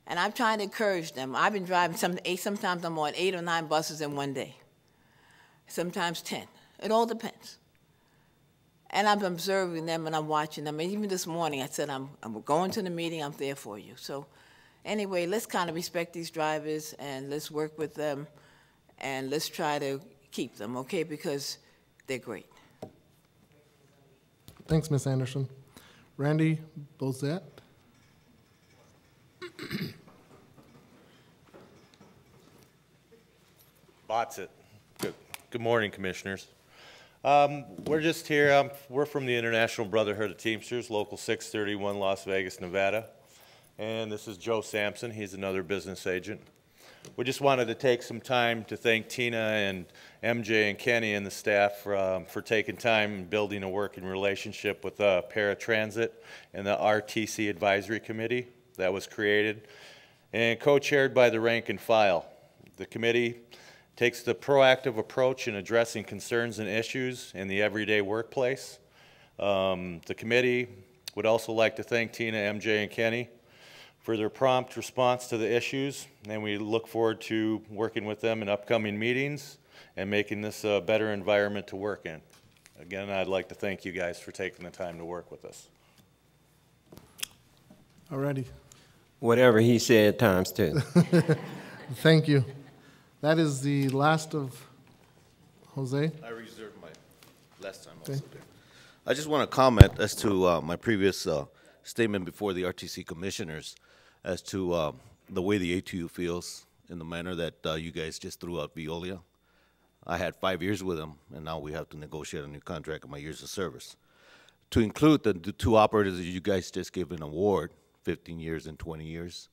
and I'm trying to encourage them. I've been driving, sometimes I'm on 8 or 9 buses in one day. Sometimes 10. It all depends. And I'm observing them and I'm watching them. And even this morning I said, I'm going to the meeting, I'm there for you. So anyway, let's kind of respect these drivers and let's work with them and let's try to keep them, okay, because they're great. Thanks, Ms. Anderson. Randy Bozette. Botsett. Good morning, Commissioners. We're just here, we're from the International Brotherhood of Teamsters, Local 631, Las Vegas, Nevada. And this is Joe Sampson, he's another business agent. We just wanted to take some time to thank Tina and MJ and Kenny and the staff for taking time and building a working relationship with Paratransit and the RTC Advisory Committee that was created and co-chaired by the rank and file. The committee takes the proactive approach in addressing concerns and issues in the everyday workplace. The committee would also like to thank Tina, MJ, and Kenny for their prompt response to the issues, and we look forward to working with them in upcoming meetings and making this a better environment to work in. Again, I'd like to thank you guys for taking the time to work with us. All righty. Whatever he said times 2. Thank you. That is the last of Jose. I reserved my last time Okay. also there. I just want to comment as to my previous statement before the RTC commissioners as to the way the ATU feels in the manner that you guys just threw out Veolia. I had 5 years with them, and now we have to negotiate a new contract in my years of service. To include the 2 operators that you guys just gave an award, 15 years and 20 years,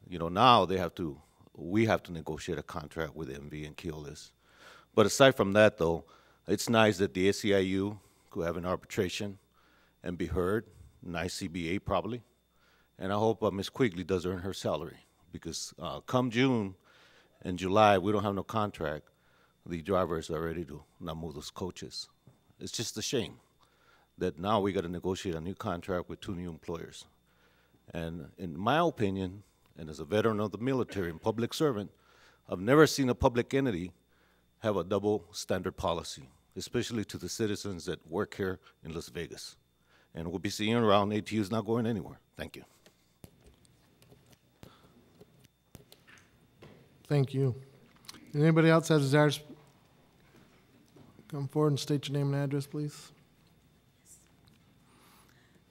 now we have to negotiate a contract with MV and Keolis. But aside from that, though, it's nice that the SEIU could have an arbitration and be heard, nice CBA probably, and I hope Ms. Quigley does earn her salary, because come June, in July, we don't have no contract, the drivers are ready to not move those coaches. It's just a shame that now we got to negotiate a new contract with 2 new employers. And in my opinion, and as a veteran of the military and public servant, I've never seen a public entity have a double standard policy, especially to the citizens that work here in Las Vegas. And we'll be seeing around. ATU is not going anywhere. Thank you. Thank you. Anybody else has desires? Come forward and state your name and address, please.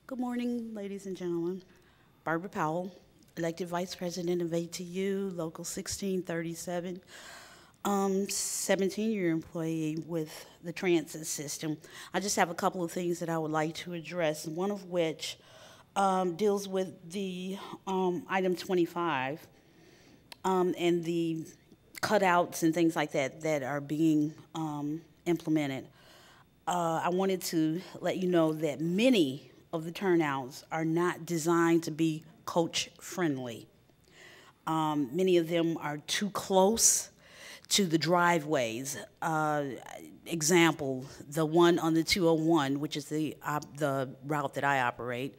Good morning, ladies and gentlemen. Barbara Powell, elected Vice President of ATU, Local 1637, 17-year employee with the transit system. I just have a couple of things that I would like to address, one of which deals with the item 25 and the cutouts and things like that that are being implemented. I wanted to let you know that many of the turnouts are not designed to be coach-friendly. Many of them are too close to the driveways. Example, the one on the 201, which is the route that I operate,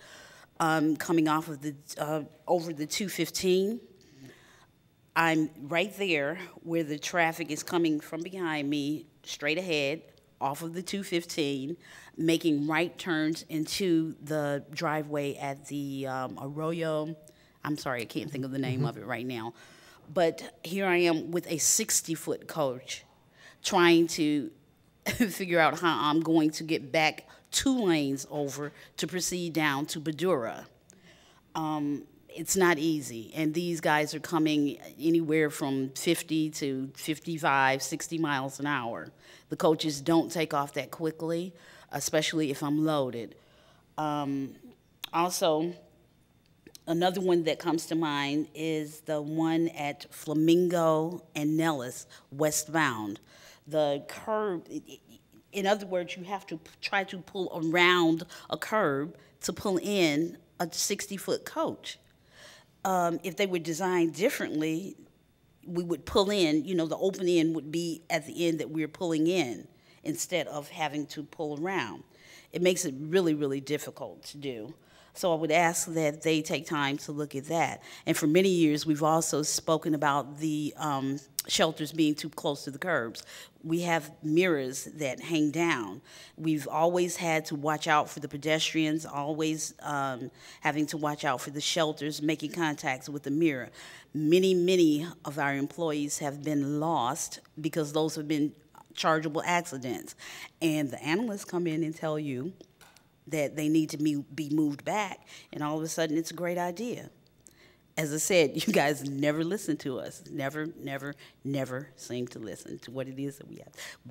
coming off of the over the 215. I'm right there where the traffic is coming from behind me, straight ahead, off of the 215, making right turns into the driveway at the Arroyo. I'm sorry, I can't think of the name of it right now. But here I am with a 60-foot coach trying to figure out how I'm going to get back 2 lanes over to proceed down to Badura. It's not easy, and these guys are coming anywhere from 50 to 55, 60 miles an hour. The coaches don't take off that quickly, especially if I'm loaded. Also, another one that comes to mind is the one at Flamingo and Nellis, westbound. The curb, in other words, you have to try to pull around a curb to pull in a 60-foot coach. If they were designed differently, we would pull in, you know, the open end would be at the end that we're pulling in instead of having to pull around. It makes it really, really difficult to do. So I would ask that they take time to look at that. And for many years, we've also spoken about the shelters being too close to the curbs. We have mirrors that hang down. We've always had to watch out for the pedestrians, always having to watch out for the shelters, making contacts with the mirror. Many, many of our employees have been lost because those have been chargeable accidents. And the analysts come in and tell you that they need to be moved back, and all of a sudden it's a great idea. As I said, you guys never listen to us. Never, never, never seem to listen to what it is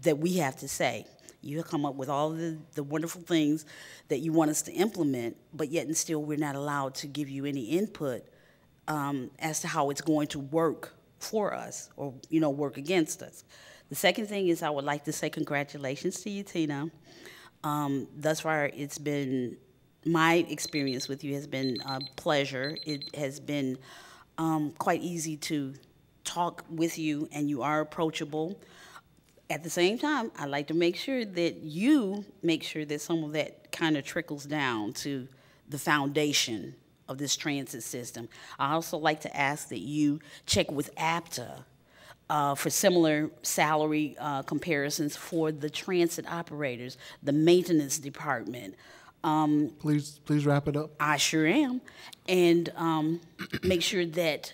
that we have to say. You come up with all the wonderful things that you want us to implement, but yet and still we're not allowed to give you any input as to how it's going to work for us or, you know, work against us. The second thing is I would like to say congratulations to you, Tina. Thus far, it's been, my experience with you has been a pleasure. It has been quite easy to talk with you, and you are approachable. At the same time, I like to make sure that you make sure that some of that kind of trickles down to the foundation of this transit system. I also like to ask that you check with APTA for similar salary comparisons for the transit operators, the maintenance department. Please wrap it up. I sure am. And make sure that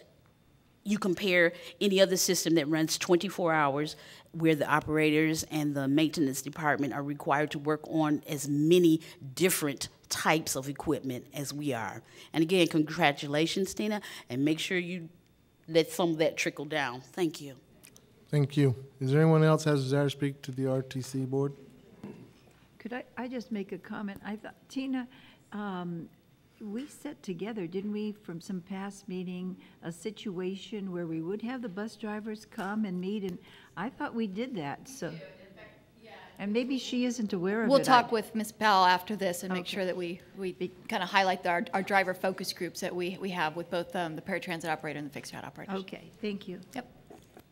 you compare any other system that runs 24 hours where the operators and the maintenance department are required to work on as many different types of equipment as we are. And again, congratulations, Tina, and make sure you let some of that trickle down. Thank you. Thank you. Is there anyone else has a desire to speak to the RTC board? Could I just make a comment? I thought, Tina, we set together, didn't we, from some past meeting, a situation where we would have the bus drivers come and meet, and I thought we did that, so. And maybe she isn't aware of it. We'll talk with Ms. Powell after this and make sure that we kind of highlight our driver focus groups that we have with both the paratransit operator and the fixed route operator. Okay, thank you. Yep.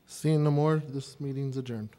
Seeing no more, this meeting's adjourned.